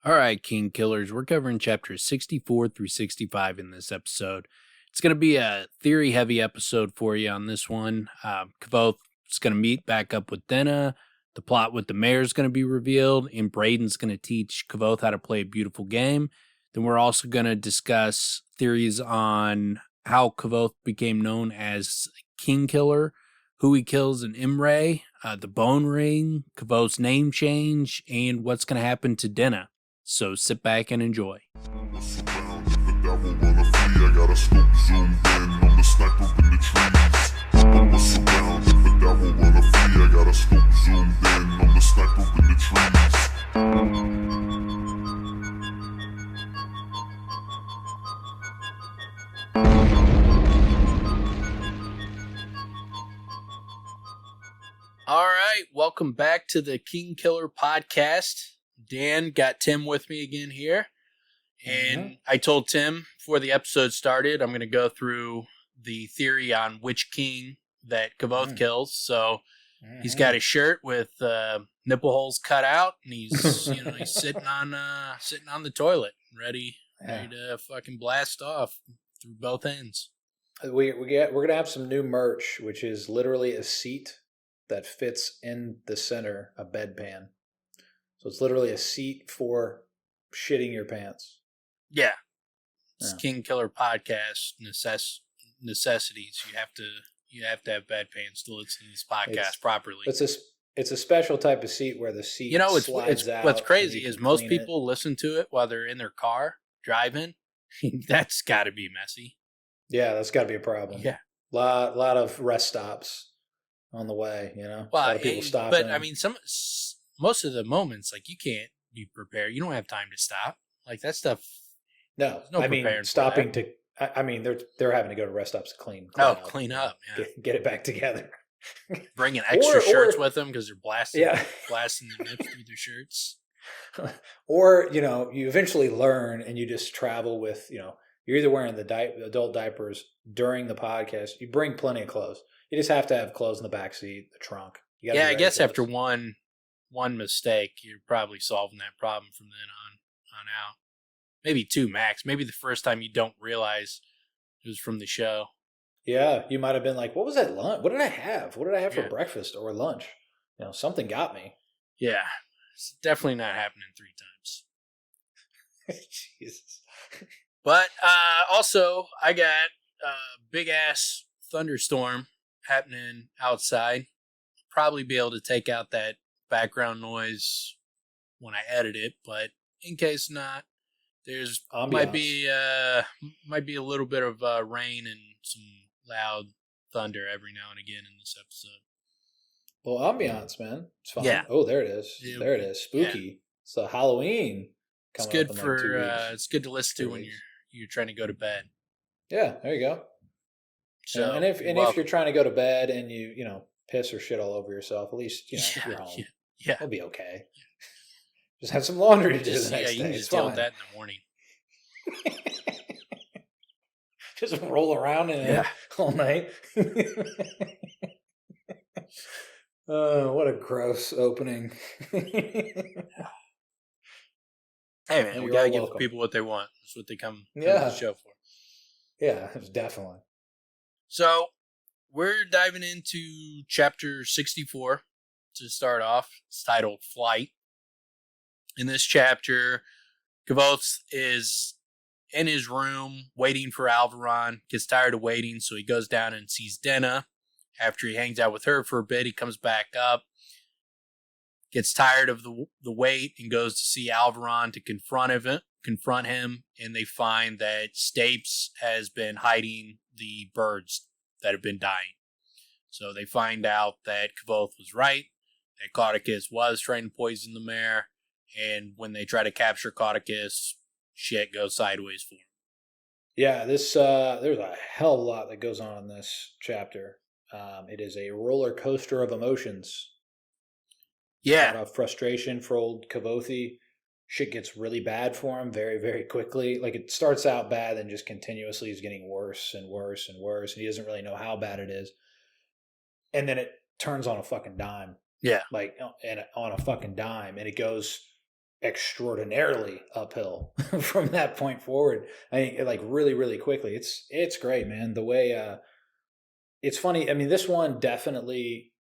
All right, Kingkillers, we're covering chapters 64 through 65 in this episode. It's going to be a theory-heavy episode for you on this one. Kvothe is going to meet back up with Denna. The plot with the Maer is going to be revealed, and Bredon's going to teach Kvothe how to play a beautiful game. Then we're also going to discuss theories on how Kvothe became known as Kingkiller, who he kills in Imre, the Bone Ring, Kvothe's name change, and what's going to happen to Denna. So sit back and enjoy. All right, welcome back to the Kingkiller podcast. Dan got Tim with me again here, and I told Tim before the episode started, I'm going to go through the theory on which king that Kvothe kills. So he's got his shirt with nipple holes cut out, and he's he's sitting on the toilet, ready to fucking blast off through both ends. We're gonna have some new merch, which is literally a seat that fits in the center, a bedpan. So it's literally a seat for shitting your pants. Yeah. It's Kingkiller podcast necessities. You have to have bed pants to listen to this podcast properly. It's a special type of seat where the seat slides out. What's crazy is most people listen to it while they're in their car driving. That's got to be messy. Yeah, that's got to be a problem. Yeah. Lot of rest stops on the way, Well, a lot of people stopping. But I mean, most of the moments, like, you can't be prepared. You don't have time to stop. Like, that stuff. No I mean, stopping to. I mean, they're having to go to rest stops to clean clean up. Yeah. Get it back together. Bringing extra shirts with them because they're blasting the nips through their shirts. Or you eventually learn, and you just travel with you're either wearing the adult diapers during the podcast. You bring plenty of clothes. You just have to have clothes in the back seat, the trunk. Yeah, I guess after one mistake, you're probably solving that problem from then on out. Maybe two max. Maybe the first time you don't realize it was from the show. Yeah, you might have been like, what was that lunch? What did I have? What did I have for breakfast or lunch? Something got me. Yeah, it's definitely not happening 3 times. Jesus. But also, I got a big-ass thunderstorm happening outside. Probably be able to take out that background noise when I edit it, but in case not, there's might be a little bit of rain and some loud thunder every now and again in this episode. Well, ambiance, man. It's fine. Yeah. Oh, there it is. There it is. Spooky. Yeah. So Halloween. It's good it's good to listen to when you're trying to go to bed. Yeah, there you go. So if you're trying to go to bed and you piss or shit all over yourself, at least you're home. Yeah. It'll be okay. Yeah. Just have some laundry to do the next day. Yeah, you can just deal with that in the morning. Just roll around in it all night. What a gross opening. Hey, man, we got to give people what they want. That's what they come to the show for. Yeah, definitely. So, we're diving into chapter 64 to start off. It's titled Flight. In this chapter, Kvothe is in his room waiting for Alvaron, gets tired of waiting, so he goes down and sees Denna. After he hangs out with her for a bit, he comes back up, gets tired of the wait, and goes to see Alvaron to confront him, and they find that Stapes has been hiding the birds that have been dying. So they find out that Kvothe was right, that Chronicle was trying to poison the Maer, and when they try to capture Chronicle, shit goes sideways for him. Yeah, there's a hell of a lot that goes on in this chapter. It is a roller coaster of emotions. Yeah. A lot of frustration for old Kvothe. Shit gets really bad for him very, very quickly. Like, it starts out bad and just continuously is getting worse and worse and worse, and he doesn't really know how bad it is. And then it turns on a fucking dime. Yeah. Like, and on a fucking dime. And it goes extraordinarily uphill from that point forward. I mean, like really, really quickly. It's great, man. The way it's funny. I mean, this one definitely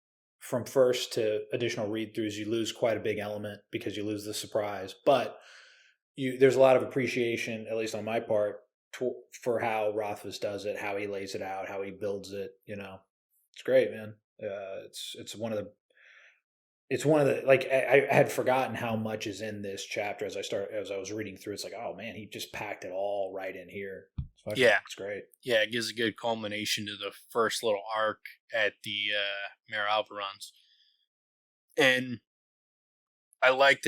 from first to additional read throughs, you lose quite a big element because you lose the surprise. But there's a lot of appreciation, at least on my part, for how Rothfuss does it, how he lays it out, how he builds it. It's great, man. It's one of the like I had forgotten how much is in this chapter as I was reading through. It's like, oh man, he just packed it all right in here. It's great. Yeah, it gives a good culmination to the first little arc at the Maer Alvarons. And I like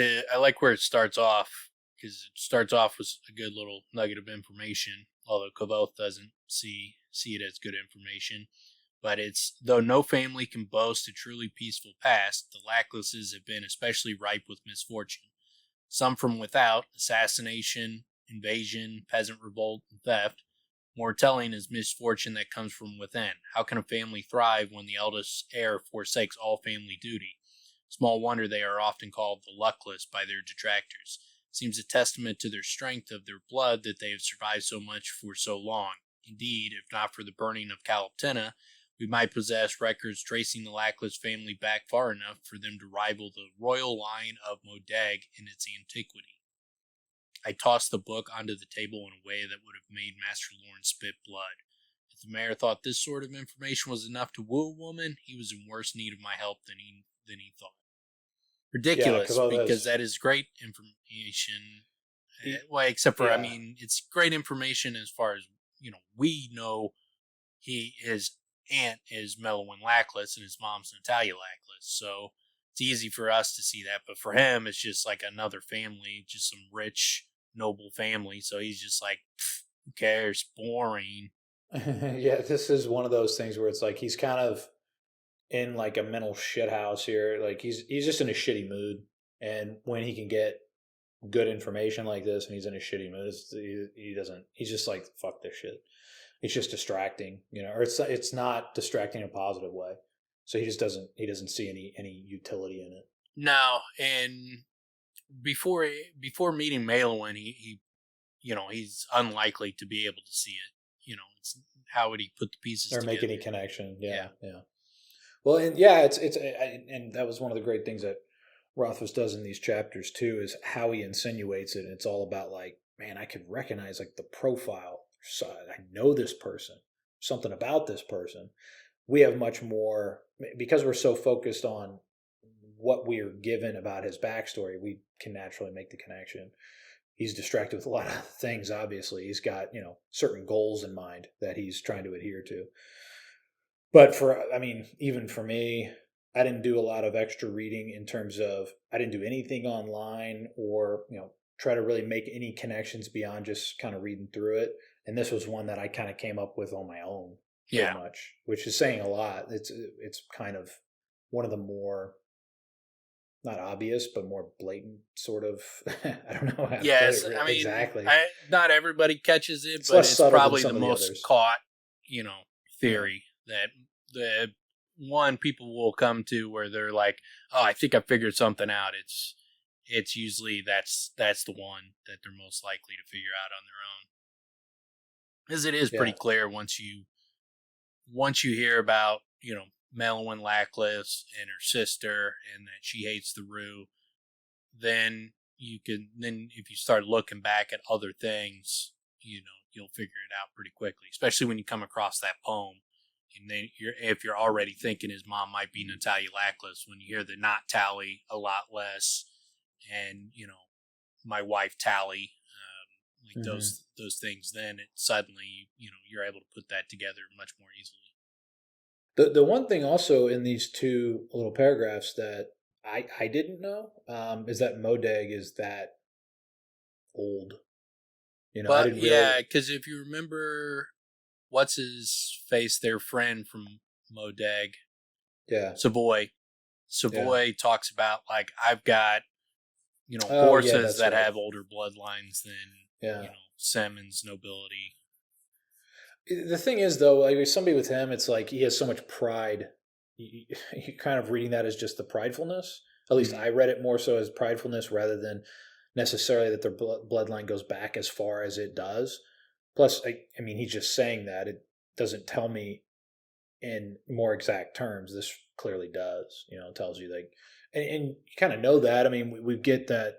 where it starts off, because it starts off with a good little nugget of information, although Kvothe doesn't see it as good information. But it's, though no family can boast a truly peaceful past, the Lacklesses have been especially ripe with misfortune. Some from without, assassination, invasion, peasant revolt, and theft. More telling is misfortune that comes from within. How can a family thrive when the eldest heir forsakes all family duty? Small wonder they are often called the luckless by their detractors. Seems a testament to their strength of their blood that they have survived so much for so long. Indeed, if not for the burning of Denna, we might possess records tracing the Lackless family back far enough for them to rival the royal line of Modeg in its antiquity. I tossed the book onto the table in a way that would have made Master Lawrence spit blood. If the mayor thought this sort of information was enough to woo a woman, he was in worse need of my help than he thought. Ridiculous, because that is great information. Well, except for, I mean, it's great information as far as, we know his aunt is Melowin Lackless and his mom's Natalia Lackless, so it's easy for us to see that, but for him, it's just like another family, just some rich, noble family, so he's just like, who cares, boring. Yeah, this is one of those things where it's like he's kind of in like a mental shit house here. Like he's just in a shitty mood, and when he can get good information like this and he's in a shitty mood, he's just like, fuck this shit. It's just distracting, or it's not distracting in a positive way. So he doesn't see any utility in it. No, and before meeting Melowin, he he's unlikely to be able to see it. It's how would he put the pieces or together? Make any connection? Yeah. Well, and yeah, and that was one of the great things that Rothfuss does in these chapters too, is how he insinuates it. And it's all about like, man, I could recognize like the profile. So I know this person, something about this person. We have much more, because we're so focused on what we are given about his backstory, we can naturally make the connection. He's distracted with a lot of things, obviously. He's got, certain goals in mind that he's trying to adhere to. But even for me, I didn't do a lot of extra reading in terms of, I didn't do anything online or, try to really make any connections beyond just kind of reading through it. And this was one that I kind of came up with on my own, pretty much, which is saying a lot. It's kind of one of the more, not obvious, but more blatant sort of, I don't know how to put it really. Exactly. Not everybody catches it, but it's probably the most caught, theory that the one people will come to where they're like, oh, I think I figured something out. It's usually that's the one that they're most likely to figure out on their own. Because it is pretty clear once you hear about, Melowin Lackless and her sister and that she hates the Rue, then if you start looking back at other things, you'll figure it out pretty quickly, especially when you come across that poem. And then if you're already thinking his mom might be Natalia Lackless, when you hear the not Tally a lot less, and my wife Tally, those things, then it suddenly you're able to put that together much more easily. The one thing also in these two little paragraphs that I didn't know is that Modeg is that old. But I didn't really... because if you remember, what's his face, their friend from Modeg, Savoy talks about like, I've got horses that have older bloodlines than Semon's nobility. The thing is, though, like somebody with him, it's like he has so much pride. You're kind of reading that as just the pridefulness. At least I read it more so as pridefulness rather than necessarily that their bloodline goes back as far as it does. Plus, I mean, he's just saying that. It doesn't tell me in more exact terms. This clearly does. It tells you like, and you kind of know that. I mean, we get that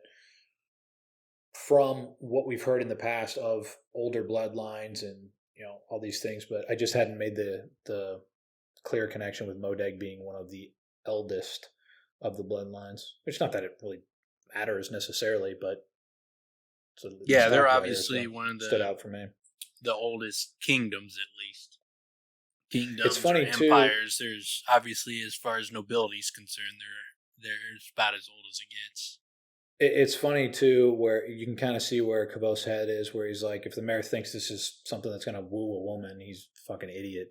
from what we've heard in the past of older bloodlines and all these things, but I just hadn't made the clear connection with Modeg being one of the eldest of the bloodlines. Which not that it really matters necessarily, but yeah, they're obviously one of stood out for me. The oldest kingdoms, at least. Kingdoms it's funny or empires. Too, there's obviously, as far as nobility is concerned, they're about as old as it gets. It's funny too, where you can kind of see where Kvothe's head is, where he's like, if the mayor thinks this is something that's going to woo a woman, he's a fucking idiot.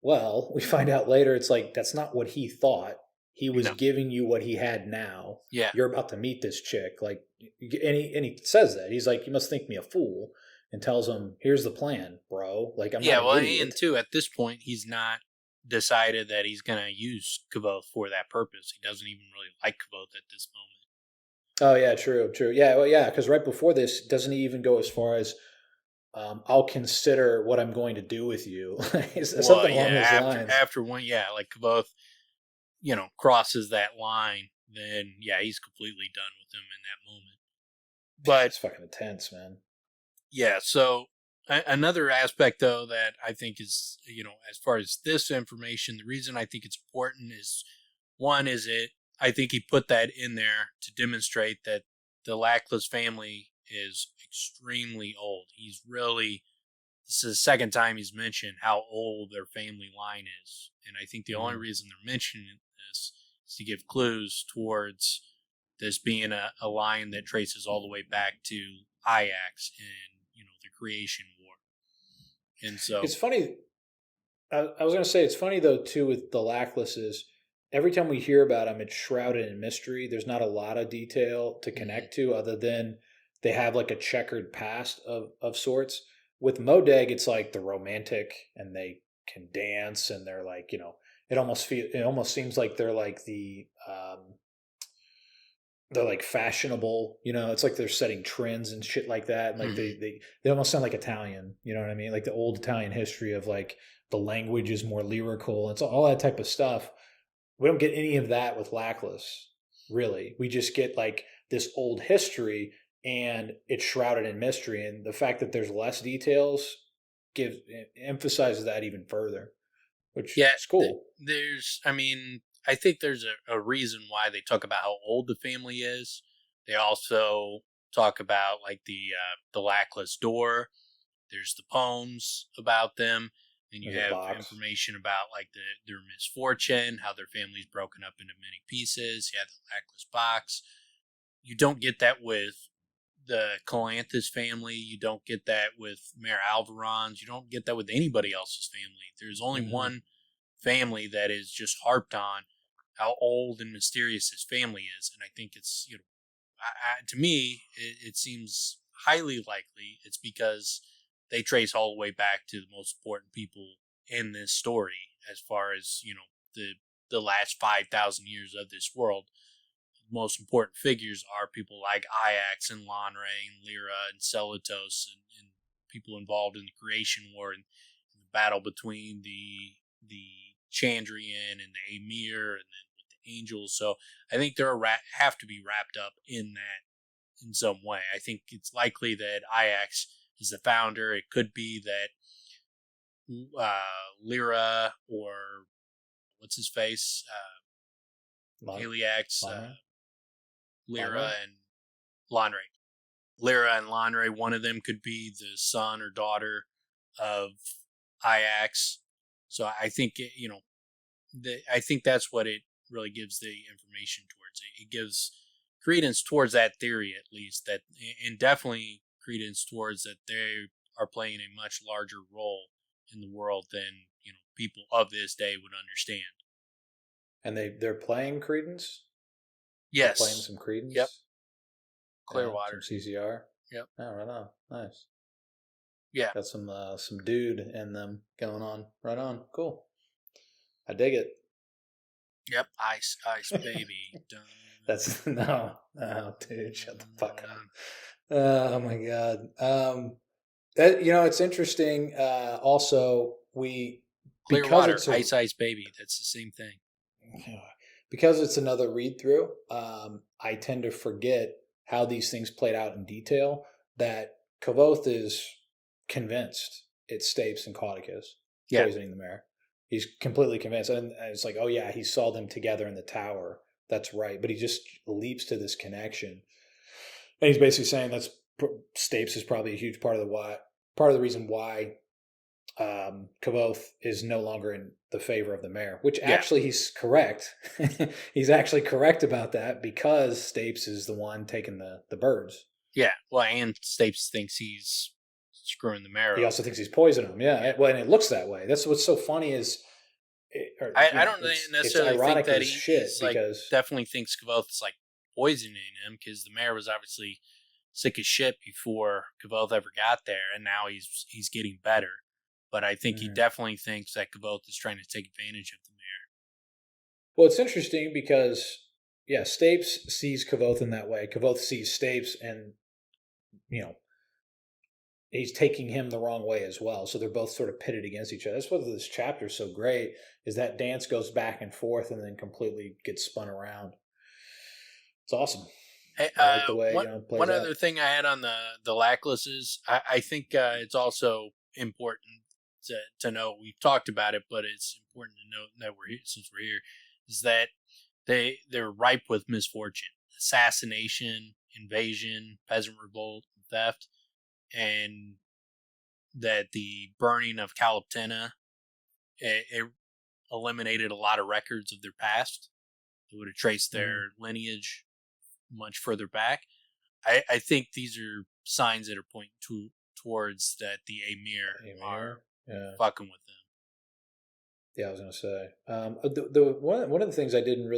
Well, we find out later, it's like, that's not what he thought. He was giving you what he had now. Yeah. You're about to meet this chick. Like, and he says that. He's like, you must think me a fool, and tells him, here's the plan, bro. Like, I'm not an idiot. And too, at this point, he's not decided that he's going to use Kvothe for that purpose. He doesn't even really like Kvothe at this moment. Oh, yeah, true. Yeah, well, yeah, because right before this, doesn't he even go as far as, I'll consider what I'm going to do with you? Something along those lines. After one, like Kvothe, crosses that line, then, he's completely done with him in that moment. But it's fucking intense, man. Yeah, so another aspect, though, that I think is, as far as this information, the reason I think it's important is, one, I think he put that in there to demonstrate that the Lackless family is extremely old. This is the second time he's mentioned how old their family line is. And I think the only reason they're mentioning this is to give clues towards this being a line that traces all the way back to Ajax and, the creation war. And so it's funny. I was going to say, it's funny, though, too, with the Lacklesses. Every time we hear about them, it's shrouded in mystery. There's not a lot of detail to connect to other than they have like a checkered past of sorts. With Modeg, it's like the romantic, and they can dance, and they're like, it almost seems like they're like they're like fashionable, it's like they're setting trends and shit like that. And like they almost sound like Italian, you know what I mean? Like the old Italian history of like the language is more lyrical. It's all that type of stuff. We don't get any of that with Lackless, really. We just get like this old history, and it's shrouded in mystery. And the fact that there's less details emphasizes that even further, which is cool. I think there's a reason why they talk about how old the family is. They also talk about like the Lackless door. There's the poems about them. Then you have information about like their misfortune, how their family's broken up into many pieces. You have the Lackless box. You don't get that with the Calanthus family. You don't get that with Maer Alvaron's. You don't get that with anybody else's family. There's only one family that is just harped on how old and mysterious his family is. And I think it's, to me, it seems highly likely it's because they trace all the way back to the most important people in this story as far as, the last 5,000 years of this world. The most important figures are people like Ajax and Lanre and Lyra and Celatos and people involved in the creation war and the battle between the Chandrian and the Emir and then with the angels. So I think they're have to be wrapped up in that in some way. I think it's likely that Ajax is the founder. It could be that Lyra or what's his face, Aliax, Lyra and Lanre. Lyra and Lanre, one of them could be the son or daughter of Ajax. So I think I think that's what it really gives the information towards. It gives credence towards that theory, at least, that, and definitely credence towards that they are playing a much larger role in the world than people of this day would understand. And they're playing credence. Yes, they're playing some credence. Yep. Clearwater, some CCR. Yep. Oh, right on. Nice. Yeah. Got some dude in them going on. Right on. Cool. I dig it. Yep. Ice baby. That's no, dude, shut the fuck up. Oh my god. That it's interesting. Also, Clear because water, it's Ice Ice Baby. That's the same thing. because it's another read through. I tend to forget how these things played out in detail. That Kvothe is convinced it's Stapes and Caudicus Yeah. poisoning the Maer. He's completely convinced, and it's like, oh yeah, he saw them together in the tower. That's right, but he just leaps to this connection, and he's basically saying that's Stapes is probably a huge part of the reason why Kvothe is no longer in the favor of the Maer, which actually he's correct. He's actually correct about that because Stapes is the one taking the birds. Yeah, well, and Stapes thinks he's screwing the Maer. He also thinks he's poisoning them. Yeah, well, and it looks that way. That's what's so funny is. I don't necessarily think that he's like definitely thinks Kvothe's like poisoning him, because the Maer was obviously sick as shit before Kvothe ever got there, and now he's getting better. But I think he definitely thinks that Kvothe is trying to take advantage of the Maer. Well, it's interesting because Stapes sees Kvothe in that way. Kvothe sees Stapes, and he's taking him the wrong way as well. So they're both sort of pitted against each other. That's what this chapter is so great, is that dance goes back and forth and then completely gets spun around. It's awesome. Hey, I like the way plays one other thing I had on the Lackluses, I think it's also important to know. We've talked about it, but it's important to note that we're here, since we're here, is that they're ripe with misfortune, assassination, invasion, peasant revolt, theft. And that the burning of Kalaptena, it eliminated a lot of records of their past. It would have traced their lineage much further back. I think these are signs that are pointing towards that the Amir are fucking with them. Yeah, I was going to say. The one of the things I didn't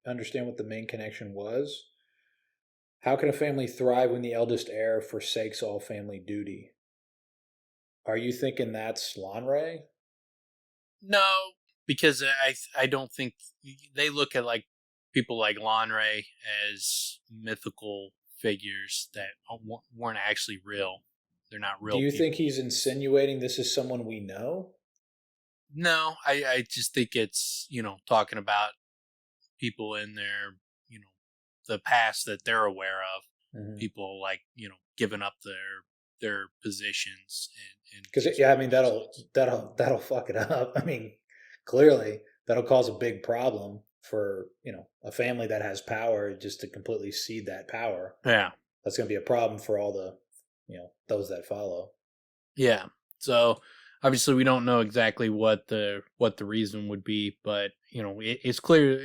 understand what the main connection was. How can a family thrive when the eldest heir forsakes all family duty? Are you thinking that's Lanre? No, because I don't think they look at like people like Lanre as mythical figures that weren't actually real. They're not real. Do you think he's insinuating this is someone we know? No, I just think it's, talking about people in their, the past that they're aware of. Mm-hmm. People like, giving up their positions because that'll fuck it up. I mean, clearly that'll cause a big problem for a family that has power, just to completely cede that power. Yeah, that's going to be a problem for all the those that follow. Yeah, so obviously we don't know exactly what the reason would be, but it's clear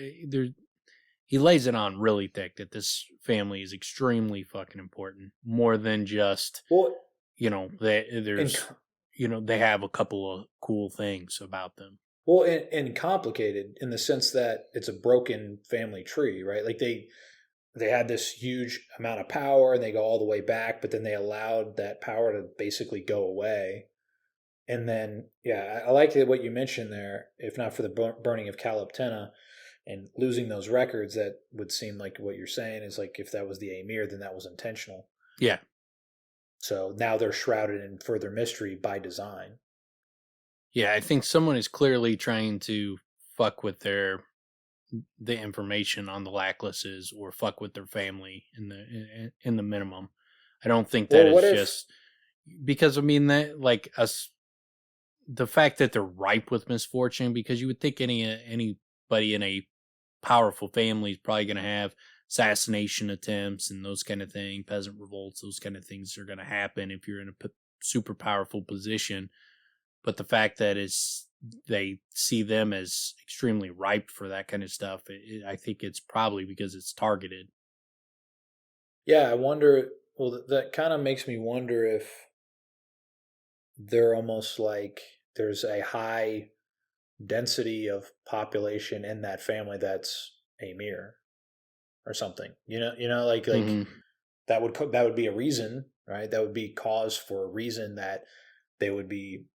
he lays it on really thick that this family is extremely fucking important, more than just they have a couple of cool things about them. Well, and complicated in the sense that it's a broken family tree, right? Like they had this huge amount of power and they go all the way back, but then they allowed that power to basically go away. And then, I like what you mentioned there. If not for the burning of Kalaptena and losing those records, that would seem like what you're saying is like, if that was the Amir, then that was intentional. Yeah. So now they're shrouded in further mystery by design. Yeah, I think someone is clearly trying to fuck with the information on the Lackluses, or fuck with their family in the minimum. I don't think that is just because, I mean, that like us, the fact that they're ripe with misfortune, because you would think anybody in a powerful family is probably going to have assassination attempts and those kind of things, peasant revolts, those kind of things are going to happen if you're in a super powerful position. But the fact that they see them as extremely ripe for that kind of stuff, I think it's probably because it's targeted. Yeah, I wonder. Well, that kind of makes me wonder if they're almost like there's a high density of population in that family that's Amir or something. Like mm-hmm. that would be a reason, right? That would be cause for a reason that they would be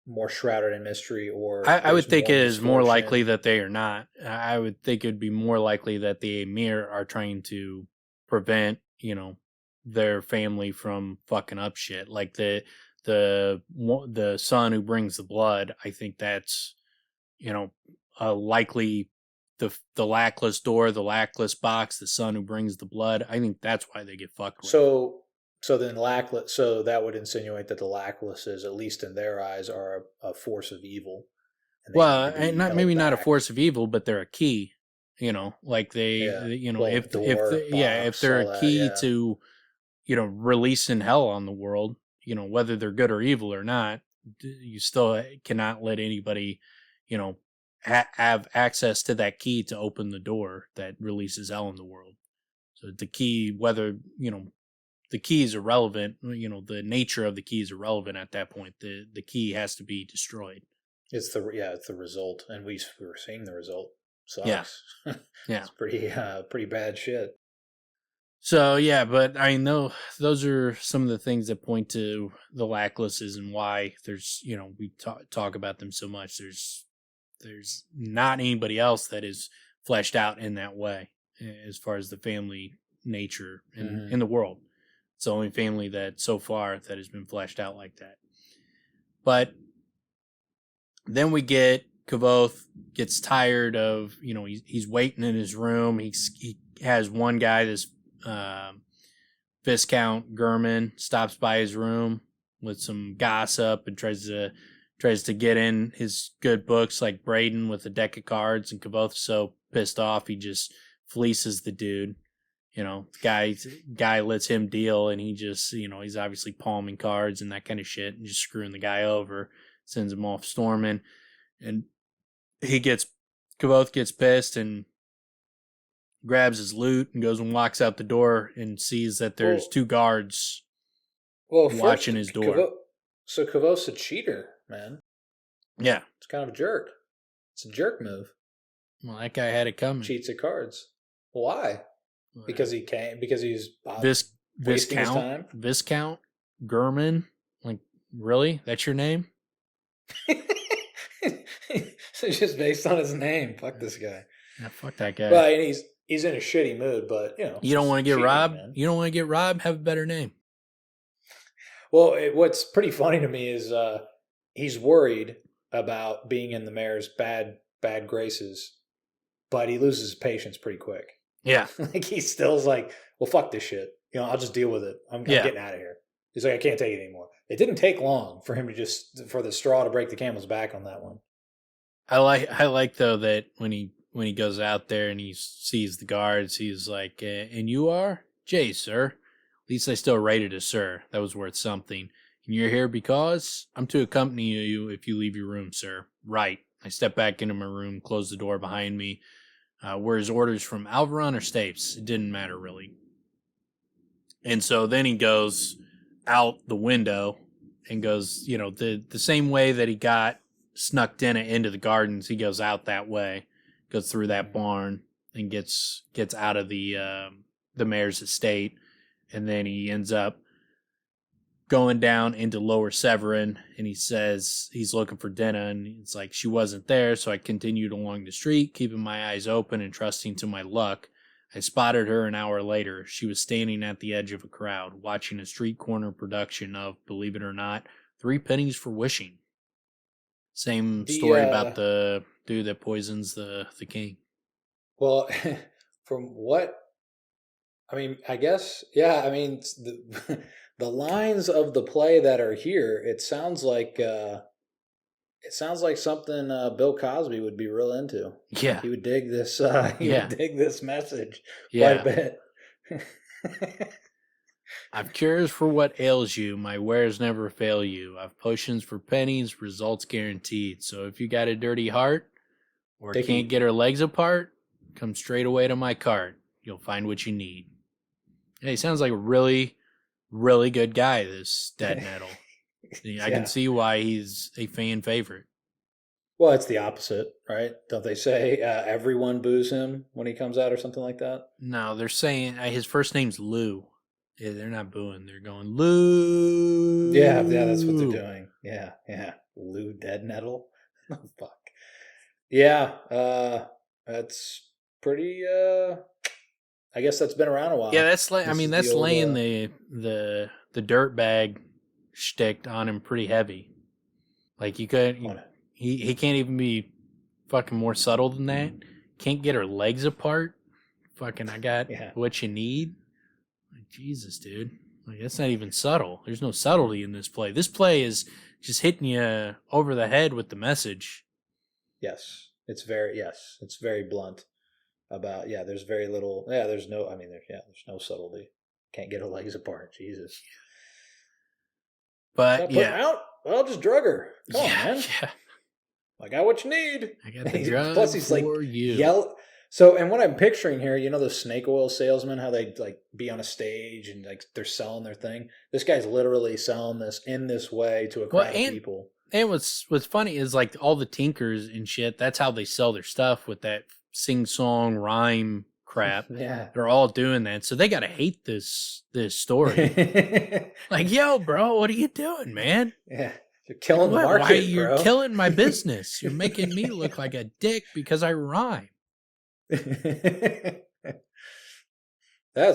more shrouded in mystery, or I would think it is more likely distortion. that they are not. I would think it'd be more likely that the Emir are trying to prevent, their family from fucking up shit. Like the son who brings the blood. I think that's, a likely the lackless door, the lackless box, the son who brings the blood. I think that's why they get fucked with. So then lackless. So that would insinuate that the lacklesses, at least in their eyes, are a force of evil, and they need Well, to and be not held maybe not a back. force of evil, but they're a key. Like Yeah. Well, if door, if box, they're a all that. key Yeah. to releasing hell on the world, whether they're good or evil or not, you still cannot let anybody, you know, have access to that key to open the door that releases hell in the world. So the key, whether the key is irrelevant, the nature of the key is irrelevant at that point. The key has to be destroyed. It's the result, and we were seeing the result. Yeah, Sucks. yeah. It's pretty bad shit. So yeah, but I know those are some of the things that point to the lacklesses and why there's we talk about them so much. There's not anybody else that is fleshed out in that way as far as the family nature in the world. It's the only family that so far that has been fleshed out like that. But then we get Kvothe gets tired of he's waiting in his room. He has one guy, this Viscount Gurman, stops by his room with some gossip and tries to get in his good books like Bredon with a deck of cards, and Kvothe's so pissed off he just fleeces the dude. The guy lets him deal, and he just he's obviously palming cards and that kind of shit and just screwing the guy over, sends him off storming, and Kvothe gets pissed and grabs his loot and goes and walks out the door and sees that there's two guards watching his door. So Kvothe's a cheater, man. Yeah. It's kind of a jerk. It's a jerk move. Well, that guy had it coming. Cheats at cards. Why? Because he can't. Because he's wasting his time. Viscount Gurman. Like, really? That's your name? It's just based on his name. Fuck this guy. Yeah, fuck that guy. But he's in a shitty mood. But you don't want to get robbed. Man. You don't want to get robbed. Have a better name. Well, what's pretty funny to me is he's worried about being in the mayor's bad graces, but he loses patience pretty quick. Yeah. Like he still's like, well, fuck this shit. I'll just deal with it. I'm getting out of here. He's like, I can't take it anymore. It didn't take long for him for the straw to break the camel's back on that one. I like though that when he goes out there and he sees the guards, he's like, and you are? Jay, sir. At least I still rated a sir. That was worth something. And you're here because I'm to accompany you if you leave your room, sir. Right. I step back into my room, close the door behind me. Were his orders from Alvaron or Stapes? It didn't matter, really. And so then he goes out the window and goes, the same way that he got snuck Denna into the gardens, he goes out that way, goes through that barn and gets out of the mayor's estate. And then he ends up going down into Lower Severin, and he says he's looking for Denna, and it's like she wasn't there, so I continued along the street, keeping my eyes open and trusting to my luck. I spotted her an hour later. She was standing at the edge of a crowd, watching a street corner production of, believe it or not, 3 Pennies for Wishing. Same story about the dude that poisons the king. Well, from what... I mean, I guess, yeah, I mean, the lines of the play that are here, it sounds like something Bill Cosby would be real into. Yeah. He would dig this would dig this message quite a bit. I've cures for what ails you, my wares never fail you. I've potions for pennies, results guaranteed. So if you got a dirty heart or can't get her legs apart, come straight away to my cart. You'll find what you need. Yeah, he sounds like a really, really good guy, this Dead Nettle. I can see why he's a fan favorite. Well, it's the opposite, right? Don't they say everyone boos him when he comes out or something like that? No, they're saying his first name's Lou. Yeah, they're not booing. They're going, Lou. Yeah, that's what they're doing. Yeah. Lou Dead Nettle. Oh, fuck. Yeah, that's pretty, I guess that's been around a while. Yeah, that's like, I This mean, is the that's old, laying the dirt bag shtick on him pretty heavy. Like he can't even be fucking more subtle than that. Can't get her legs apart. Fucking, I got what you need. Like, Jesus, dude. Like, that's not even subtle. There's no subtlety in this play. This play is just hitting you over the head with the message. Yes, it's very blunt about, there's very little, there's no, there's no subtlety. Can't get her legs apart. Jesus. But Put her out? Well, just drug her. Come on, man. Yeah. I got what you need. I got the drug Plus, he's like, you. So, and what I'm picturing here, the snake oil salesman, how they like be on a stage and like they're selling their thing. This guy's literally selling this in this way to a crowd of people. And what's funny is like all the tinkers and shit. That's how they sell their stuff with that sing-song rhyme crap. Yeah, they're all doing that. So they gotta hate this story. Like, yo, bro, what are you doing, man? Yeah. You're killing the market, Why you're killing my business? You're making me look like a dick because I rhyme. That's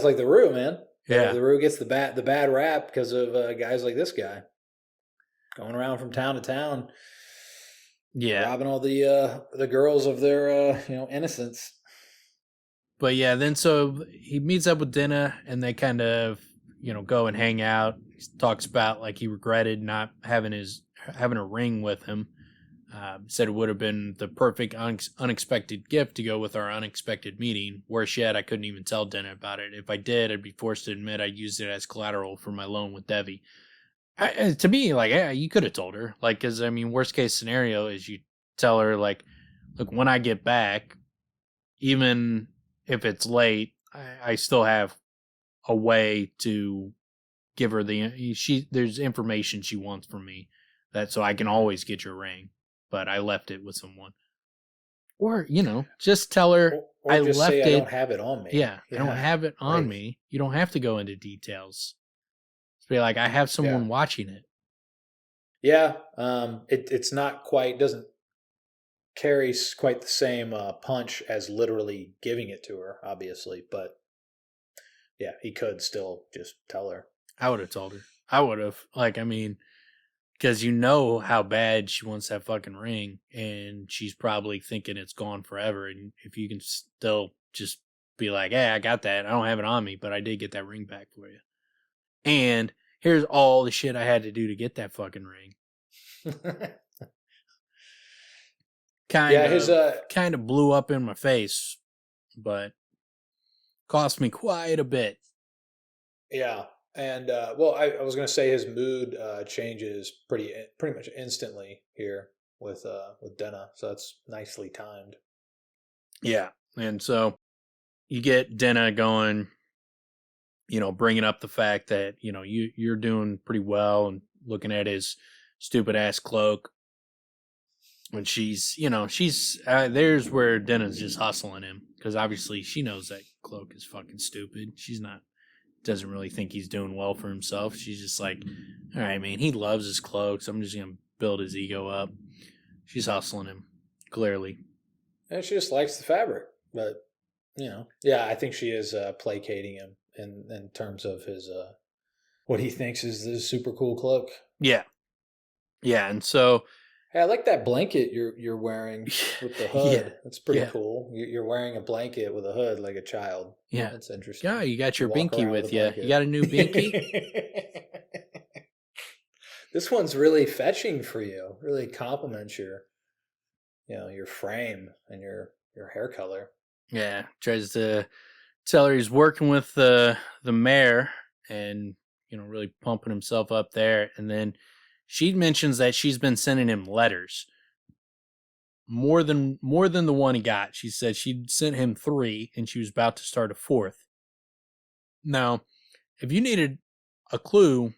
like the Roo, man. Yeah, the Roo gets the bad rap because of guys like this guy going around from town to town, robbing all the girls of their innocence. But yeah, then so he meets up with Denna, and they kind of go and hang out. He talks about like he regretted not having a ring with him. Said it would have been the perfect unexpected gift to go with our unexpected meeting. Worse yet, I couldn't even tell Denna about it. If I did, I'd be forced to admit I used it as collateral for my loan with Devi. To me, like, yeah, you could have told her. Like, because, I mean, worst case scenario is you tell her, like, look, when I get back, even if it's late, I still have a way to give her there's information she wants from me, that so I can always get your ring, but I left it with someone. Or, just tell her or I just left say, it. I don't have it on me. Yeah, I don't have it on me. You don't have to go into details. Just be like, I have someone watching it. Yeah, it's not quite, doesn't carry quite the same punch as literally giving it to her, obviously, but yeah, he could still just tell her. I would have told her. I would have, like, I mean, because how bad she wants that fucking ring, and she's probably thinking it's gone forever. And if you can still just be like, hey, I got that. I don't have it on me, but I did get that ring back for you. And here's all the shit I had to do to get that fucking ring. Kind of blew up in my face, but cost me quite a bit. Yeah. And well, I was going to say his mood changes pretty much instantly here with Denna, so that's nicely timed. Yeah, and so you get Denna going, bringing up the fact that you're doing pretty well, and looking at his stupid ass cloak, and she's there's where Denna's just hustling him, because obviously she knows that cloak is fucking stupid. Doesn't really think he's doing well for himself. She's just like, all right, man, he loves his cloak, so I'm just going to build his ego up. She's hustling him, clearly. And she just likes the fabric. But, I think she is placating him in terms of his, what he thinks is this super cool cloak. Yeah. Yeah, and so... Hey, I like that blanket you're wearing with the hood. Yeah. That's pretty cool. You're wearing a blanket with a hood like a child. Yeah. That's interesting. Yeah, you got your binky with you. You got a new binky? This one's really fetching for you. Really compliments your frame and your hair color. Yeah, tries to tell her he's working with the Maer and, really pumping himself up there. And then she mentions that she's been sending him letters. More than the one he got. She said she'd sent him 3 and she was about to start a 4th. Now, if you needed a clue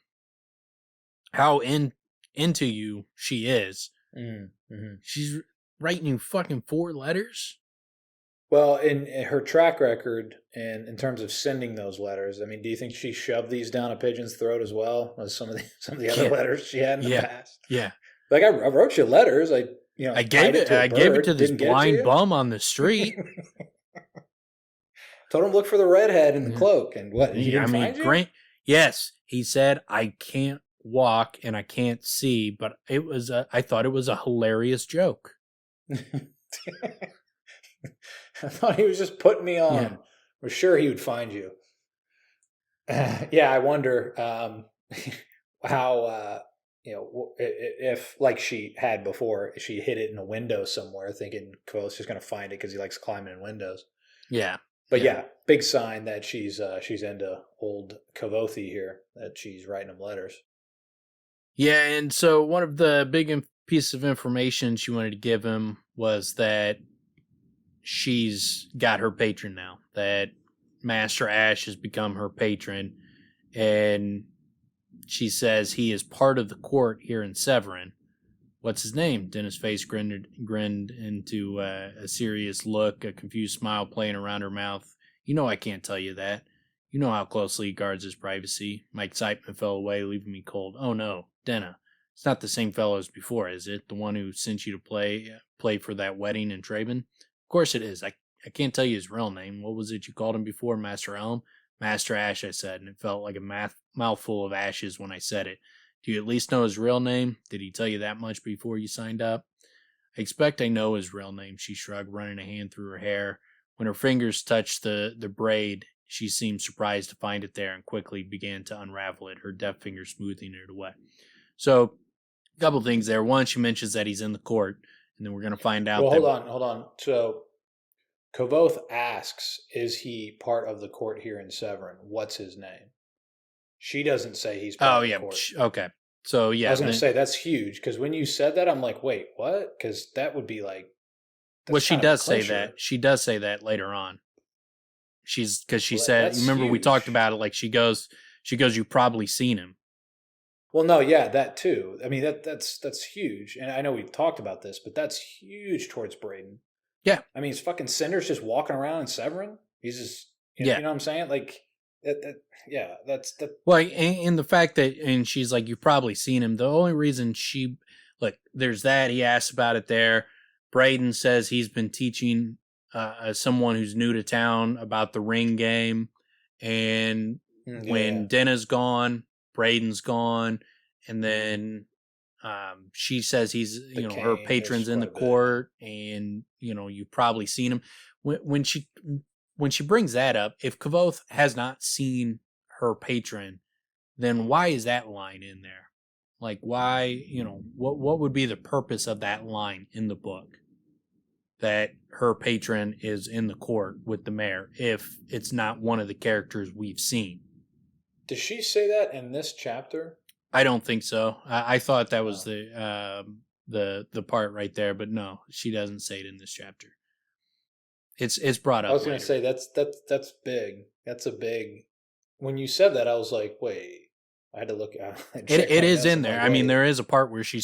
how into you she is, she's writing you fucking 4 letters. Well, in her track record and in terms of sending those letters, I mean, do you think she shoved these down a pigeon's throat as well as some of the other Yeah, letters she had in the yeah, past? yeah. Like I wrote you letters. I tied it to a I gave it to bird. this Didn't get it to blind you. bum on the street. Told him look for the redhead in the Yeah. cloak, and what? He I didn't mean, find you. Grant. Yes, he said I can't walk and I can't see, but I thought it was a hilarious joke. I thought he was just putting me on. Yeah. We're sure he would find you. Yeah, I wonder how if like she had before, she hid it in a window somewhere, thinking Quothe's just going to find it because he likes climbing in windows. Yeah. But yeah, big sign that she's into old Kvothe here, that she's writing him letters. Yeah, and so one of the big pieces of information she wanted to give him was that she's got her patron now, that Master Ash has become her patron, and she says he is part of the court here in Severin. What's his name? Denna's face grinned into a serious look, a confused smile playing around her mouth. You know I can't tell you that. You know how closely he guards his privacy. My excitement fell away, leaving me cold. Oh no, Denna. It's not the same fellow as before, is it? The one who sent you to play for that wedding in Traben? Of course it is. I can't tell you his real name. What was it you called him before, Master Elm? Master Ash, I said, and it felt like a mouthful of ashes when I said it. Do you at least know his real name? Did he tell you that much before you signed up? I expect I know his real name, she shrugged, running a hand through her hair. When her fingers touched the braid, she seemed surprised to find it there and quickly began to unravel it, her deft fingers smoothing it away. So, a couple things there. One, she mentions that he's in the court, and then we're going to find out. Well, hold on. So, Kvothe asks, "Is he part of the court here in Severin? What's his name?" She doesn't say he's part of the court. Okay. So yeah, I was going to say that's huge because when you said that, I'm like, wait, what? Because that would be like. Well, she does say that. She does say that later on. She said, remember huge. We talked about it. Like she goes, you've probably seen him. Well, no, yeah, that too. I mean, that's huge, and I know we've talked about this, but that's huge towards Bredon. Yeah, I mean, he's fucking Cinder's just walking around in Severin. He's just, you know what I'm saying? Like, that's. Well, and the fact that, and she's like, you've probably seen him. The only reason there's that. He asks about it there. Bredon says he's been teaching someone who's new to town about the ring game, and when Denna's gone, Bredon's gone, and then she says he's her patron's in the court, and you've probably seen him. When she brings that up, if Kvothe has not seen her patron, then why is that line in there? Like why, what would be the purpose of that line in the book? That her patron is in the court with the mayor if it's not one of the characters we've seen. Does she say that in this chapter? I don't think so. I thought that was the part right there, but no, she doesn't say it in this chapter. It's brought up. I was going to say that's big. That's a big. When you said that, I was like, wait. I had to look out. It is in there. I mean, there is a part where she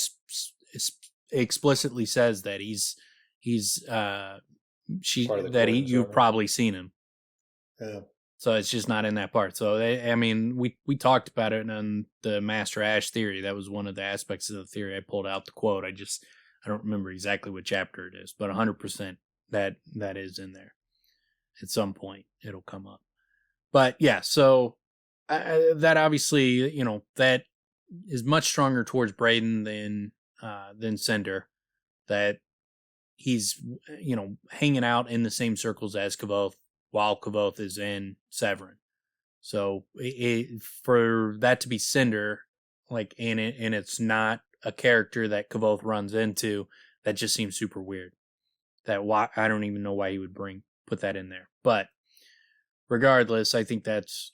explicitly says that you've probably seen him. Yeah. So it's just not in that part. So we talked about it on the Master Ash theory. That was one of the aspects of the theory. I pulled out the quote. I don't remember exactly what chapter it is, but 100% that is in there. At some point, it'll come up. But yeah, so that obviously, that is much stronger towards Bredon than Cinder. That he's, hanging out in the same circles as Kvothe while Kvothe is in Severin. So for that to be Cinder, like and it's not a character that Kvothe runs into, that just seems super weird. I don't even know why he would put that in there. But regardless, I think that's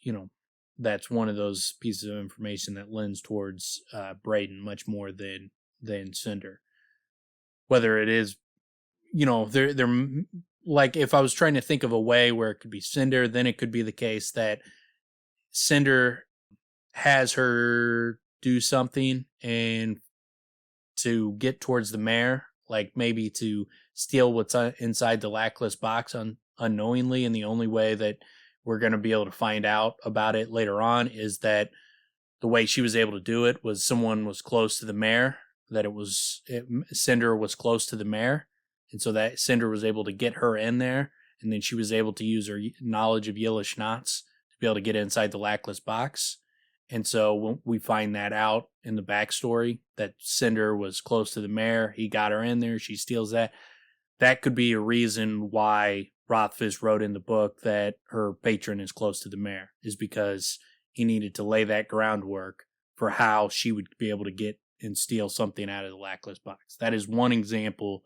one of those pieces of information that lends towards Bredon much more than Cinder. Whether it is, they're like, if I was trying to think of a way where it could be Cinder, then it could be the case that Cinder has her do something and to get towards the mayor, like maybe to steal what's inside the lackless box on unknowingly, and the only way that we're going to be able to find out about it later on is that the way she was able to do it was someone was close to the Maer, that Cinder was close to the Maer, and so that Cinder was able to get her in there, and then she was able to use her knowledge of Yillish knots to be able to get inside the Lackless box. And so when we find that out in the backstory, that Cinder was close to the Maer, he got her in there, she steals that. That could be a reason why Rothfuss wrote in the book that her patron is close to the Maer, is because he needed to lay that groundwork for how she would be able to get and steal something out of the Lackless box. That is one example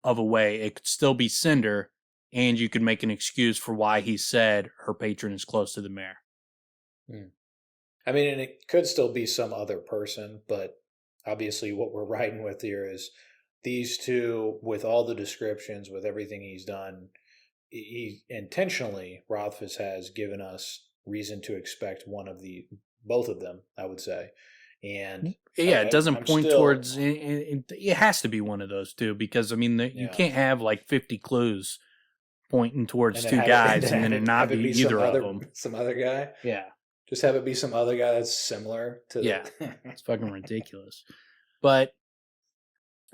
of a way it could still be Cinder, and you could make an excuse for why he said her patron is close to the Maer. I mean, and it could still be some other person, but obviously what we're riding with here is these two, with all the descriptions, with everything he's done, he intentionally, Rothfuss has given us reason to expect both of them, I would say. And yeah, it doesn't point towards, it has to be one of those two, because I mean, you can't have like 50 clues pointing towards two guys and then it not be either of them. Some other guy? Yeah. Just have it be some other guy that's similar to it's fucking ridiculous. But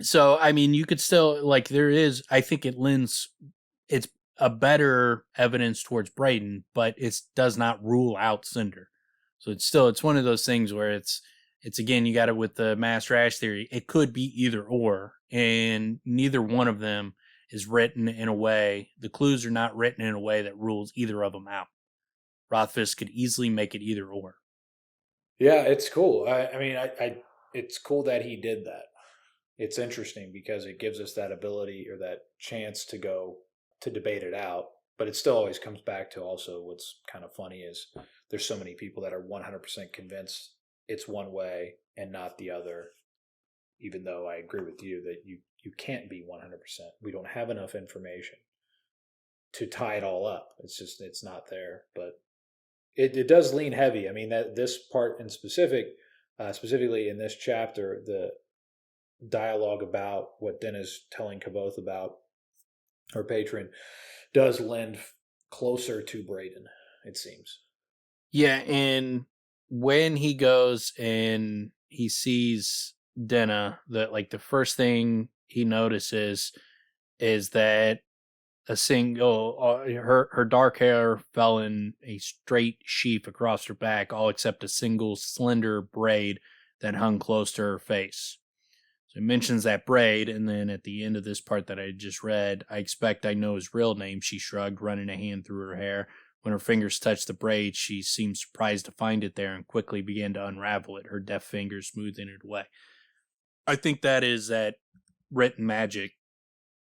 so I mean, you could still, like, there is, I think it's a better evidence towards Bredon, but it does not rule out Cinder. So it's one of those things where it's again, you got it with the mass rash theory, it could be either or, and neither one of them is written in a way, the clues are not written in a way that rules either of them out. Rothfuss could easily make it either or. Yeah, it's cool. I mean, it's cool that he did that. It's interesting because it gives us that ability or that chance to go to debate it out. But it still always comes back to also what's kind of funny is there's so many people that are 100% convinced it's one way and not the other. Even though I agree with you that you can't be 100%. We don't have enough information to tie it all up. It's not there. But it does lean heavy. I mean, that this part in specifically in this chapter, the dialogue about what Denna's telling Kvothe about her patron does lend closer to Bredon, it seems. Yeah, and when he goes and he sees Denna, the first thing he notices is that her dark hair fell in a straight sheaf across her back, all except a single slender braid that hung close to her face. So he mentions that braid, and then at the end of this part that I just read, I expect I know his real name, she shrugged, running a hand through her hair. When her fingers touched the braid, she seemed surprised to find it there and quickly began to unravel it, her deft fingers smoothing it away. I think that is that written magic,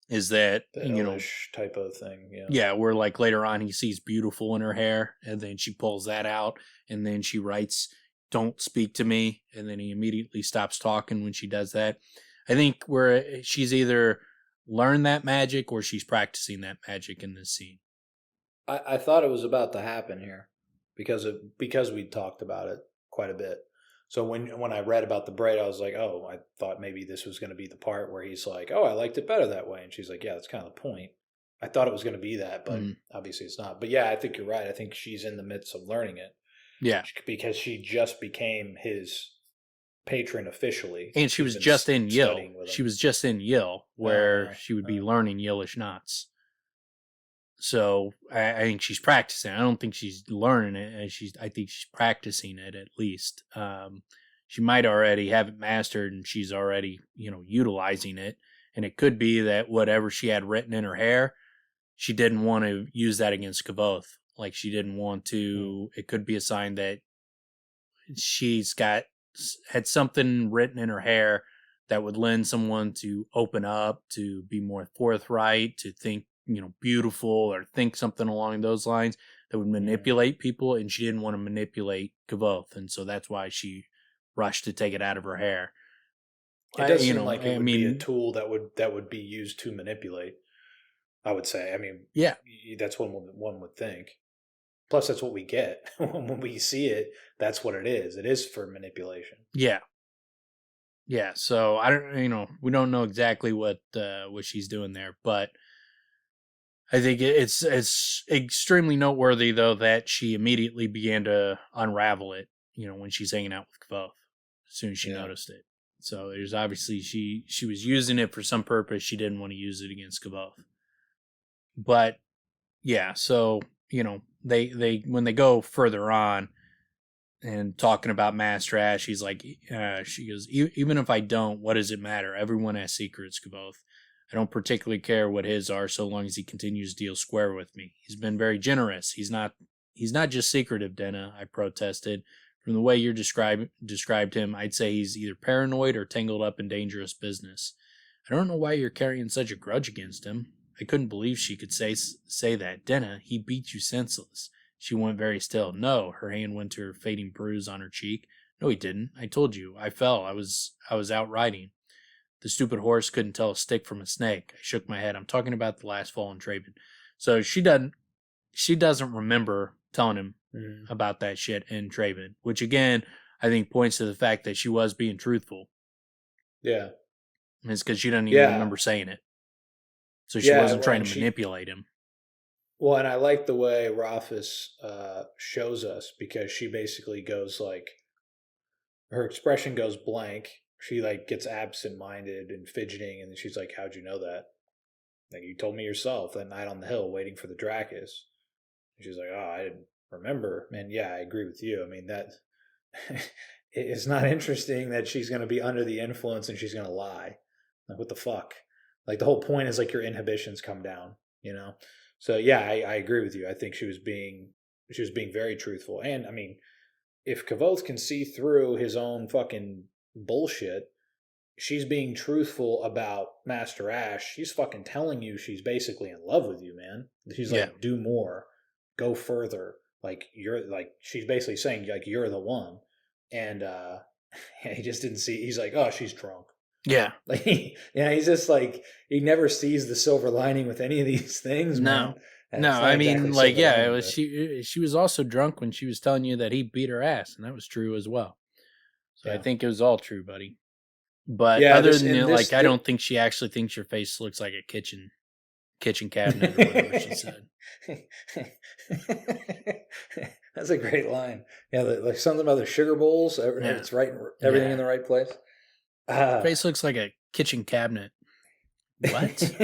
is that, the type of thing. Yeah, where like later on he sees beautiful in her hair, and then she pulls that out, and then she writes, "Don't speak to me," and then he immediately stops talking when she does that. I think where she's either learned that magic or she's practicing that magic in this scene. I thought it was about to happen here because we talked about it quite a bit. So when I read about the braid, I was like, oh, I thought maybe this was going to be the part where he's like, oh, I liked it better that way. And she's like, yeah, that's kind of the point. I thought it was going to be that, but obviously it's not. But yeah, I think you're right. I think she's in the midst of learning it. Yeah. Because she just became his patron officially. And she was just in Yill. She was just in Yill where she would be learning Yillish knots. So I think she's practicing. I don't think she's learning it. I think she's practicing it at least. She might already have it mastered, and she's already, utilizing it. And it could be that whatever she had written in her hair, she didn't want to use that against Kvothe. Like she didn't want to. It could be a sign that she's had something written in her hair that would lend someone to open up, to be more forthright, to think, beautiful, or think something along those lines that would manipulate people, and she didn't want to manipulate Kvothe, and so that's why she rushed to take it out of her hair. It does seem like it would be a tool that would be used to manipulate, I would say. I mean, yeah, that's one would think. Plus, that's what we get when we see it. That's what it is. It is for manipulation. Yeah. Yeah. So I don't, we don't know exactly what she's doing there, but I think it's extremely noteworthy, though, that she immediately began to unravel it, when she's hanging out with Kvothe, as soon as she noticed it. So there's obviously she was using it for some purpose. She didn't want to use it against Kvothe. But yeah, so they when they go further on and talking about Master Ash, he's like, she goes, even if I don't, what does it matter? Everyone has secrets, Kvothe. I don't particularly care what his are, so long as he continues to deal square with me. He's been very generous. He's not just secretive, Denna, I protested. From the way you described him, I'd say he's either paranoid or tangled up in dangerous business. I don't know why you're carrying such a grudge against him. I couldn't believe she could say that. Denna, he beat you senseless. She went very still. No, her hand went to her fading bruise on her cheek. No, he didn't. I told you. I fell. I was out riding. The stupid horse couldn't tell a stick from a snake. I shook my head. I'm talking about the last fall in Traven. So she doesn't remember telling him about that shit in Traven, which again, I think points to the fact that she was being truthful. Yeah. It's because she doesn't even remember saying it. So she wasn't trying to manipulate him. Well, and I like the way Rothfuss shows us, because she basically goes like, her expression goes blank. She like gets absent-minded and fidgeting, and then she's like, how'd you know that? Like, you told me yourself that night on the hill waiting for the Dracus. And she's like, oh, I didn't remember. And yeah, I agree with you. I mean, that it's not interesting that she's going to be under the influence and she's going to lie. Like, what the fuck? Like, the whole point is like your inhibitions come down, So yeah, I agree with you. I think she was being very truthful. And I mean, if Kvothe can see through his own fucking bullshit, she's being truthful about Master Ash. She's fucking telling you she's basically in love with you, man. She's like, do more, go further. Like, she's basically saying like, you're the one. And he just didn't see. He's like, oh, she's drunk. Yeah. Like, he's just like, he never sees the silver lining with any of these things, man. No, I mean, like, yeah, it was she was also drunk when she was telling you that he beat her ass, and that was true as well. So I think it was all true, buddy. But other than I don't think she actually thinks your face looks like a kitchen cabinet or whatever she said. That's a great line. Yeah, like something about the sugar bowls. It's right, everything in the right place. Face looks like a kitchen cabinet. What?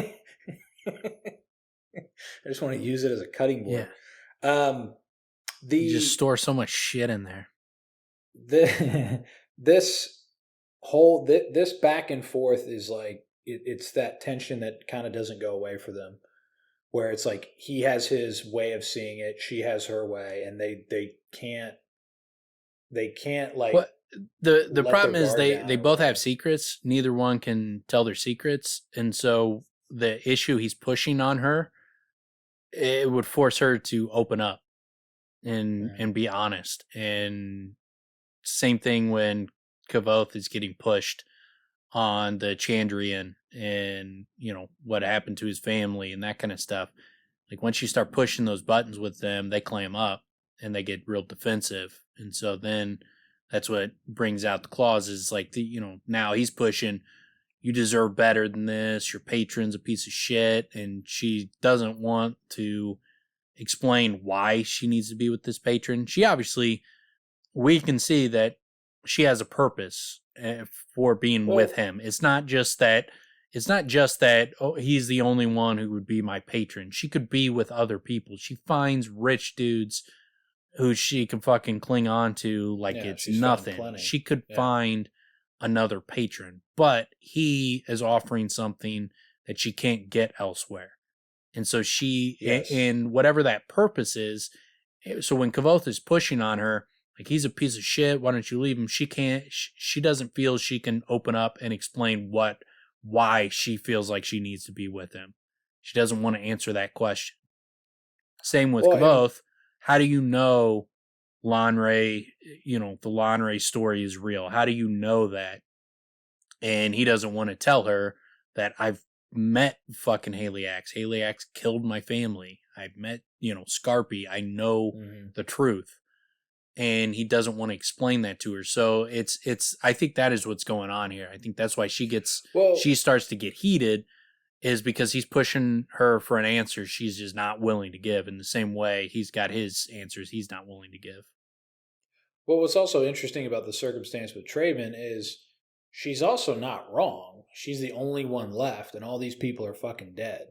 I just want to use it as a cutting board. Yeah. You just store so much shit in there. This back and forth is like, it's that tension that kind of doesn't go away for them, where it's like he has his way of seeing it, she has her way, and they can't like. Well, the problem is they both have secrets. Neither one can tell their secrets, and so the issue he's pushing on her, it would force her to open up and be honest. And same thing when Kvothe is getting pushed on the Chandrian and what happened to his family and that kind of stuff. Like, once you start pushing those buttons with them, they clam up and they get real defensive. And so then that's what brings out the clauses. Like, now he's pushing, you deserve better than this. Your patron's a piece of shit. And she doesn't want to explain why she needs to be with this patron. She obviously, we can see that she has a purpose for being with him. It's not just that oh, he's the only one who would be my patron. She could be with other people. She finds rich dudes who she can fucking cling on to like it's nothing. She could find another patron, but he is offering something that she can't get elsewhere. And so she, in whatever that purpose is, so when Kvothe is pushing on her, like, he's a piece of shit, why don't you leave him? She doesn't feel she can open up and explain why she feels like she needs to be with him. She doesn't want to answer that question. Same with Kvothe. How do you know Lanre, the Lanre story is real? How do you know that? And he doesn't want to tell her that I've met fucking Haliax. Haliax killed my family. I've met, Scarpy. I know the truth. And he doesn't want to explain that to her. So it's I think that is what's going on here. I think that's why she starts to get heated, is because he's pushing her for an answer she's just not willing to give. In the same way, he's got his answers he's not willing to give. Well, what's also interesting about the circumstance with Traven is she's also not wrong. She's the only one left, and all these people are fucking dead.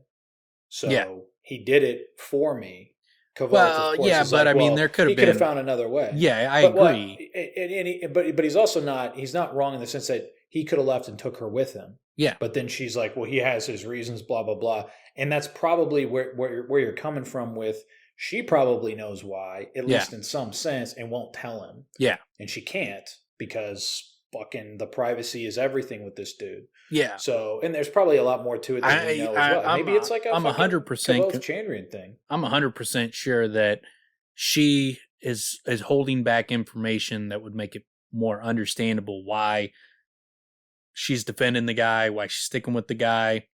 So he did it for me. Kvothe, well, of course, yeah, but like, I mean, there could have been. He could have found another way. Yeah, I agree. But he's also not. He's not wrong in the sense that he could have left and took her with him. Yeah. But then she's like, well, he has his reasons, blah blah blah, and that's probably where you're coming from with. She probably knows why, at least in some sense, and won't tell him. Yeah. And she can't because fucking the privacy is everything with this dude. Yeah. So, and there's probably a lot more to it than we know as well. Maybe it's like a 100% Chandrian thing. I'm 100% sure that she is holding back information that would make it more understandable why she's defending the guy, why she's sticking with the guy.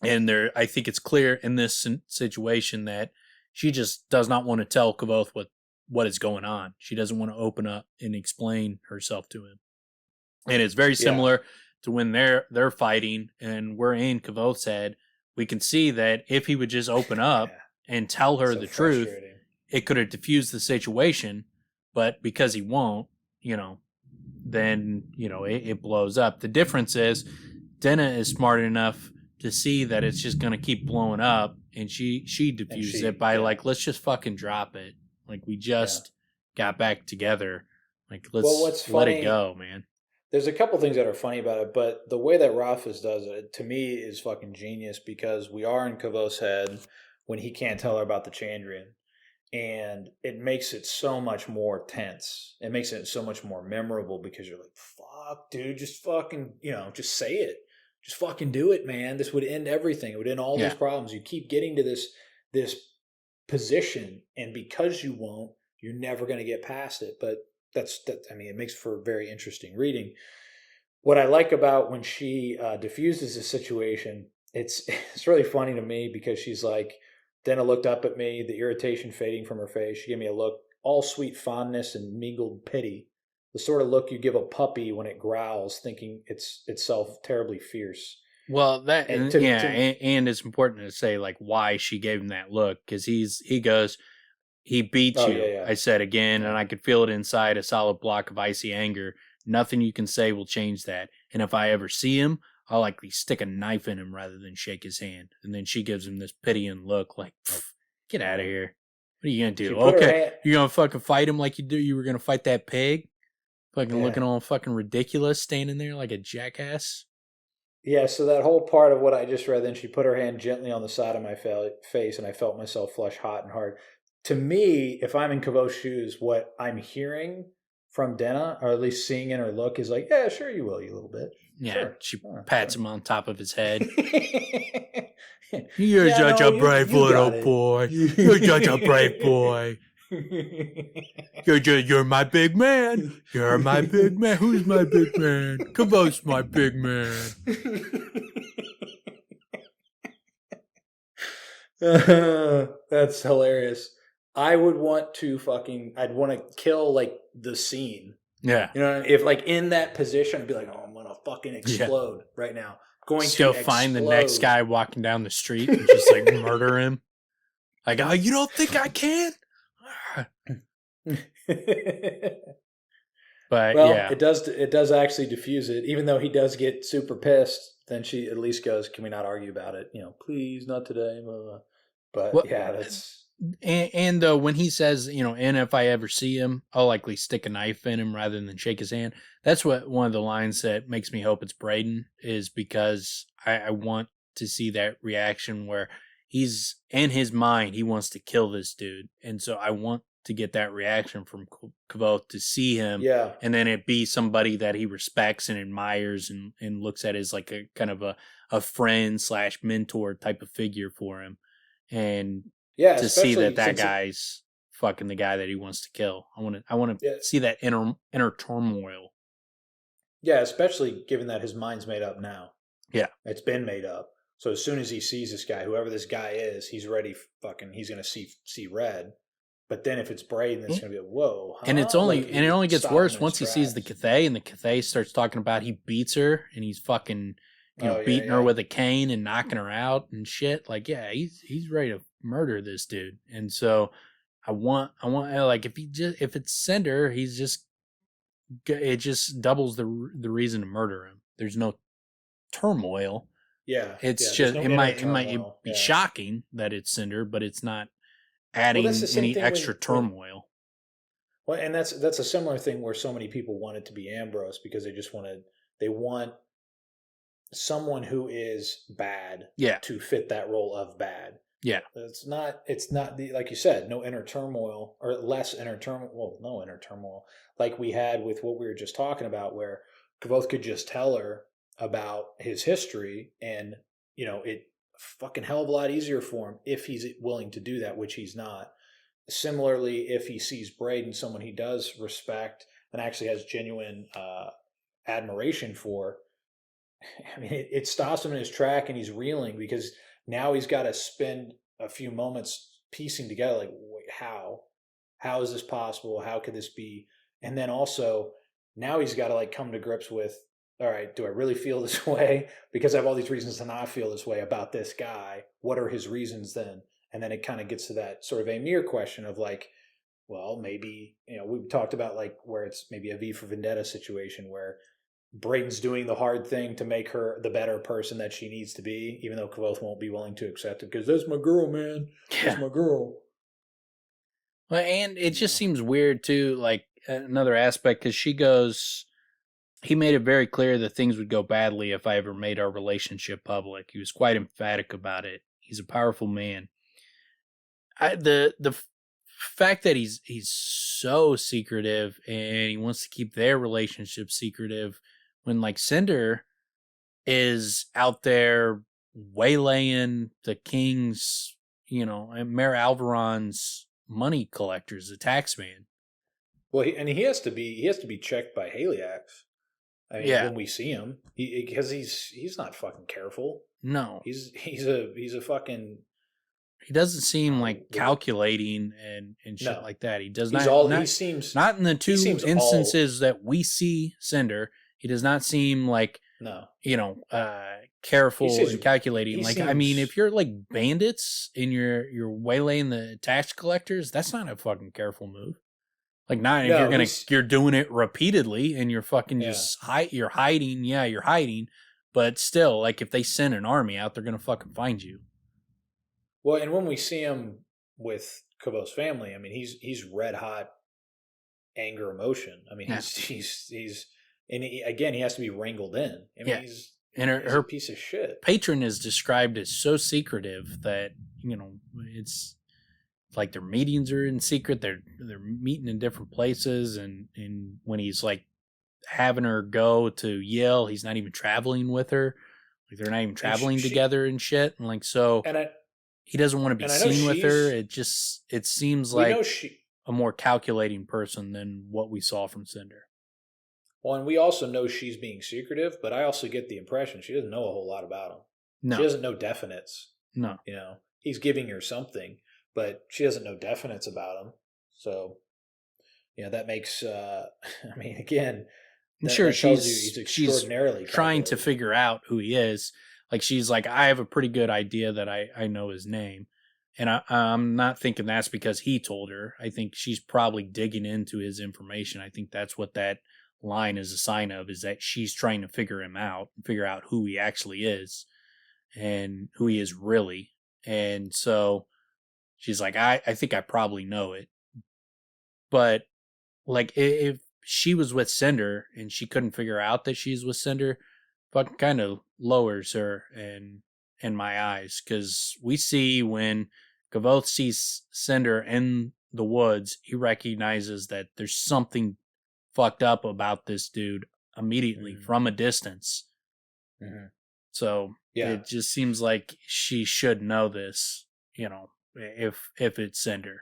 And I think it's clear in this situation that she just does not want to tell Kvothe what is going on. She doesn't want to open up and explain herself to him. And it's very similar to when they're fighting and we're in Kvothe's head. We can see that if he would just open up and tell her the truth, it could have diffused the situation. But because he won't, then, it blows up. The difference is Denna is smart enough to see that it's just going to keep blowing up, and she diffuses it by let's just fucking drop it. Like, we just got back together. Like, let it go, man. There's a couple things that are funny about it, but the way that Rothfuss does it, to me, is fucking genius, because we are in Kavoth's head when he can't tell her about the Chandrian, and it makes it so much more tense. It makes it so much more memorable, because you're like, fuck, dude, just fucking, just say it. Just fucking do it, man. This would end everything. It would end all these problems. You keep getting to this position, and because you won't, you're never going to get past it. But it makes for very interesting reading. What I like about when she diffuses the situation, it's really funny to me, because she's like, Denna looked up at me, the irritation fading from her face. She gave me a look, all sweet fondness and mingled pity. The sort of look you give a puppy when it growls, thinking it's itself terribly fierce. Well, and it's important to say why she gave him that look, because he goes, he beat you. Yeah. I said again, and I could feel it inside, a solid block of icy anger. Nothing you can say will change that. And if I ever see him, I'll likely stick a knife in him rather than shake his hand. And then she gives him this pitying look, like, get out of here. What are you gonna do? Okay, you're gonna fucking fight him like you were gonna fight that pig. Fucking looking all fucking ridiculous, standing there like a jackass. Yeah, so that whole part of what I just read, then she put her hand gently on the side of my face, and I felt myself flush hot and hard. To me, if I'm in Kavoth's shoes, what I'm hearing from Denna, or at least seeing in her look, is like, yeah, sure you will, you little bit. Yeah, sure. She pats him on top of his head. You're such a brave little boy. You're such a brave boy. You're my big man. You're my big man. Who's my big man? Kavoth's my big man. That's hilarious. I would want to I'd want to kill the scene. Yeah. If in that position, I'd be like, oh, I'm going to fucking explode right now. Go find the next guy walking down the street and just murder him. Like, oh, you don't think I can? But it does actually diffuse it, even though he does get super pissed. Then she at least goes, can we not argue about it? Please, not today. But that's. And when he says, and if I ever see him, I'll likely stick a knife in him rather than shake his hand. That's one of the lines that makes me hope it's Bredon, is because I want to see that reaction where he's in his mind, he wants to kill this dude. And so I want to get that reaction from Kvothe to see him. Yeah. And then it be somebody that he respects and admires and looks at as a kind of a friend / mentor type of figure for him. And to see that guy's fucking the guy that he wants to kill. I want to see that inner turmoil. Yeah, especially given that his mind's made up now. Yeah. It's been made up. So as soon as he sees this guy, whoever this guy is, he's ready. He's going to see red. But then if it's Bredon, it's going to be whoa. Huh? And it only gets worse once he sees the Kvothe, and the Kvothe starts talking about he beats her and he's fucking beating her with a cane and knocking her out and shit. Like, yeah, he's ready to murder this dude. And so I want like if it's Cinder, it just doubles the reason to murder him. There's no turmoil. Yeah, it's just it might be shocking that it's Cinder, but it's not adding any extra turmoil. Well, and that's a similar thing where so many people want it to be Ambrose because they want someone who is bad to fit that role of bad. Yeah. It's not like you said, no inner turmoil or less inner turmoil. Well, no inner turmoil like we had with what we were just talking about, where Kvothe could just tell her about his history, and it fucking hell of a lot easier for him if he's willing to do that, which he's not. Similarly, if he sees Bredon, someone he does respect and actually has genuine admiration for, I mean, it stops him in his track and he's reeling because now he's got to spend a few moments piecing together, like, wait, how is this possible? How could this be? And then also now he's got to like come to grips with, all right, do I really feel this way? Because I have all these reasons to not feel this way about this guy. What are his reasons then? And then it kind of gets to that sort of a mere question of like, well, maybe, we've talked about like where it's maybe a V for Vendetta situation where Bredon's doing the hard thing to make her the better person that she needs to be, even though Kvothe won't be willing to accept it because that's my girl, man. That's my girl. Well, and it just seems weird too, like another aspect, because she goes, he made it very clear that things would go badly if I ever made our relationship public. He was quite emphatic about it. He's a powerful man. The fact that he's so secretive and he wants to keep their relationship secretive when like Cinder is out there waylaying the king's, and Maer Alvaron's money collectors, the taxman. Well, he has to be checked by Haliax. I mean, when we see him, because he's not fucking careful. No, he's a fucking. He doesn't seem like calculating and shit like that. He does not. He seems not in the two instances that we see Cinder. He does not seem like careful and calculating. Like, I mean, if you're like bandits and you're waylaying the tax collectors, that's not a fucking careful move. Like, not if you're doing it repeatedly and you're fucking you're hiding. Yeah, you're hiding, but still, like if they send an army out, they're gonna fucking find you. Well, and when we see him with Kvothe's family, I mean, he's red hot anger, emotion. I mean, he's and he has to be wrangled in. I mean, he's her piece of shit. Patron is described as so secretive that it's like their meetings are in secret. They're meeting in different places, and when he's like having her go to Yale, he's not even traveling with her. Like they're not even traveling together and shit. And like so. He doesn't want to be seen with her. It seems like a more calculating person than what we saw from Cinder. Well, and we also know she's being secretive, but I also get the impression she doesn't know a whole lot about him. No. She doesn't know definites. No. He's giving her something, but she doesn't know definites about him. So, that makes, I mean, again, I'm sure she's extraordinarily trying to figure out who he is. Like, she's like, I have a pretty good idea that I know his name. And I'm not thinking that's because he told her. I think she's probably digging into his information. I think that's what that line is a sign of, is that she's trying to figure him out, figure out who he actually is and who he is really. And so she's like, I think I probably know it. But, like, if she was with Cinder and she couldn't figure out that she's with Cinder, fucking kind of lowers her in my eyes, because we see when Kvothe sees Cinder in the woods, he recognizes that there's something fucked up about this dude immediately from a distance. Mm-hmm. So it just seems like she should know this, if it's Cinder.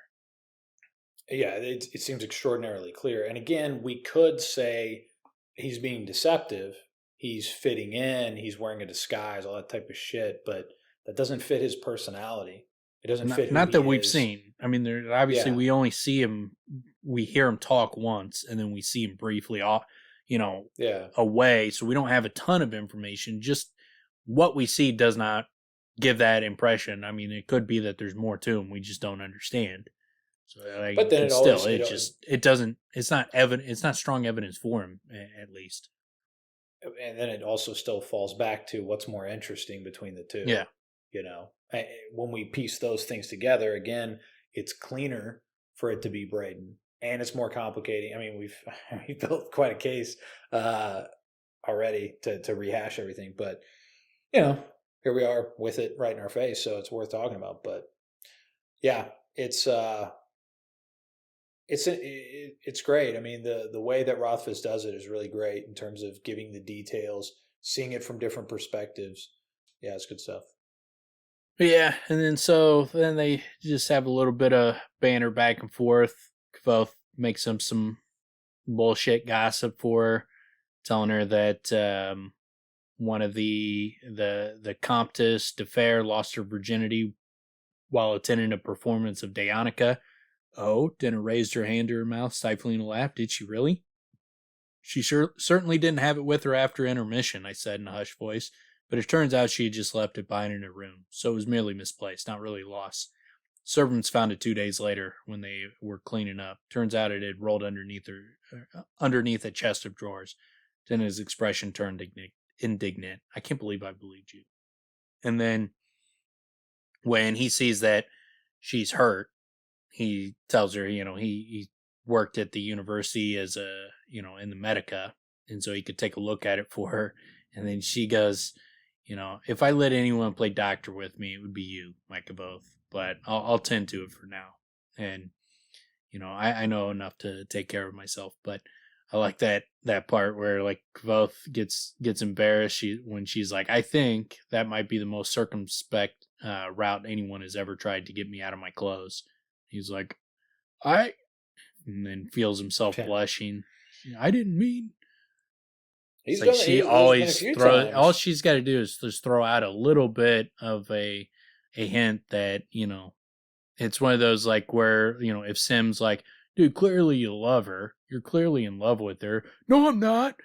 Yeah, it seems extraordinarily clear. And again, we could say he's being deceptive. He's fitting in, he's wearing a disguise, all that type of shit, but that doesn't fit his personality. It doesn't fit who not that he we've is. seen. I mean, obviously we only see him, we hear him talk once, and then we see him briefly off, away, so we don't have a ton of information. Just what we see does not give that impression. I mean, it could be that there's more to him we just don't understand. So, like, But then it's not evident. It's not strong evidence for him, at least. and then it also still falls back to what's more interesting between the two. Yeah. When we piece those things together, again, it's cleaner for it to be Bredon, and it's more complicating. I mean, we've built quite a case already to rehash everything, but here we are with it right in our face, so it's worth talking about. But yeah, it's great. I mean, the way that Rothfuss does it is really great in terms of giving the details, seeing it from different perspectives. Yeah, it's good stuff. Yeah, and then they just have a little bit of banter back and forth. Kvothe makes him some bullshit gossip for her, telling her that one of the Comtesse de Fer lost her virginity while attending a performance of Daonica. Oh, Denna raised her hand to her mouth, stifling a laugh. Did she really? She certainly didn't have it with her after intermission, I said in a hushed voice. But it turns out she had just left it behind in her room, so it was merely misplaced, not really lost. Servants found it 2 days later when they were cleaning up. Turns out it had rolled underneath a chest of drawers. Then his expression turned indignant. I can't believe I believed you. And then when he sees that she's hurt, he tells her, he worked at the university as in the Medica, and so he could take a look at it for her. And then she goes, if I let anyone play doctor with me, it would be you, my Kvothe. But I'll tend to it for now. And, I know enough to take care of myself. But I like that part where, like, Kvothe gets embarrassed when she's like, I think that might be the most circumspect route anyone has ever tried to get me out of my clothes. He's like, and then feels himself blushing. I didn't mean... He's like all she's got to do is just throw out a little bit of a hint that, it's one of those, like, where, if Sim's like, dude, clearly you love her. You're clearly in love with her. No, I'm not.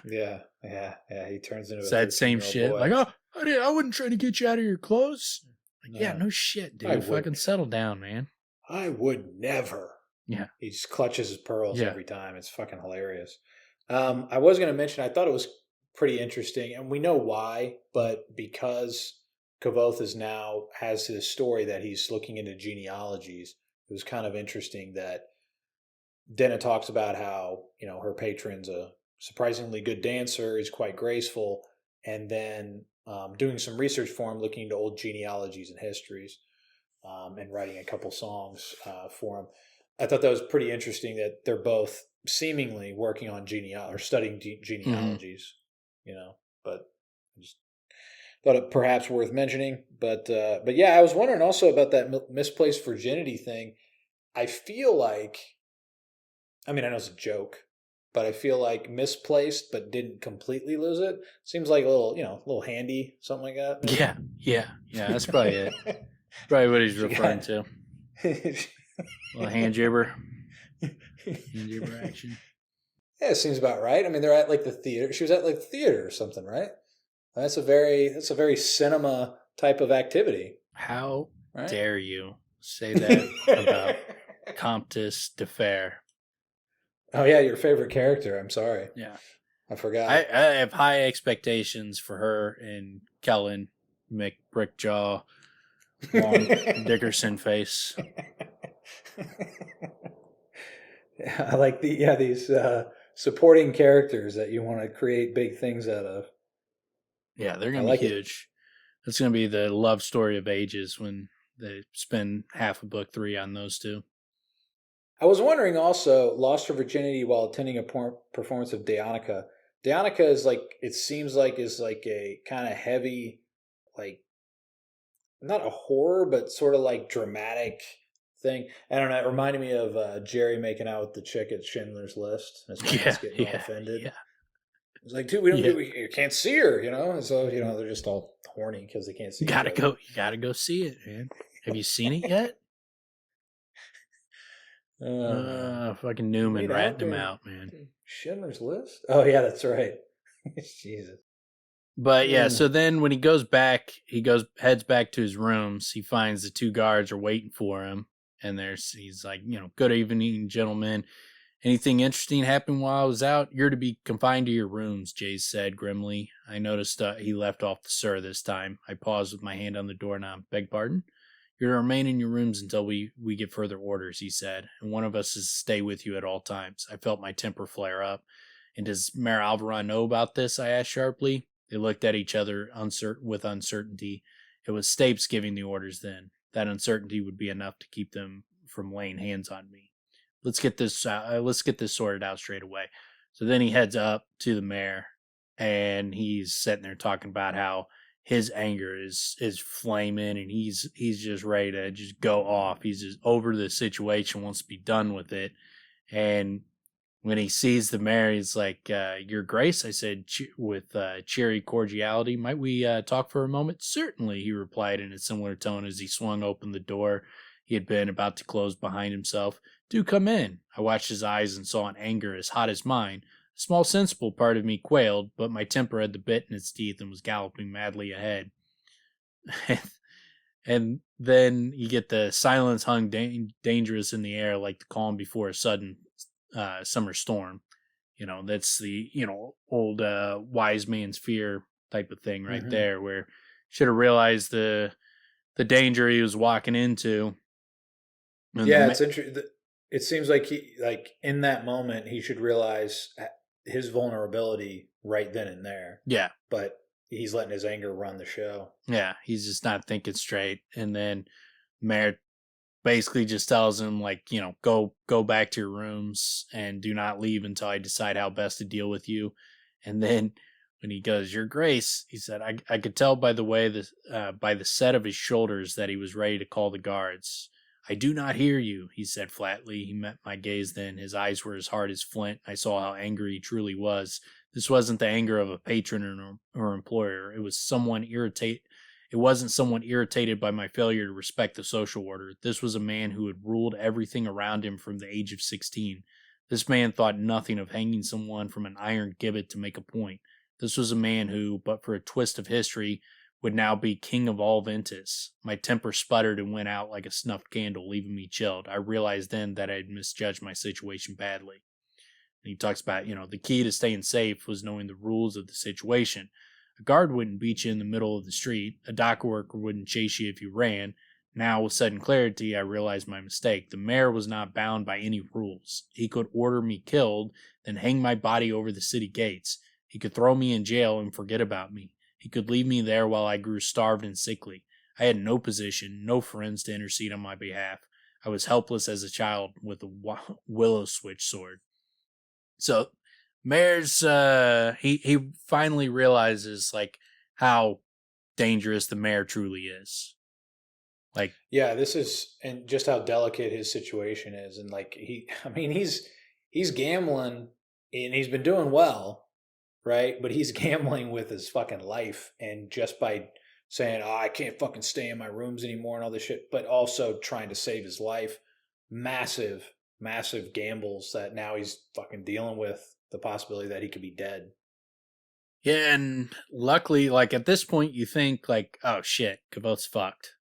Yeah. He turns into that same shit. boy. Like, oh, I wasn't trying to get you out of your clothes. Like, yeah, no shit, dude. Fucking settle down, man. I would never. Yeah. He just clutches his pearls every time. It's fucking hilarious. I was going to mention, I thought it was pretty interesting, and we know why, but because Kvothe has his story that he's looking into genealogies, it was kind of interesting that Denna talks about how, her patron's a surprisingly good dancer, he's quite graceful, and then doing some research for him, looking into old genealogies and histories, and writing a couple songs for him. I thought that was pretty interesting that they're both seemingly working on studying genealogies, but I just thought it perhaps worth mentioning. But yeah, I was wondering also about that misplaced virginity thing. I feel like, I mean, I know it's a joke, but I feel like misplaced but didn't completely lose it. Seems like a little handy, something like that. Maybe. Yeah. That's probably it. Probably what he's referring to. Little hand jibber. Hand jibber action. Yeah, it seems about right. I mean, they're at like the theater. She was at like the theater or something, right? That's a very cinema type of activity. How dare you say that about Comtesse de Fer? Oh yeah, your favorite character. I'm sorry. Yeah, I forgot. I have high expectations for her and Kellen McBrickjaw, long Dickerson face. I like these supporting characters that you want to create big things out of. Yeah, they're going to be huge. It's going to be the love story of ages when they spend half of book 3 on those two. I was wondering also, lost her virginity while attending a performance of Daonica. Daonica is is a kind of heavy, like, not a horror, but sort of like dramatic thing. I don't know. It reminded me of Jerry making out with the chick at Schindler's List. His parents getting all offended. Yeah. It's like, dude, we can't see her, And so, they're just all horny because they can't see her. You gotta go see it, man. Have you seen it yet? Fucking Newman ratted him out, man. Schindler's List? Oh, yeah, that's right. Jesus. But yeah, so then when he goes back, heads back to his rooms. He finds the 2 guards are waiting for him, and he's like, good evening, gentlemen. Anything interesting happened while I was out? You're to be confined to your rooms, Jace said grimly. I noticed he left off the sir this time. I paused with my hand on the doorknob. Beg pardon? You're to remain in your rooms until we get further orders, he said, and one of us is to stay with you at all times. I felt my temper flare up. And does Maer Alvaron know about this? I asked sharply. They looked at each other with uncertainty. It was Stapes giving the orders then. That uncertainty would be enough to keep them from laying hands on me. Let's get this sorted out straight away. So then he heads up to the mayor, and he's sitting there talking about how his anger is flaming, and he's just ready to just go off. He's just over the situation, wants to be done with it. And when he sees the mayor, he's like, Your Grace, I said with cheery cordiality, might we talk for a moment? Certainly, he replied in a similar tone as he swung open the door he had been about to close behind himself. Do come in. I watched his eyes and saw an anger as hot as mine. A small sensible part of me quailed, but my temper had the bit in its teeth and was galloping madly ahead. And then you get the silence hung dangerous in the air like the calm before a sudden summer storm. That's the old wise man's fear type of thing right there, where should have realized the danger he was walking into. And it's interesting. It seems like in that moment he should realize his vulnerability right then and there. Yeah, but he's letting his anger run the show. Yeah, he's just not thinking straight. And then Maer basically just tells him, go back to your rooms and do not leave until I decide how best to deal with you. And then when he goes, Your Grace, he said, I could tell by the set of his shoulders that he was ready to call the guards. I do not hear you, he said flatly. He met my gaze then. His eyes were as hard as flint. I saw how angry he truly was. This wasn't the anger of a patron or employer. It was someone irritated. It wasn't someone irritated by my failure to respect the social order. This was a man who had ruled everything around him from the age of 16. This man thought nothing of hanging someone from an iron gibbet to make a point. This was a man who, but for a twist of history, would now be king of all Ventus. My temper sputtered and went out like a snuffed candle, leaving me chilled. I realized then that I had misjudged my situation badly. And he talks about, the key to staying safe was knowing the rules of the situation. A guard wouldn't beat you in the middle of the street. A dock worker wouldn't chase you if you ran. Now, with sudden clarity, I realized my mistake. The mayor was not bound by any rules. He could order me killed, then hang my body over the city gates. He could throw me in jail and forget about me. He could leave me there while I grew starved and sickly. I had no position, no friends to intercede on my behalf. I was helpless as a child with a willow switch sword. So, Maer's, he finally realizes, how dangerous the mayor truly is. And just how delicate his situation is. And, he's gambling, and he's been doing well. Right? But he's gambling with his fucking life, and just by saying, I can't fucking stay in my rooms anymore and all this shit, but also trying to save his life. Massive, massive gambles that now he's fucking dealing with the possibility that he could be dead. Yeah, and luckily, at this point, you think, oh shit, Kvothe's fucked.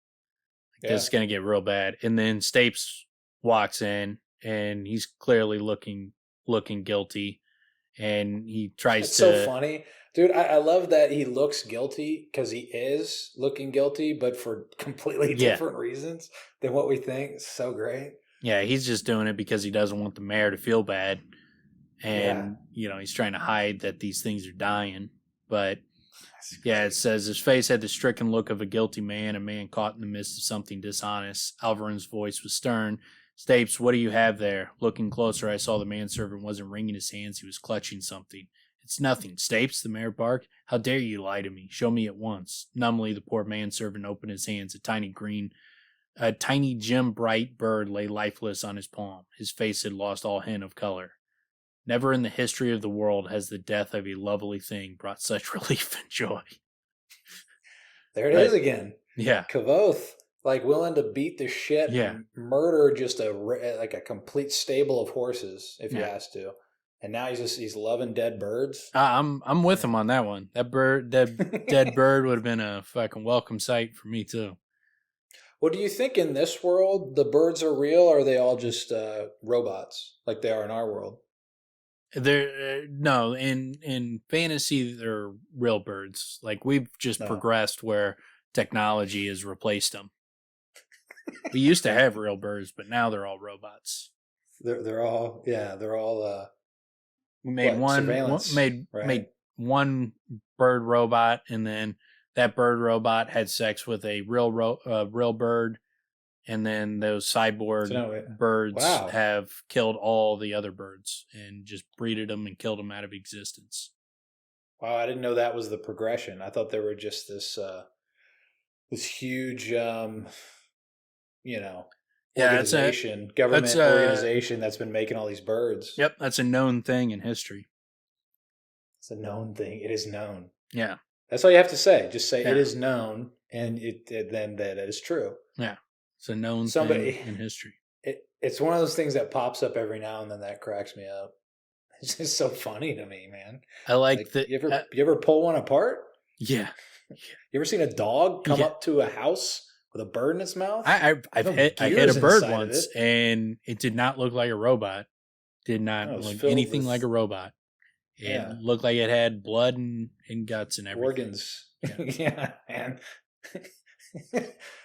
This is going to get real bad. And then Stapes walks in, and he's clearly looking guilty. And he tries It's so funny. Dude, I love that he looks guilty because he is looking guilty, but for completely different reasons than what we think. It's so great. Yeah, he's just doing it because he doesn't want the mayor to feel bad. And, he's trying to hide that these things are dying. But, it says his face had the stricken look of a guilty man, a man caught in the midst of something dishonest. Alvaron's voice was stern. Stapes, what do you have there? Looking closer, I saw the manservant wasn't wringing his hands. He was clutching something. It's nothing, Stapes, the mayor barked. How dare you lie to me? Show me at once. Numbly, the poor manservant opened his hands. A tiny gem-bright bird lay lifeless on his palm. His face had lost all hint of color. Never in the history of the world has the death of a lovely thing brought such relief and joy. There it is again. Yeah. Kvothe. Willing to beat the shit and murder just a complete stable of horses if he has to. And now he's loving dead birds. I'm with him on that one. That dead bird would have been a fucking welcome sight for me too. Well, do you think in this world the birds are real, or are they all just robots like they are in our world? No, in fantasy they're real birds. Like we've just No. progressed where technology has replaced them. We used to have real birds, but now they're all robots. They're all we made made one bird robot, and then that bird robot had sex with a real bird, and then those cyborg birds have killed all the other birds and just breeded them and killed them out of existence. Wow, I didn't know that was the progression. I thought they were just this huge, organization, government organization that's been making all these birds. Yep, that's a known thing in history. It's a known thing. It is known. Yeah. That's all you have to say. Just say it is known, and then that is true. Yeah. It's a known thing in history. It's one of those things that pops up every now and then that cracks me up. It's just so funny to me, man. I like that. You ever pull one apart? Yeah. You ever seen a dog come up to a house with a bird in its mouth? I hit a bird once, and it did not look like a robot. Did not look anything like a robot. It looked like it had blood and guts and everything. Organs. Yeah, man.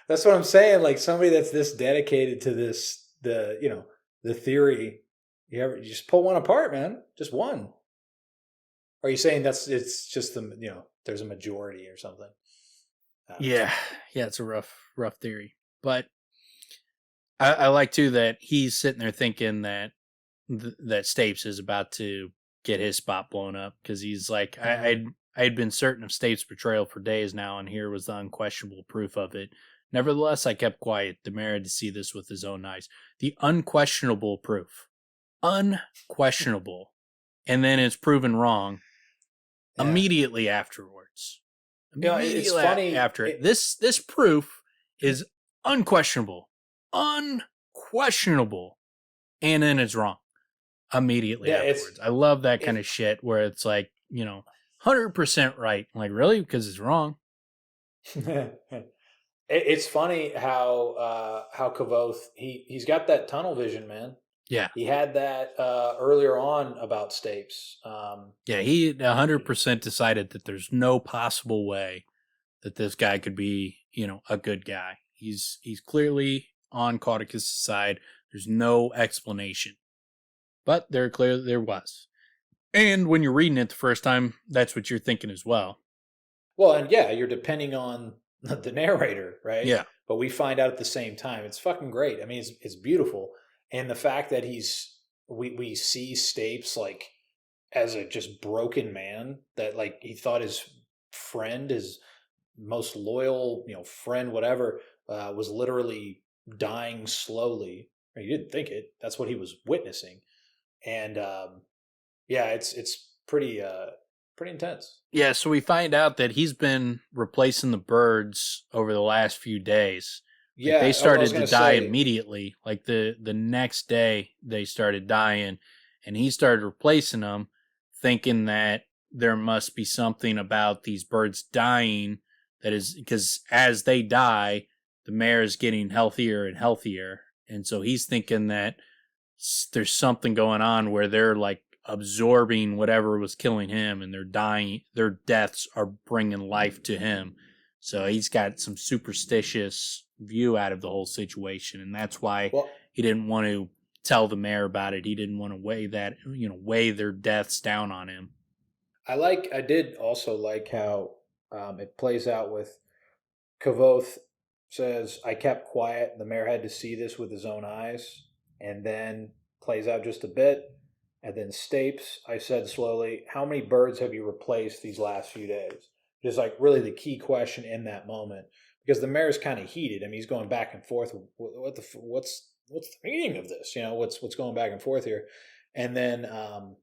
That's what I'm saying. Like somebody that's this dedicated to the theory. You just pull one apart, man. Just one. Are you saying it's just there's a majority or something? Yeah, it's a rough theory. But I like too that he's sitting there thinking that Stapes is about to get his spot blown up, because he's like, I'd been certain of Stapes' betrayal for days now, and here was the unquestionable proof of it. Nevertheless, I kept quiet, the Maer to see this with his own eyes. The unquestionable proof. Unquestionable. And then it's proven wrong immediately afterwards. It's funny. After it. This proof is unquestionable. Unquestionable. And then it's wrong. Immediately afterwards. I love that kind of shit where it's like, 100% right. I'm like, really? Because it's wrong. It's funny how Kvothe, he's got that tunnel vision, man. Yeah. He had that earlier on about Stapes. He 100% decided that there's no possible way that this guy could be, a good guy. He's clearly on Kvothe's side. There's no explanation. But there was. And when you're reading it the first time, that's what you're thinking as well. Well, and you're depending on the narrator, right? Yeah. But we find out at the same time. It's fucking great. I mean, it's beautiful. And the fact that we see Stapes like as a just broken man, that like he thought his friend, his most loyal, friend, whatever, was literally dying slowly. He didn't think it. That's what he was witnessing. And it's pretty intense. Yeah, so we find out that he's been replacing the birds over the last few days. Yeah, they started to die immediately. Like the next day, they started dying, and he started replacing them, thinking that there must be something about these birds dying that is, because as they die, the Maer is getting healthier and healthier, and so he's thinking that there's something going on where they're like absorbing whatever was killing him, and they're dying. Their deaths are bringing life to him. So he's got some superstitious view out of the whole situation, and that's why he didn't want to tell the Maer about it. He didn't want to weigh their deaths down on him. I did also like how it plays out with Kvothe says, "I kept quiet. The Maer had to see this with his own eyes," and then plays out just a bit. And then Stapes, I said slowly, "How many birds have you replaced these last few days?" Just like really the key question in that moment, because the Mayor is kind of heated. I mean, he's going back and forth. What's the meaning of this? What's going back and forth here? And then, and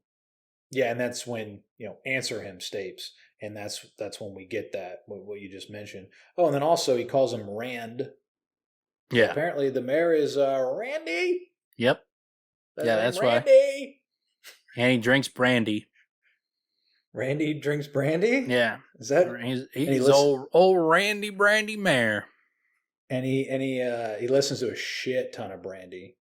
that's when answer him, Stapes, and that's when we get that what you just mentioned. Oh, and then also he calls him Rand. Yeah, apparently the Mayor is Randy. Yep. That's Randy. And he drinks brandy. Randy drinks brandy? Yeah. Is that He's old Randy Brandy Maer. And he listens to a shit ton of brandy.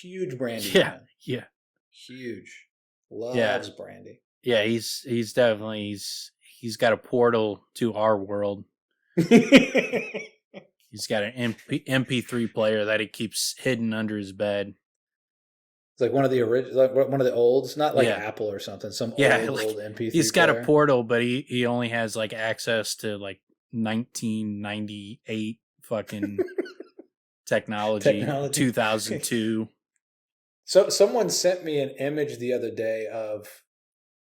Huge brandy fan. Yeah. Huge. Loves brandy. Yeah, he's definitely he's got a portal to our world. He's got an MP3 player that he keeps hidden under his bed. It's like one of the original, like one of the olds, not like Apple or something. Some old MP3. He's got a portal, but he only has like access to like 1998 fucking technology. 2002. So someone sent me an image the other day of,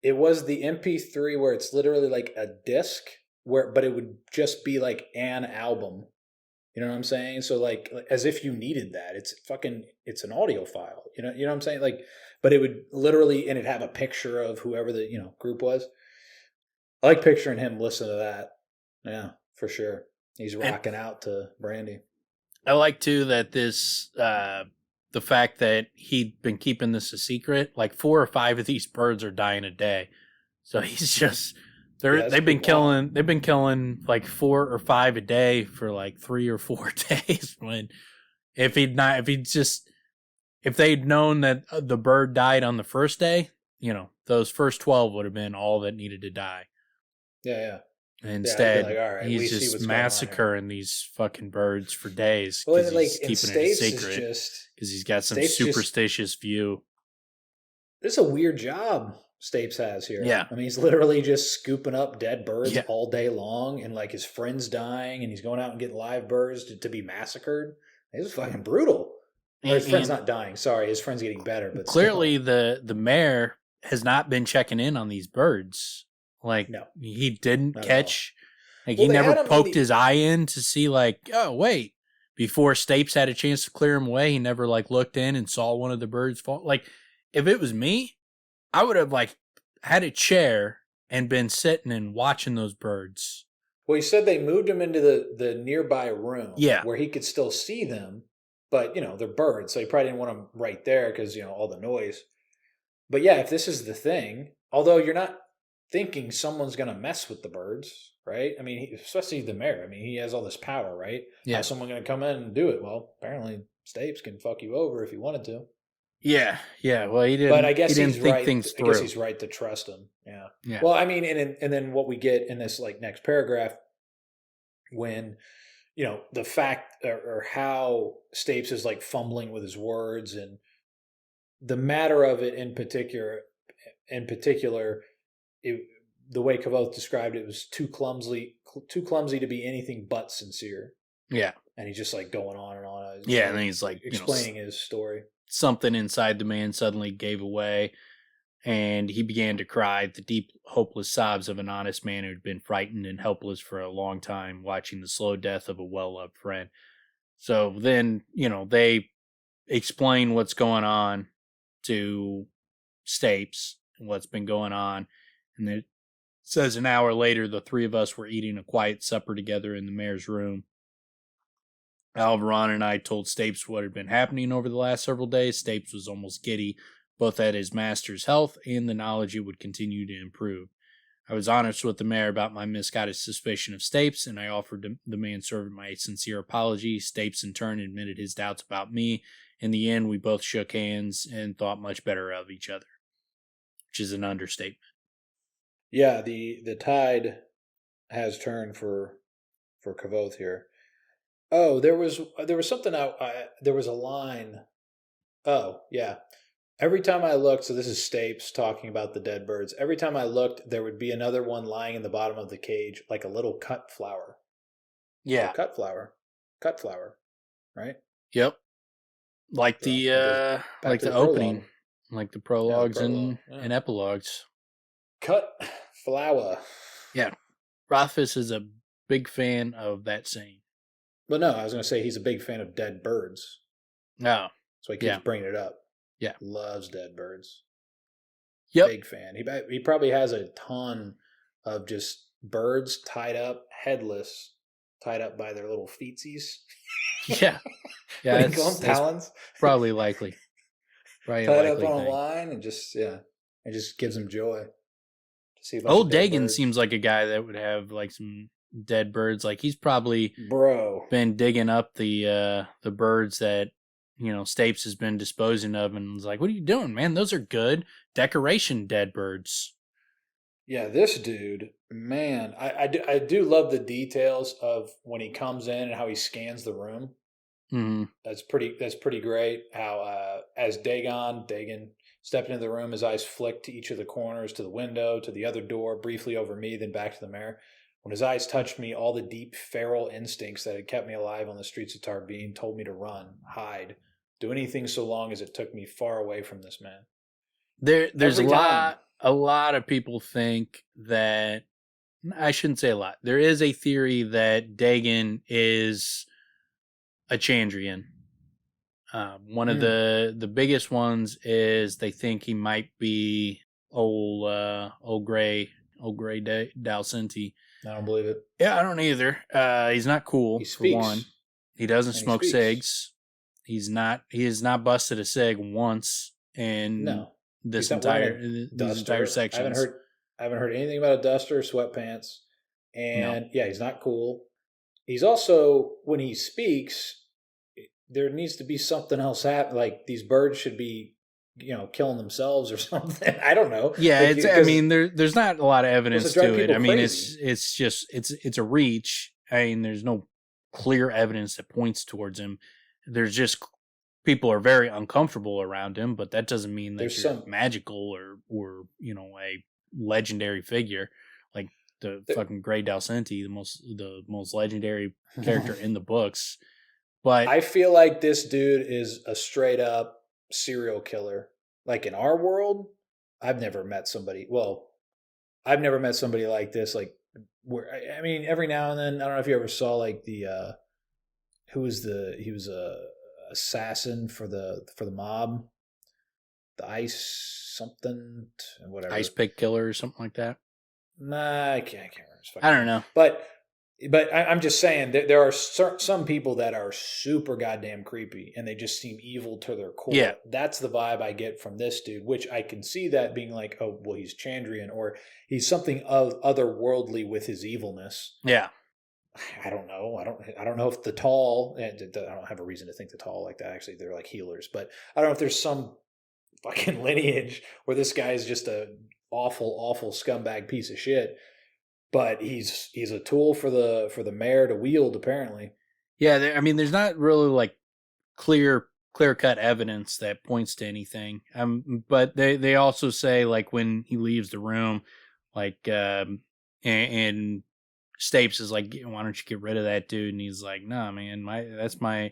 it was the MP3 where it's literally like a disc but it would just be like an album. You know what I'm saying? So like as if you needed that. It's an audio file. You know what I'm saying? Like, but it would literally, and it'd have a picture of whoever the, group was. I like picturing him listening to that. Yeah, for sure. He's rocking out to brandy. I like too that this the fact that he'd been keeping this a secret, like 4 or 5 of these birds are dying a day. So he's just they've been killing like 4 or 5 a day for like 3 or 4 days. When if they'd known that the bird died on the first day, those first 12 would have been all that needed to die. Yeah. Instead, right, he's just massacring these fucking birds for days because he's keeping it a secret because he's got some superstitious view. This is a weird job Stapes has here. Yeah. I mean, he's literally just scooping up dead birds all day long, and like his friend's dying, and he's going out and getting live birds to be massacred. This is fucking brutal. His friend's not dying. Sorry, his friend's getting better. But clearly, the mayor has not been checking in on these birds. Like, no, he didn't catch. Like, he never poked his eye in to see, like, oh, wait. Before Stapes had a chance to clear him away, he never, like, looked in and saw one of the birds fall. Like, if it was me, I would have, like, had a chair and been sitting and watching those birds. Well, he said they moved him into the nearby room. Yeah. Where he could still see them. But, they're birds, so he probably didn't want them right there because, all the noise. But, yeah, if this is the thing, although you're not thinking someone's going to mess with the birds, right? I mean, especially the mayor. I mean, he has all this power, right? Yeah. How's someone going to come in and do it? Well, apparently Stapes can fuck you over if he wanted to. Yeah. Well, he didn't. But I guess he's right. I guess he's right to trust him. Yeah. Yeah. Well, I mean, and then what we get in this like next paragraph, when the fact or how Stapes is like fumbling with his words, and the matter of it in particular. The way Kvothe described it was too clumsy to be anything but sincere. Yeah. And he's just like going on and on. Yeah, and then he's like explaining his story. Something inside the man suddenly gave away, and he began to cry, the deep, hopeless sobs of an honest man who'd been frightened and helpless for a long time, watching the slow death of a well-loved friend. So then, they explain what's going on to Stapes and what's been going on, and it says an hour later, the 3 of us were eating a quiet supper together in the mayor's room. Alvaron and I told Stapes what had been happening over the last several days. Stapes was almost giddy, both at his master's health and the knowledge it would continue to improve. I was honest with the mayor about my misguided suspicion of Stapes, and I offered the manservant my sincere apology. Stapes in turn admitted his doubts about me. In the end, we both shook hands and thought much better of each other, which is an understatement. Yeah, the tide has turned for Kvothe here. Oh, there was something there was a line. Oh, yeah. Every time I looked, so this is Stapes talking about the dead birds. Every time I looked, there would be another one lying in the bottom of the cage, like a little cut flower. Yeah. Cut flower, right? Yep. Like the opening, like the prologues and epilogues. Cut flower. Yeah. Rothfuss is a big fan of that saying. Well, no, I was going to say he's a big fan of dead birds. No. So he keeps bringing it up. Yeah. Loves dead birds. Yep. Big fan. He probably has a ton of just birds tied up, headless, tied up by their little feetsies. Yeah. Yeah. That's talons. Probably likely. Probably tied up on a line and just, yeah. It just gives him joy to see a bunch Old of dead Dagon birds. seems like a guy that would have like some dead birds. Like he's probably Bro. been digging up the birds that Stapes has been disposing of, and was like, "What are you doing, man? Those are good decoration dead birds." Yeah, this dude, man, I do love the details of when he comes in and how he scans the room. Mm-hmm. That's pretty great. How as Dagon stepped into the room, his eyes flicked to each of the corners, to the window, to the other door, briefly over me, then back to the Maer. When his eyes touched me, all the deep feral instincts that had kept me alive on the streets of Tarbeen told me to run, hide, do anything so long as it took me far away from this man. There's Every time. a lot of people think that, I shouldn't say a lot. There is a theory that Dagon is a Chandrian. One of the biggest ones is they think he might be old gray Dalcinti. I don't believe it. Yeah, I don't either. He's not cool. He for speaks. one. He doesn't And he smoke speaks. cigs. He has not busted a cig once in No. this He's not wearing entire a these entire duster. sections. I haven't heard anything about a duster or sweatpants. And yeah, he's not cool. He's also, when he speaks, there needs to be something else happen. Like these birds should be, killing themselves or something. I don't know. Yeah, Like, there's not a lot of evidence drive to it. people I mean, crazy. it's just it's a reach. I mean, there's no clear evidence that points towards him. There's just people are very uncomfortable around him, but that doesn't mean that There's you're some- magical or a legendary figure like the fucking Grey Dalcinti, the most legendary character in the books. But I feel like this dude is a straight up serial killer. Like in our world, I've never met somebody. Well, I've never met somebody like this. Like, where I mean, every now and then, I don't know if you ever saw like the he was a assassin for the mob, the ice something whatever, Ice Pick Killer or something like that. Nah, I can't remember. I don't know. But I'm just saying that there are some people that are super goddamn creepy and they just seem evil to their core. Yeah. That's the vibe I get from this dude, which I can see that being like, oh, well, he's Chandrian or he's something otherworldly with his evilness. Yeah. I don't know. I don't know if the Tall, I don't have a reason to think the Tall like that. Actually, they're like healers, but I don't know if there's some fucking lineage where this guy is just a awful scumbag piece of shit. But he's a tool for the Maer to wield, apparently. Yeah, I mean, there's not really like clear cut evidence that points to anything. But they also say like when he leaves the room, like and Stapes is like, why don't you get rid of that dude? And he's like, nah, man, that's my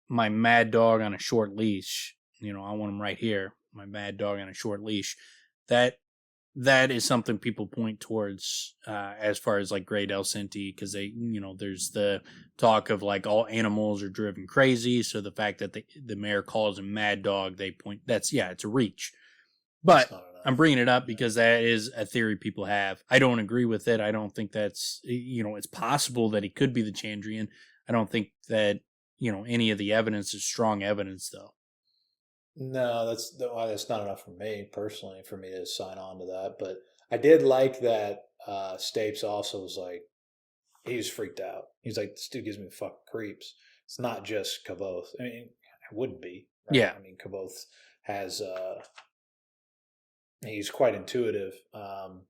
mad dog on a short leash. I want him right here. My mad dog on a short leash. That is something people point towards as far as like Grey Dalcinti, because they, there's the talk of like all animals are driven crazy. So the fact that the Maer calls him Mad Dog, they point it's a reach. But I'm bringing it up because that is a theory people have. I don't agree with it. I don't think that's, it's possible that he could be the Chandrian. I don't think that, any of the evidence is strong evidence though. No, that's not enough for me personally for me to sign on to that. But I did like that Stapes also was like, he was freaked out. He's like, this dude gives me fucking creeps. It's not just Kvothe. I mean, it wouldn't be. Right? Yeah. I mean, Kvothe has he's quite intuitive, and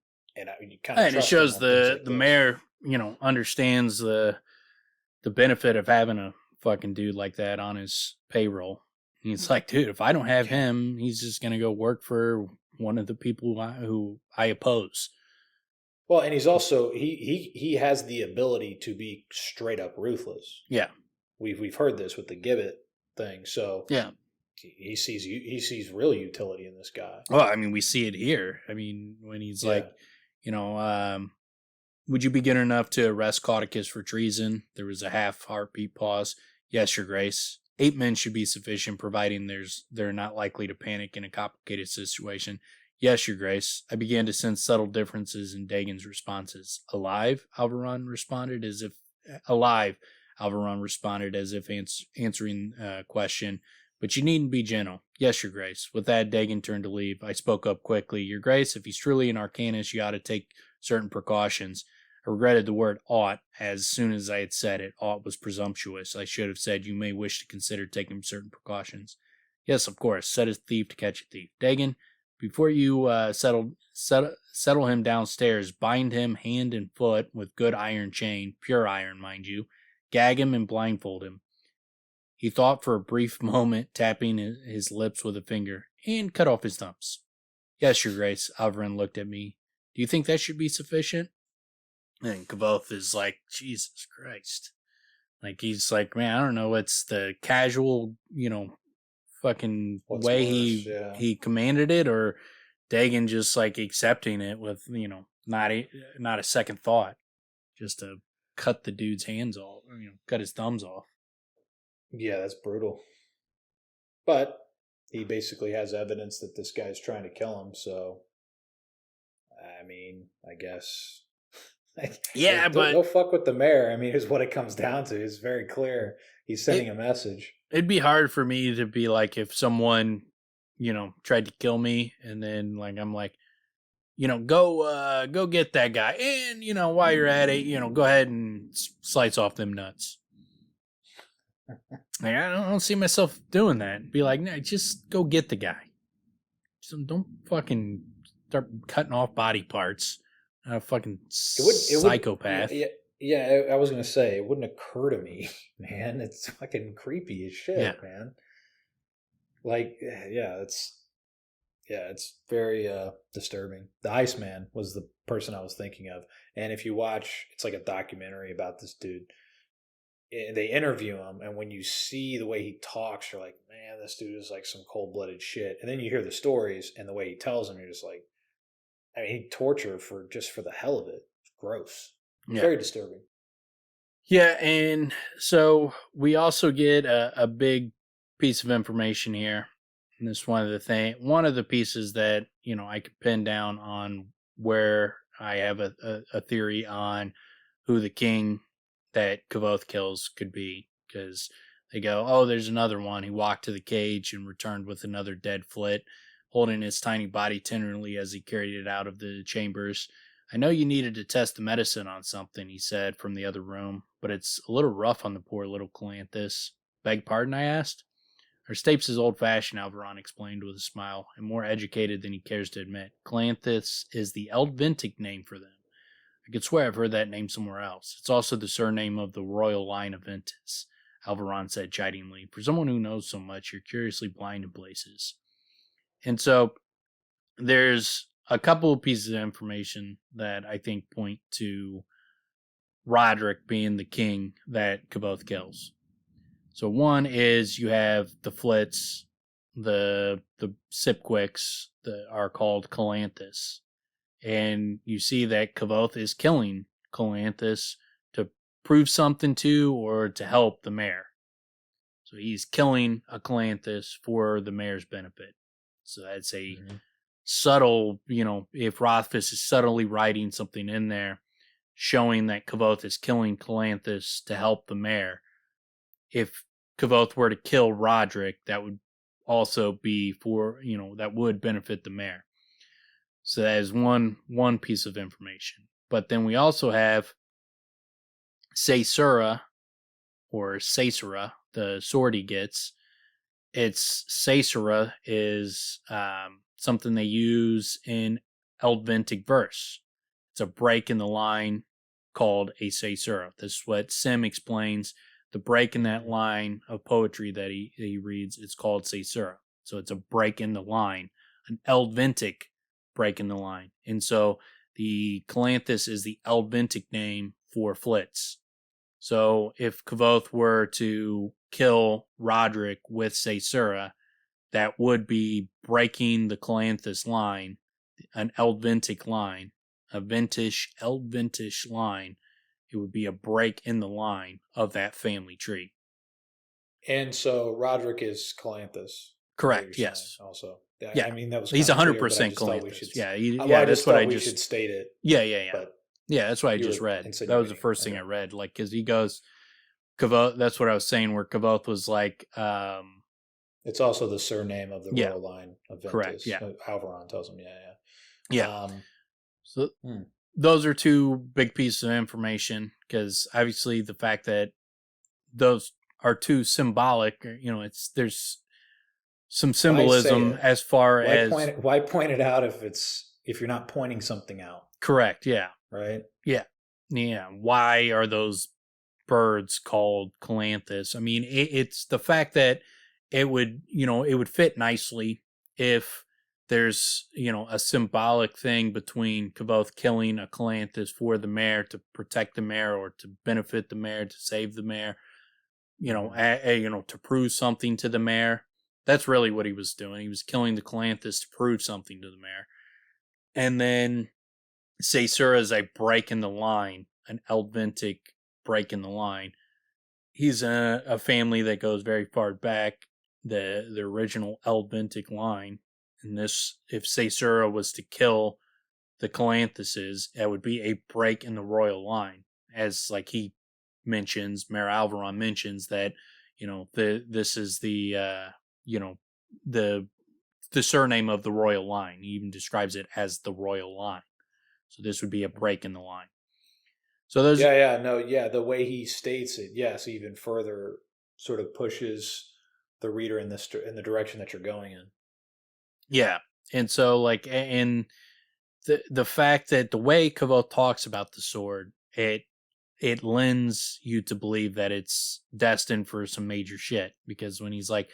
you kind of. And it shows the Maer, understands the benefit of having a fucking dude like that on his payroll. He's like, dude, if I don't have him, he's just going to go work for one of the people who I oppose. Well, and he's also, he has the ability to be straight up ruthless. Yeah. We've heard this with the Gibbet thing. So yeah, he sees real utility in this guy. Well, I mean, we see it here. I mean, when he's like, would you be good enough to arrest Caudicus for treason? There was a half heartbeat pause. Yes, Your Grace. 8 men should be sufficient, providing they're not likely to panic in a complicated situation. Yes, Your Grace. I began to sense subtle differences in Dagon's responses. Alive? Alvaron responded as if answering a question. But you needn't be gentle. Yes, Your Grace. With that, Dagon turned to leave. I spoke up quickly. Your Grace, if he's truly an Arcanist, you ought to take certain precautions. I regretted the word ought as soon as I had said it. Ought was presumptuous. I should have said you may wish to consider taking certain precautions. Yes, of course. Set a thief to catch a thief. Dagon, before you settle him downstairs, bind him hand and foot with good iron chain, pure iron, mind you. Gag him and blindfold him. He thought for a brief moment, tapping his lips with a finger, and cut off his thumbs. Yes, Your Grace. Alvarin looked at me. Do you think that should be sufficient? And Kvothe is like, Jesus Christ. Like, he's like, man, I don't know. It's the casual, fucking What's way worse, he commanded it, or Dagon just like accepting it with, not a second thought, just to cut the dude's hands off, cut his thumbs off. Yeah, that's brutal. But he basically has evidence that this guy's trying to kill him, so I mean, I guess. Yeah, but don't fuck with the mayor. I mean, is what it comes down to. It's very clear. He's sending a message. It'd be hard for me to be like, if someone, tried to kill me, and then like I'm like, go get that guy, and while you're at it, go ahead and slice off them nuts. Like, I don't see myself doing that. Be like, no, just go get the guy. Just don't fucking start cutting off body parts. A fucking psychopath. Yeah, I was gonna say it wouldn't occur to me, man. It's fucking creepy as shit, man. Like, it's very disturbing. The Iceman was the person I was thinking of, and if you watch, it's like a documentary about this dude. They interview him, and when you see the way he talks, you're like, man, this dude is like some cold-blooded shit. And then you hear the stories and the way he tells them, you're just like, I mean, he tortured for the hell of it. It's gross. Yeah. Very disturbing. Yeah, and so we also get a big piece of information here. And this is one of the pieces that, I could pin down on where I have a theory on who the king that Kvothe kills could be, because they go, oh, there's another one. He walked to the cage and returned with another dead flit, holding his tiny body tenderly as he carried it out of the chambers. I know you needed to test the medicine on something, he said from the other room, but it's a little rough on the poor little Calanthus. Beg pardon, I asked. Our Stapes is old-fashioned, Alvaron explained with a smile, and more educated than he cares to admit. Calanthus is the Eldvintic name for them. I could swear I've heard that name somewhere else. It's also the surname of the royal line of Ventus, Alvaron said chidingly. For someone who knows so much, you're curiously blind in places. And so there's a couple of pieces of information that I think point to Roderick being the king that Kvothe kills. So one is you have the Flits, the Sipquicks that are called Calanthus. And you see that Kvothe is killing Calanthus to prove something to or to help the mayor. So he's killing a Calanthus for the mayor's benefit. So that's a subtle, if Rothfuss is subtly writing something in there, showing that Kvothe is killing Calanthus to help the mayor. If Kvothe were to kill Roderick, that would also be for, that would benefit the mayor. So that is one piece of information. But then we also have Caesura, or Caesura, the sword he gets. It's Caesura is something they use in Eldvintic verse. It's a break in the line called a Caesura. This is what Sim explains. The break in that line of poetry that he reads, it's called Caesura. So it's a break in the line, an Eldvintic break in the line. And so the Calanthus is the Eldvintic name for Flits. So if Kvothe were to kill Roderick with Caesura, that would be breaking the Calanthus line, an Eldvintic line, a Eldvintish line. It would be a break in the line of that family tree. And so Roderick is Calanthus. Correct, yes. Also. Yeah, I mean, that was he's 100% Calanthus. That's what I just should state it. Yeah. But yeah, that's what I just read. That was the first thing I read. Like, because he goes, Kvothe, that's what I was saying, where Kvothe was like, It's also the surname of the Yeah, royal line of correct. Ventus. Yeah, Alvaron tells him, yeah. yeah. So those are two big pieces of information, because obviously the fact that those are too symbolic, there's some Why say symbolism it? as far Why as point it out if you're not pointing something out, correct. Yeah, right? yeah, yeah. Why are those birds called Calanthus? I mean, it's the fact that it would fit nicely if there's a symbolic thing between Kvothe killing a Calanthus for the Maer, to protect the Maer or to benefit the Maer, to save the Maer, to prove something to the Maer. That's really what he was doing. He was killing the Calanthus to prove something to the Maer. And then Caesura is a break in the line, an Eldventic break in the line. He's a family that goes very far back, the original Eldventic line. And this, if Caesura was to kill the Calanthuses, that would be a break in the royal line. As like he mentions, Maer Alvaron mentions that, this is the the surname of the royal line. He even describes it as the royal line. So this would be a break in the line. So there's The way he states it, yes, even further sort of pushes the reader in the direction that you're going in. Yeah, and so and the fact that the way Kvothe talks about the sword, it lends you to believe that it's destined for some major shit, because when he's like,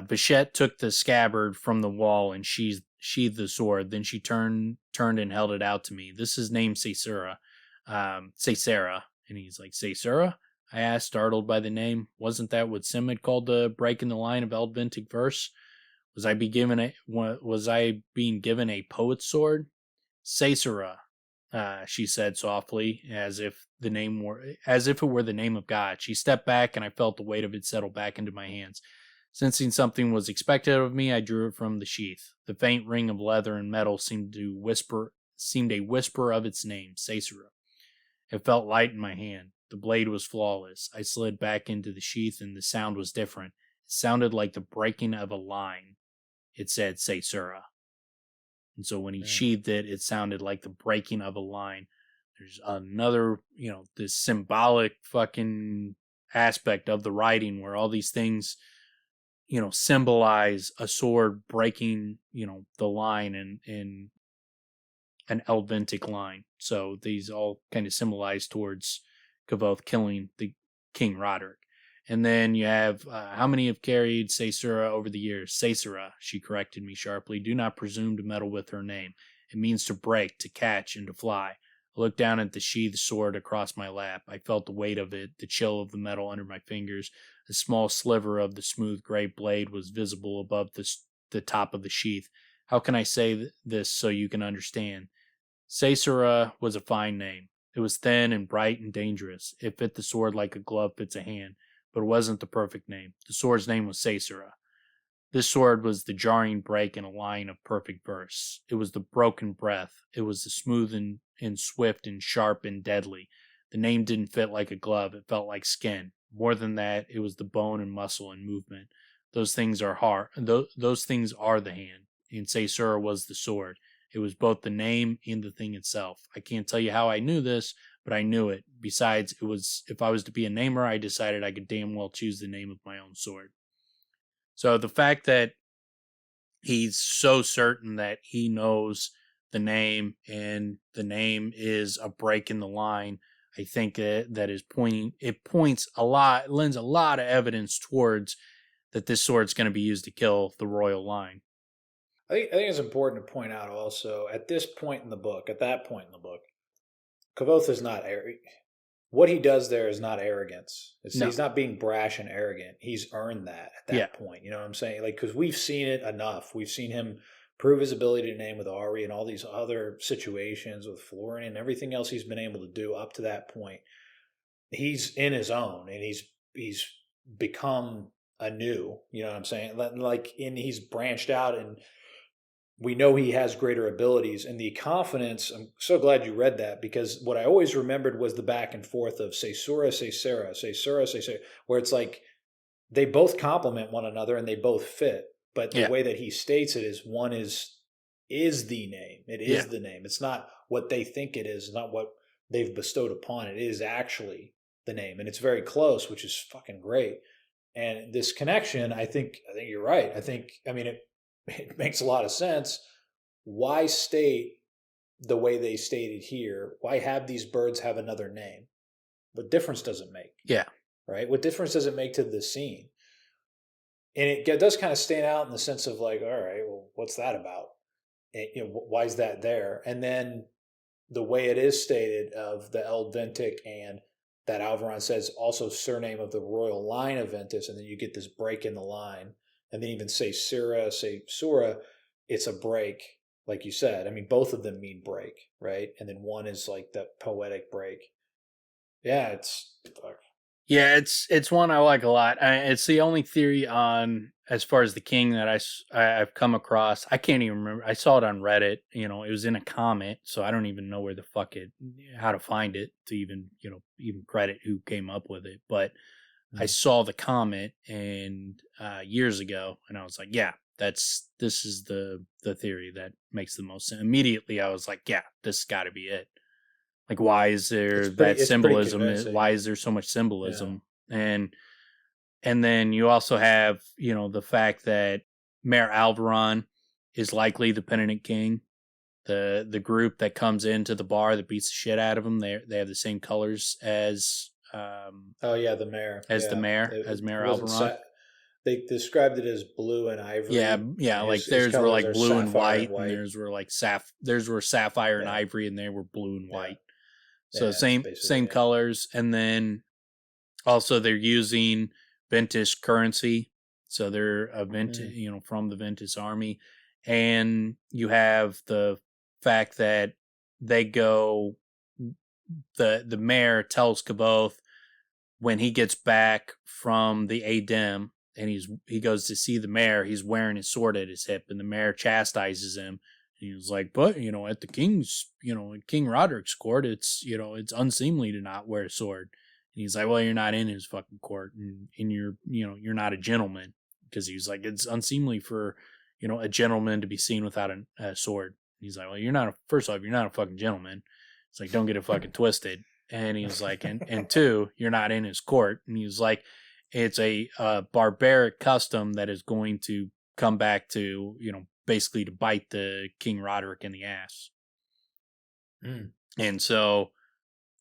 Bichette took the scabbard from the wall and sheathed the sword. Then she turned and held it out to me. This is named Caesura. Caesara. And he's like, Caesura? I asked, startled by the name. Wasn't that what Sim had called the break in the line of Eldventic verse? Was I being given a poet's sword? Caesura, she said softly, as if it were the name of God. She stepped back, and I felt the weight of it settle back into my hands. Sensing something was expected of me, I drew it from the sheath. The faint ring of leather and metal seemed a whisper of its name, Caesura. It felt light in my hand. The blade was flawless. I slid back into the sheath, and the sound was different. It sounded like the breaking of a line. It said Caesura. And so when he sheathed it, it sounded like the breaking of a line. There's another, this symbolic fucking aspect of the writing where all these things, symbolize a sword breaking, the line in an Eldventic line. So these all kind of symbolize towards Kvothe killing the King Roderick. And then you have, how many have carried Caesura over the years? Caesura, she corrected me sharply. Do not presume to meddle with her name. It means to break, to catch, and to fly. I looked down at the sheathed sword across my lap. I felt the weight of it, the chill of the metal under my fingers. A small sliver of the smooth gray blade was visible above the top of the sheath. How can I say this so you can understand? Caesura was a fine name. It was thin and bright and dangerous. It fit the sword like a glove fits a hand, but it wasn't the perfect name. The sword's name was Caesura. This sword was the jarring break in a line of perfect verse. It was the broken breath. It was the smooth and swift and sharp and deadly. The name didn't fit like a glove. It felt like skin. More than that, it was the bone and muscle and movement. Those things are hard. Those things are the hand. And Caesura was the sword. It was both the name and the thing itself. I can't tell you how I knew this, but I knew it. Besides, it was, if I was to be a namer, I decided I could damn well choose the name of my own sword. So the fact that he's so certain that he knows the name and the name is a break in the line, I think that is points a lot, lends a lot of evidence towards that this sword's going to be used to kill the royal line. I think it's important to point out also at that point in the book, Kvothe is not arrogant. What he does there is not arrogance. He's not being brash and arrogant. He's earned that at that point. You know what I'm saying? Like, because we've seen it enough. We've seen him prove his ability to name with Ari and all these other situations with Florian and everything else he's been able to do up to that point. He's in his own, and he's become anew. You know what I'm saying? And he's branched out, and we know he has greater abilities. And the confidence, I'm so glad you read that, because what I always remembered was the back and forth of Caesura, Caesura, Caesura, Caesura, where it's like they both complement one another and they both fit. But the Yeah. way that he states it is one is the name. It is Yeah. the name. It's not what they think it is, not what they've bestowed upon it. It is actually the name. And it's very close, which is fucking great. And this connection, I think you're right. I mean it makes a lot of sense. Why state the way they stated here? Why have these birds have another name? What difference does it make? Yeah. Right? What difference does it make to the scene? And it does kind of stand out in the sense of like, all right, well, what's that about? And, why is that there? And then the way it is stated of the Eld Ventic, and that Alvaron says also surname of the royal line of Ventus, and then you get this break in the line, and then even say Sura, say Sura, it's a break, like you said. I mean, both of them mean break, right? And then one is like the poetic break. Yeah, it's fuck. Yeah, it's one I like a lot. It's the only theory on as far as the king that I've come across. I can't even remember. I saw it on Reddit. It was in a comment, so I don't even know where the fuck how to find it to even even credit who came up with it. But I saw the comment and years ago, and I was like, yeah, this is the theory that makes the most sense. Immediately, I was like, yeah, this has got to be it. Like, why is there that symbolism? Why is there so much symbolism? Yeah. And then you also have, the fact that Maer Alvaron is likely the penitent king. The group that comes into the bar that beats the shit out of him, they have the same colors as the mayor. As Maer Alvaron. They described it as blue and ivory. Yeah, like theirs were like blue and white, and theirs were like sapphire and ivory, and they were blue and white. So same colors, and then also they're using Ventus currency, so they're a Ventus, from the Ventus army, and you have the fact that they go. The mayor tells Kvothe when he gets back from the Adem, and he goes to see the mayor, he's wearing his sword at his hip, and the mayor chastises him. He was like, but, at the king's, in King Roderick's court, it's unseemly to not wear a sword. And he's like, well, you're not in his fucking court, and you're not a gentleman. Because he was like, it's unseemly for, a gentleman to be seen without a sword. And he's like, well, first off, you're not a fucking gentleman. It's like, don't get it fucking twisted. And he was like, and two, you're not in his court. And he was like, it's a barbaric custom that is going to come back to, basically to bite the King Roderick in the ass. And so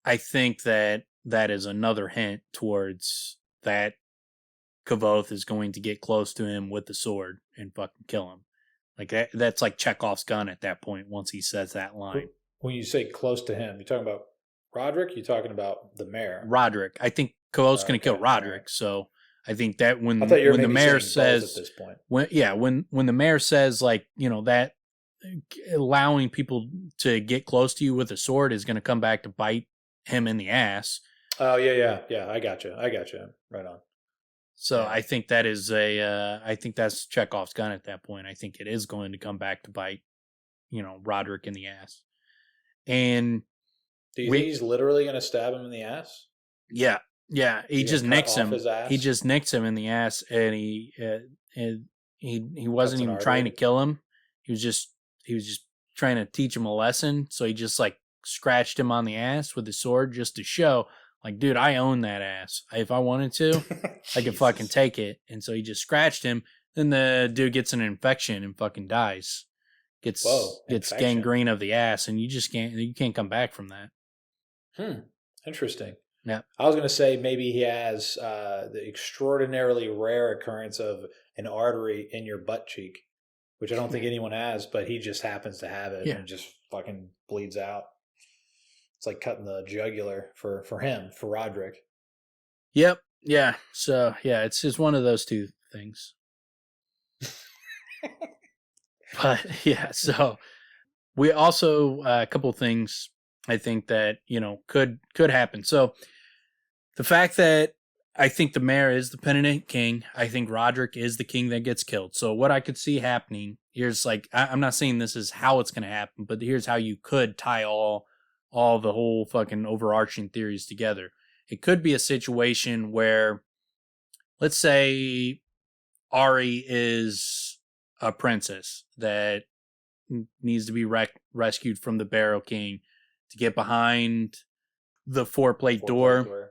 I think that is another hint towards that Kvothe is going to get close to him with the sword and fucking kill him. Like that's like Chekhov's gun at that point once he says that line. When you say close to him, you're talking about Roderick? You're talking about the mayor? Roderick. I think Kvothe's going to kill Roderick, right. So I think that when the mayor says at this point. When the mayor says like, that allowing people to get close to you with a sword is going to come back to bite him in the ass. Oh yeah. I got you. Right on. So I think that is I think that's Chekhov's gun at that point. I think it is going to come back to bite, Roderick in the ass. And do you think he's literally going to stab him in the ass? Yeah. Yeah, he just nicks him. He just nicks him in the ass, and he wasn't even trying to kill him. He was just trying to teach him a lesson. So he just like scratched him on the ass with his sword just to show, like, dude, I own that ass. If I wanted to, I could fucking take it. And so he just scratched him. Then the dude gets an infection and fucking dies. Gets gangrene of the ass, and you can't come back from that. Interesting. Yeah. I was going to say maybe he has the extraordinarily rare occurrence of an artery in your butt cheek, which I don't think anyone has, but he just happens to have it and just fucking bleeds out. It's like cutting the jugular for him, for Roderick. Yep. Yeah. So, yeah, it's just one of those two things. But, yeah, so we also, a couple of things I think that, could happen. So, the fact that I think the mayor is the penitent king, I think Roderick is the king that gets killed. So what I could see happening, here's like, I'm not saying this is how it's going to happen, but here's how you could tie all the whole fucking overarching theories together. It could be a situation where let's say Ari is a princess that needs to be rescued from the Barrow King to get behind the four-plate door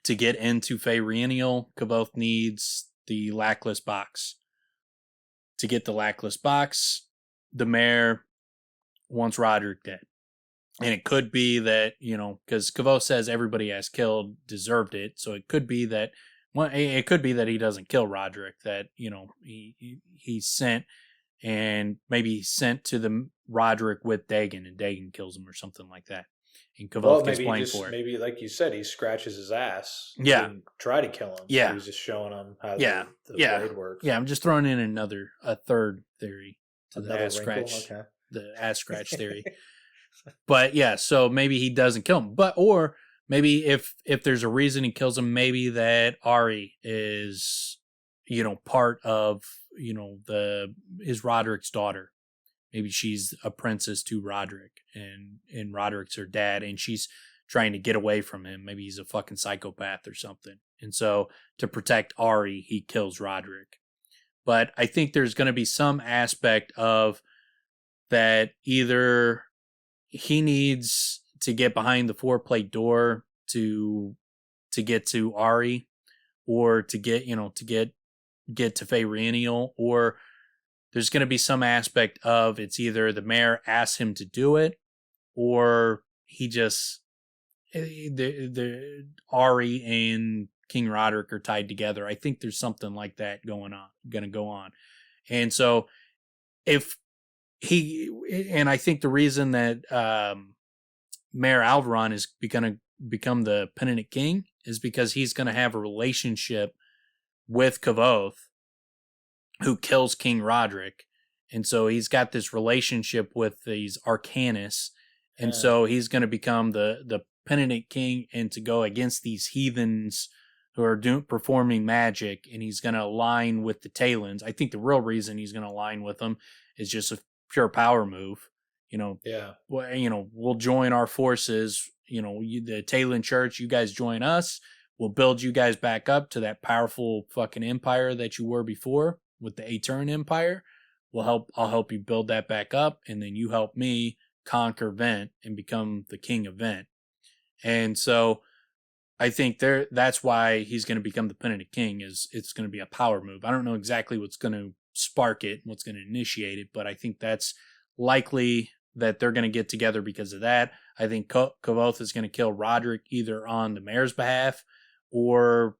to get into Faerinial. Kvothe needs the Lackless box. To get the Lackless box, the Maer wants Roderick dead. And it could be that, because Kvothe says everybody has killed deserved it. So it could be that, it could be that he doesn't kill Roderick, that, he's sent, and maybe he's sent to the Roderick with Dagon, and Dagon kills him or something like that. And Kvothe gets blamed for it. Maybe, like you said, he scratches his ass. Yeah. Didn't try to kill him. Yeah. He was just showing him how the blade works. Yeah, I'm just throwing in a third theory to the ass scratch. Okay. The ass scratch theory. But yeah, so maybe he doesn't kill him. Or maybe if there's a reason he kills him, maybe that Ari is, part of, is Roderick's daughter. Maybe she's a princess to Roderick, and Roderick's her dad, and she's trying to get away from him. Maybe he's a fucking psychopath or something. And so to protect Ari, he kills Roderick. But I think there's going to be some aspect of that either he needs to get behind the four-plate door to get to Ari, or to get to Faerinial, or there's going to be some aspect of it's either the Maer asks him to do it, or he just the Ari and King Roderick are tied together. I think there's something like that going to go on. And so if I think the reason that Maer Alvaron is going to become the penitent king is because he's going to have a relationship with Kvothe, who kills King Roderick. And so he's got this relationship with these Arcanists. And so he's going to become the penitent king, and to go against these heathens who are performing magic. And he's going to align with the Talons. I think the real reason he's going to align with them is just a pure power move. We'll join our forces. The Talon Church, you guys join us. We'll build you guys back up to that powerful fucking empire that you were before with the Aetern Empire. I'll help you build that back up, and then you help me conquer Vent and become the king of Vent. And so I think that's why he's going to become the penitent king. Is it's going to be a power move. I don't know exactly what's going to spark it, what's going to initiate it, but I think that's likely that they're going to get together because of that. I think Kvothe is going to kill Roderick either on the Mayor's behalf, or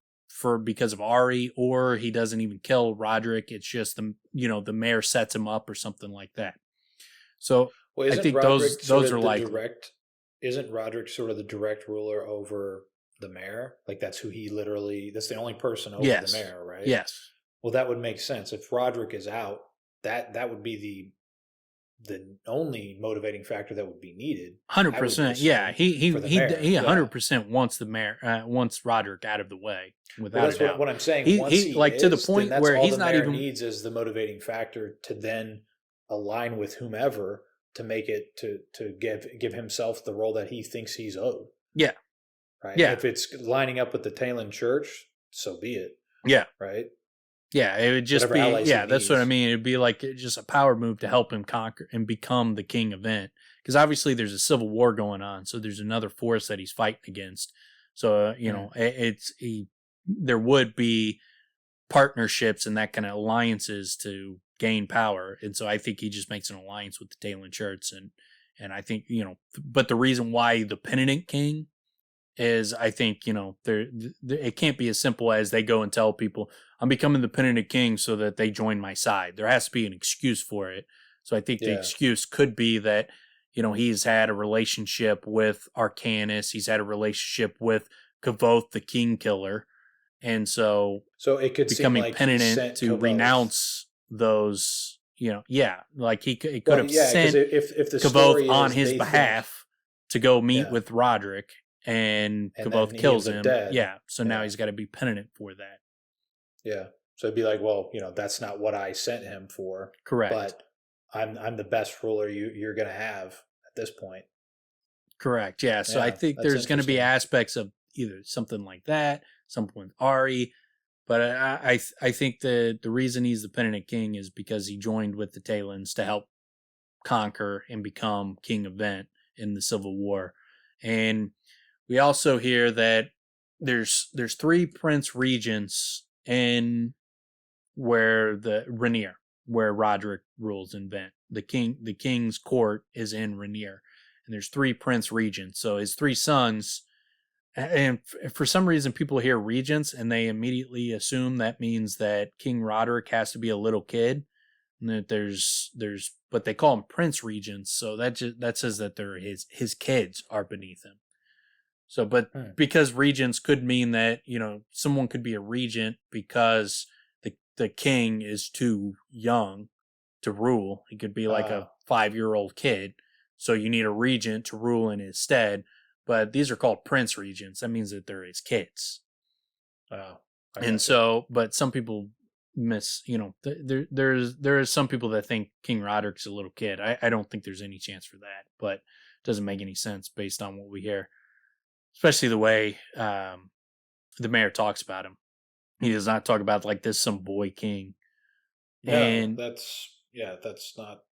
because of Ari, or he doesn't even kill Roderick. It's just the Mayor sets him up or something like that. So I think Roderick those are likely. Isn't Roderick sort of the direct ruler over the Mayor? Like that's the only person over the Mayor, right? Yes. Well, that would make sense. If Roderick is out, that would be the only motivating factor that would be needed. 100%. Yeah, he 100% wants the Mayor, wants Roderick out of the way. Without a doubt. What I'm saying. To the point where he's not even needs is the motivating factor to then align with whomever to make it to give himself the role that he thinks he's owed. Yeah. Right. Yeah. If it's lining up with the Talon Church, so be it. Yeah. Right. Yeah, it would just Whatever be, that's what I mean. It'd be like just a power move to help him conquer and become the king of Vent. Because obviously there's a civil war going on, so there's another force that he's fighting against. So, there would be partnerships and that kind of alliances to gain power. And so I think he just makes an alliance with the Talon Church. And I think, but the reason why the penitent king is, I think, it can't be as simple as they go and tell people, I'm becoming the penitent king so that they join my side. There has to be an excuse for it. So I think the excuse could be that, he's had a relationship with Arcanus. He's had a relationship with Kvothe, the Kingkiller. And so it could becoming seem like penitent to renounce those, like he could have sent if the Kvothe on his behalf to go meet with Roderick, and Kvothe kills him. Dead. Yeah. So now he's got to be penitent for that. Yeah. So it'd be like, well, that's not what I sent him for. Correct. But I'm the best ruler you're going to have at this point. Correct. Yeah. So I think there's going to be aspects of either something like that, something with Ari, But I think the reason he's the penitent king is because he joined with the Talons to help conquer and become king of Vent in the Civil War. And we also hear that there's 3 prince regents in where the Rainier, where Roderick rules in Vent. The king's court is in Rainier, and there's 3 prince regents. So his 3 sons, and for some reason people hear regents and they immediately assume that means that King Roderick has to be a little kid, and that there's but they call him prince regents, so that says that they're his kids are beneath him. So, but because regents could mean that, someone could be a regent because the king is too young to rule. He could be like a 5-year-old kid. So you need a regent to rule in his stead. But these are called prince regents. That means that they're his kids. And so, but some people there's some people that think King Roderick's a little kid. I don't think there's any chance for that, but it doesn't make any sense based on what we hear. Especially the way the mayor talks about him. He does not talk about like this some boy king. Yeah, and that's not.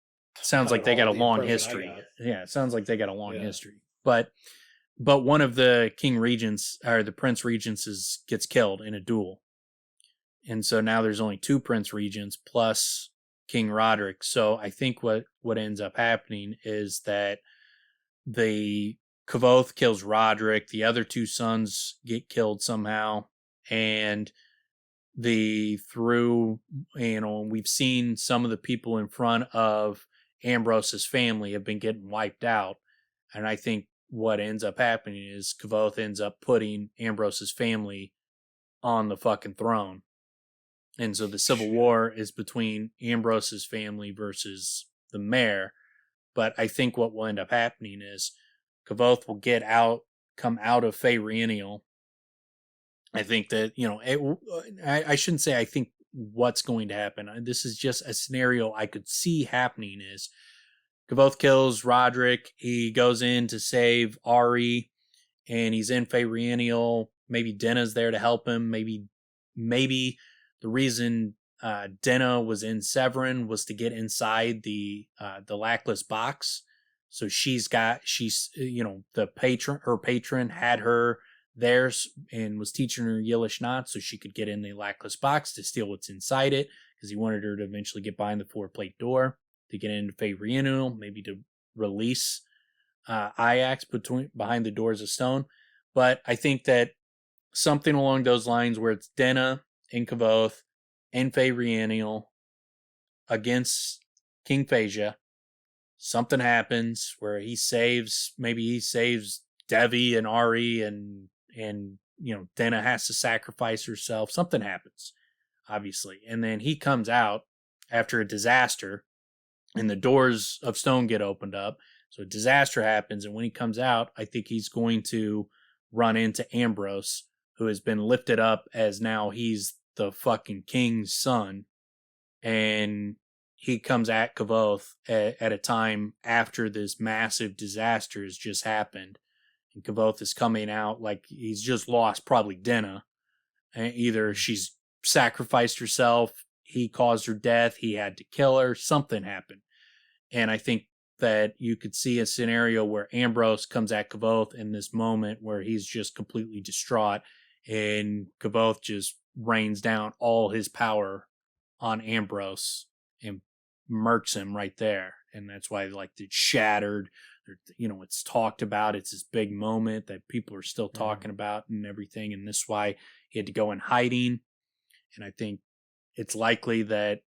Sounds like they got a long history. Yeah, it sounds like they got a long history. But one of the king regents or the prince regents gets killed in a duel, and so now there's only 2 prince regents plus King Roderick. So I think what ends up happening is that the Kvothe kills Roderick. The other 2 sons get killed somehow, and we've seen some of the people in front of Ambrose's family have been getting wiped out, and I think what ends up happening is Kvothe ends up putting Ambrose's family on the fucking throne, and so the Civil War is between Ambrose's family versus the Maer. But I think what will end up happening is Kvothe will come out of Faerinial. I think that, I shouldn't say I think what's going to happen. This is just a scenario I could see happening is Kvothe kills Roderick. He goes in to save Ari, and he's in Faerinial. Maybe Denna's there to help him. Maybe the reason Denna was in Severin was to get inside the Lackless box. So her patron had her there and was teaching her Yillish knots so she could get in the Lackless box to steal what's inside it, because he wanted her to eventually get behind the 4-plate door to get into Faerinial, maybe to release Ajax behind the doors of stone. But I think that something along those lines where it's Denna and Kvothe and Faerinial against King Phasia. Something happens where he saves Devi and Ari, and Denna has to sacrifice herself. Something happens, obviously. And then he comes out after a disaster, and the doors of stone get opened up. So a disaster happens, and when he comes out, I think he's going to run into Ambrose, who has been lifted up as now he's the fucking king's son. And he comes at Kvothe at a time after this massive disaster has just happened. And Kvothe is coming out like he's just lost probably Denna. Either she's sacrificed herself, he caused her death, he had to kill her, something happened. And I think that you could see a scenario where Ambrose comes at Kvothe in this moment where he's just completely distraught, and Kvothe just rains down all his power on Ambrose and murks him right there. And that's why it's shattered. It's talked about. It's this big moment that people are still talking about and everything. And this is why he had to go in hiding. And I think it's likely that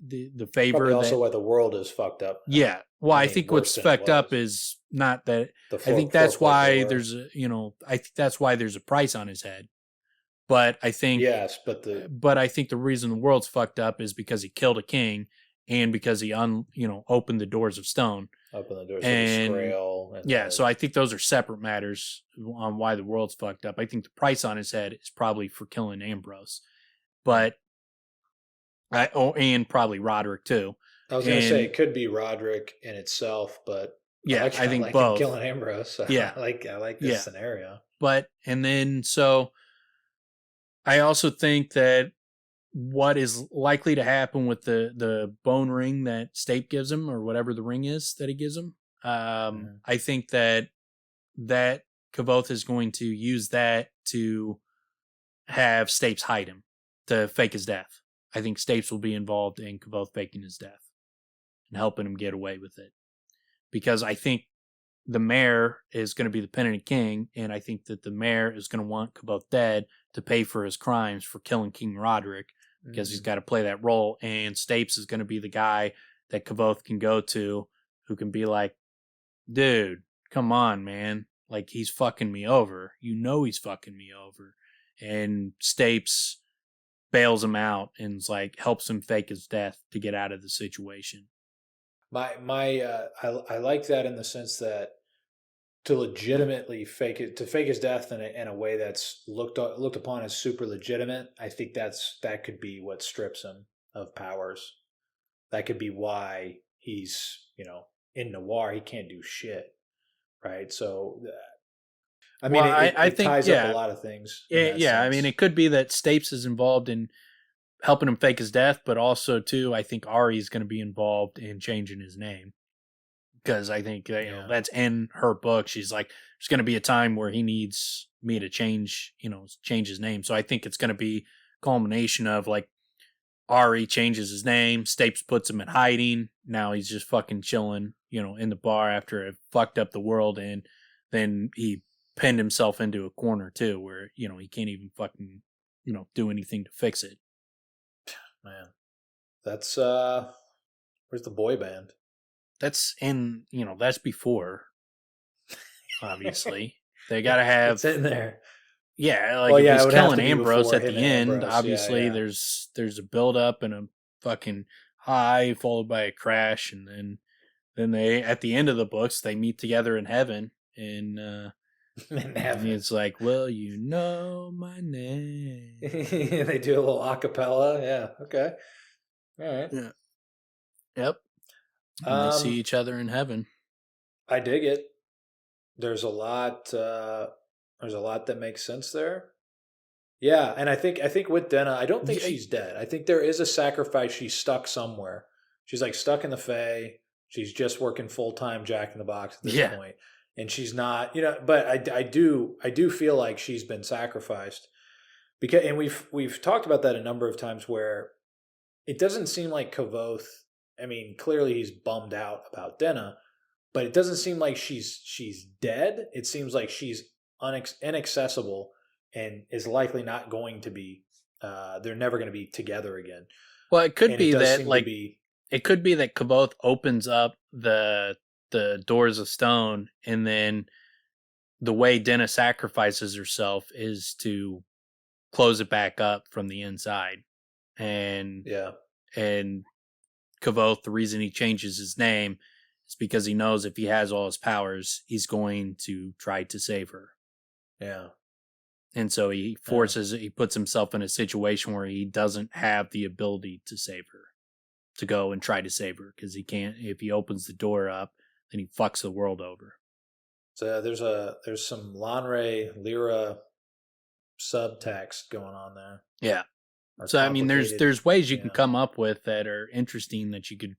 the favor. Probably also why the world is fucked up. Yeah. Well, I think what's fucked up is not that. I think that's why there's I think that's why there's a price on his head. But I think but I think the reason the world's fucked up is because he killed a king, and because he opened the doors of stone. Open the doors of the Grail. Yeah, so I think those are separate matters on why the world's fucked up. I think the price on his head is probably for killing Ambrose, and probably Roderick too. I was going to say it could be Roderick in itself, but yeah, I think both. Killing Ambrose. So yeah, I like this scenario. But and then so I also think that what is likely to happen with the bone ring that Stape gives him, or whatever the ring is that he gives him, I think that Kvothe is going to use that to have Stapes hide him, to fake his death. I think Stapes will be involved in Kvothe faking his death and helping him get away with it. Because I think the Maer is going to be the penitent king, and I think that the Maer is going to want Kvothe dead to pay for his crimes for killing King Roderick, because he's got to play that role. And Stapes is going to be the guy that Kvothe can go to, who can be like, dude, come on, man. Like, he's fucking me over. You know he's fucking me over. And Stapes bails him out and like helps him fake his death to get out of the situation. I like that in the sense that to legitimately fake his death in a way that's looked upon as super legitimate. I think that could be what strips him of powers. That could be why he's, in Noir. He can't do shit, right? So, I mean, it think, ties up a lot of things. Yeah, I mean, it could be that Stapes is involved in helping him fake his death, but also too, I think Ari is going to be involved in changing his name, because I think that's in her book. She's like, there's going to be a time where he needs me to change his name. So I think it's going to be a culmination of like Ari changes his name, Stapes puts him in hiding. Now he's just fucking chilling, in the bar after it fucked up the world, and then he pinned himself into a corner too, where he can't even fucking do anything to fix it. Man, that's where's the boy band? That's that's before. Obviously, they gotta have it's in there. Yeah, like if he's killing Ambrose at the end, Ambrose, obviously there's a build up and a fucking high followed by a crash, and then they at the end of the books they meet together in heaven, and it's like, well, you know my name. They do a little acapella. Yeah. Okay. All right. Yeah. Yep. And they see each other in heaven. I dig it. There's a lot. There's a lot that makes sense there. Yeah, and I think with Denna, I don't think she's dead. I think there is a sacrifice. She's stuck somewhere. She's like stuck in the Fae. She's just working full-time Jack in the Box at this point. And she's not, but I do feel like she's been sacrificed, because, and we've talked about that a number of times, where it doesn't seem like Kvothe, I mean, clearly he's bummed out about Denna, but it doesn't seem like she's dead. It seems like she's inaccessible and is likely not going to be, they're never going to be together again. Well, it could be that like, it could be that Kvothe opens up the doors of stone, and then the way Denna sacrifices herself is to close it back up from the inside. And and Kvothe, the reason he changes his name is because he knows if he has all his powers, he's going to try to save her. Yeah. And so he he puts himself in a situation where he doesn't have the ability to save her, to go and try to save her, because he can't. If he opens the door up, then he fucks the world over. So there's some Lanre Lyra subtext going on there. Yeah. So I mean, there's ways you can come up with that are interesting, that you could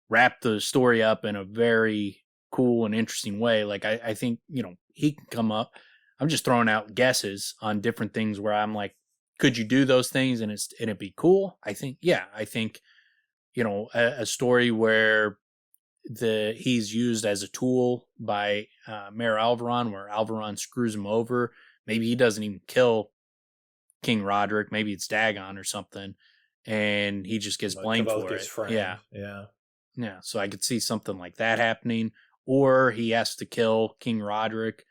wrap the story up in a very cool and interesting way. Like I think he can come up. I'm just throwing out guesses on different things where I'm like, could you do those things and it'd be cool? I think a story where he's used as a tool by Maer Alvaron, where Alvaron screws him over. Maybe he doesn't even kill King Roderick. Maybe it's Dagon or something, and he just gets blamed for it. Yeah. So I could see something like that happening, or he has to kill King Roderick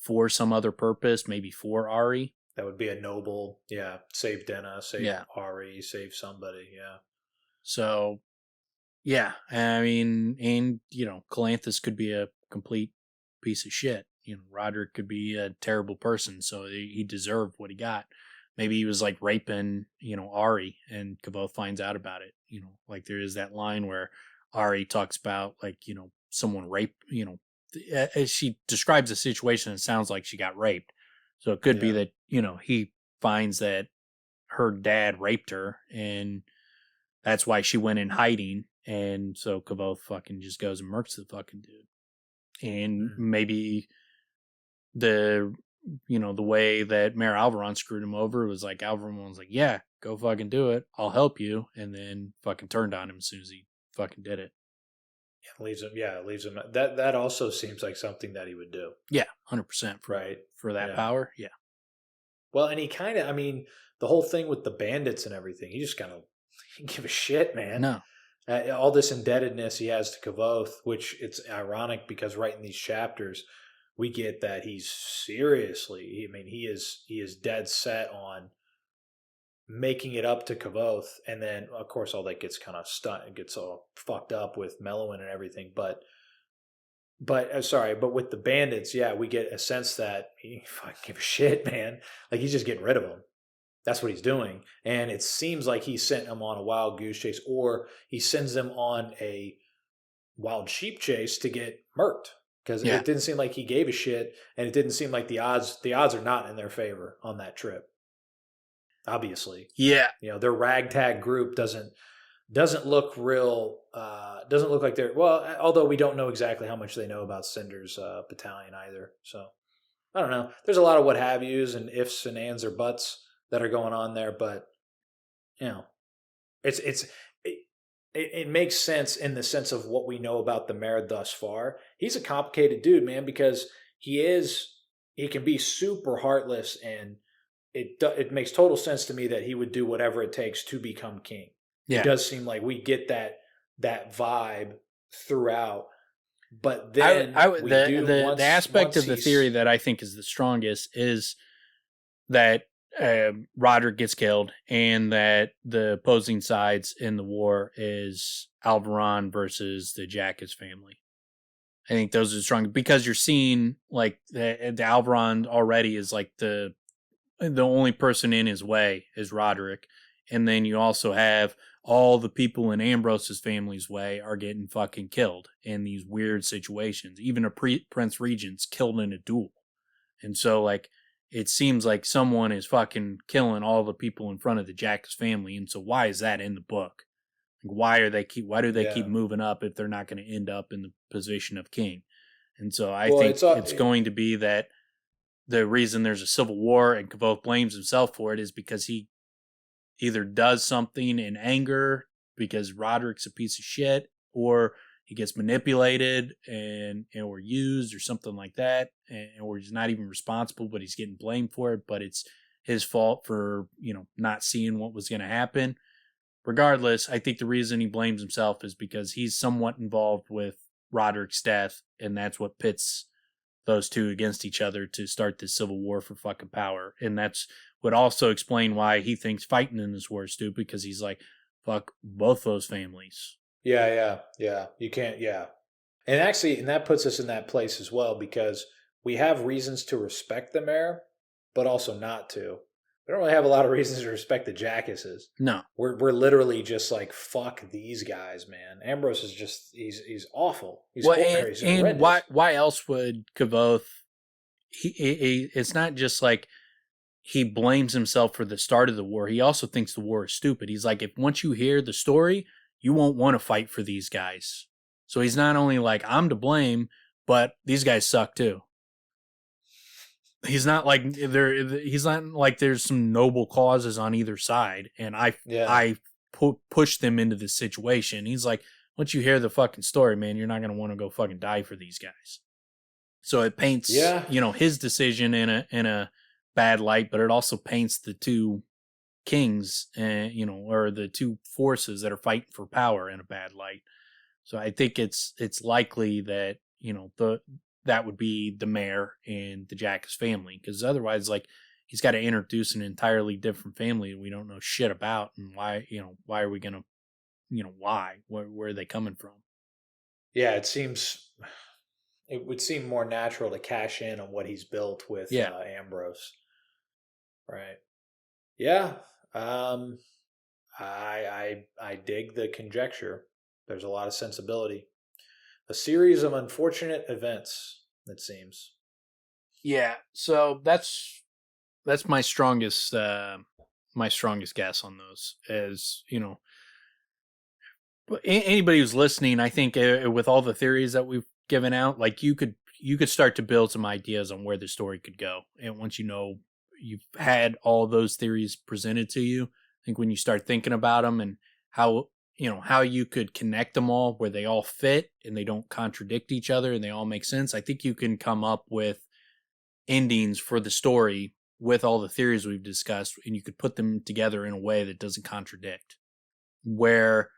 for some other purpose, maybe for Ari. That would be a noble, save Denna, save Ari, save somebody, So, yeah, I mean, and, Calanthus could be a complete piece of shit. Roderick could be a terrible person, so he deserved what he got. Maybe he was, like, raping, Ari, and Kvothe finds out about it. Like, there is that line where Ari talks about, like, someone raped, as she describes the situation, it sounds like she got raped. So it could be that, he finds that her dad raped her, and that's why she went in hiding. And so Kvothe fucking just goes and murks the fucking dude. And maybe the way that Maer Alvaron screwed him over was like, Alvaron was like, yeah, go fucking do it. I'll help you. And then fucking turned on him as soon as he fucking did it. Leaves him. That also seems like something that he would do. Yeah, 100% for that power. Yeah. Well, and he kind of, the whole thing with the bandits and everything, he just kind of give a shit, man. No. All this indebtedness he has to Kvothe, which it's ironic because right in these chapters, we get that he's seriously, he is dead set on making it up to Kvothe, and then of course all that gets kind of it gets all fucked up with Mellowin and everything. But with the bandits, yeah, we get a sense that he fucking give a shit, man. Like he's just getting rid of them. That's what he's doing, and it seems like he sent them on a wild goose chase, or he sends them on a wild sheep chase to get murked. Because it didn't seem like he gave a shit, and it didn't seem like the odds are not in their favor on that trip. Obviously, their ragtag group doesn't look real. Doesn't look like they're although we don't know exactly how much they know about Cinder's battalion either. So I don't know. There's a lot of what have yous and ifs and ands or buts that are going on there, but it makes sense in the sense of what we know about the Maer thus far. He's a complicated dude, man, because he can be super heartless, and it makes total sense to me that he would do whatever it takes to become king. Yeah. It does seem like we get that vibe throughout. But then the aspect of the theory that I think is the strongest is that Roderick gets killed, and that the opposing sides in the war is Alvaron versus the Jackas family. I think those are strong because you're seeing like the Alvaron already is like the only person in his way is Roderick, and then you also have all the people in Ambrose's family's way are getting fucking killed in these weird situations. Even a Prince Regent's killed in a duel, and so like. It seems like someone is fucking killing all the people in front of the Jackas family, and so why is that in the book? Like why do they keep moving up if they're not going to end up in the position of king? And so I think it's going to be that the reason there's a civil war and Kvothe blames himself for it is because he either does something in anger because Roderick's a piece of shit, or he gets manipulated or used or something like that, or he's not even responsible, but he's getting blamed for it. But it's his fault for not seeing what was going to happen. Regardless, I think the reason he blames himself is because he's somewhat involved with Roderick's death, and that's what pits those two against each other to start this civil war for fucking power. And that's would also explain why he thinks fighting in this war is stupid, because he's like, fuck both those families. Yeah. You can't, And actually, and that puts us in that place as well, because we have reasons to respect the Maer, but also not to. We don't really have a lot of reasons to respect the Jackasses. No. We're literally just like, fuck these guys, man. Ambrose is just, he's awful. He's horrendous. And why else would Kvothe, it's not just like he blames himself for the start of the war. He also thinks the war is stupid. He's like, if once you hear the story, you won't want to fight for these guys. So he's not only like, I'm to blame, but these guys suck too. He's not like there's some noble causes on either side, and I push them into this situation. He's like, once you hear the fucking story, man, you're not going to want to go fucking die for these guys. So it paints, his decision in a bad light, but it also paints the two kings, or the two forces that are fighting for power in a bad light. So I think it's likely that that would be the Maer and the Jackas family, because otherwise, like, he's got to introduce an entirely different family that we don't know shit about, and why are we gonna, where are they coming from? Yeah, it would seem more natural to cash in on what he's built with Ambrose, right? Yeah. I dig the conjecture. There's a lot of sensibility. A series of unfortunate events, it seems. Yeah, so that's my strongest my strongest guess on those. As anybody who's listening, I think with all the theories that we've given out, like you could start to build some ideas on where the story could go. And once you've had all those theories presented to you, I think when you start thinking about them and how you could connect them all where they all fit and they don't contradict each other and they all make sense, I think you can come up with endings for the story with all the theories we've discussed, and you could put them together in a way that doesn't contradict. Where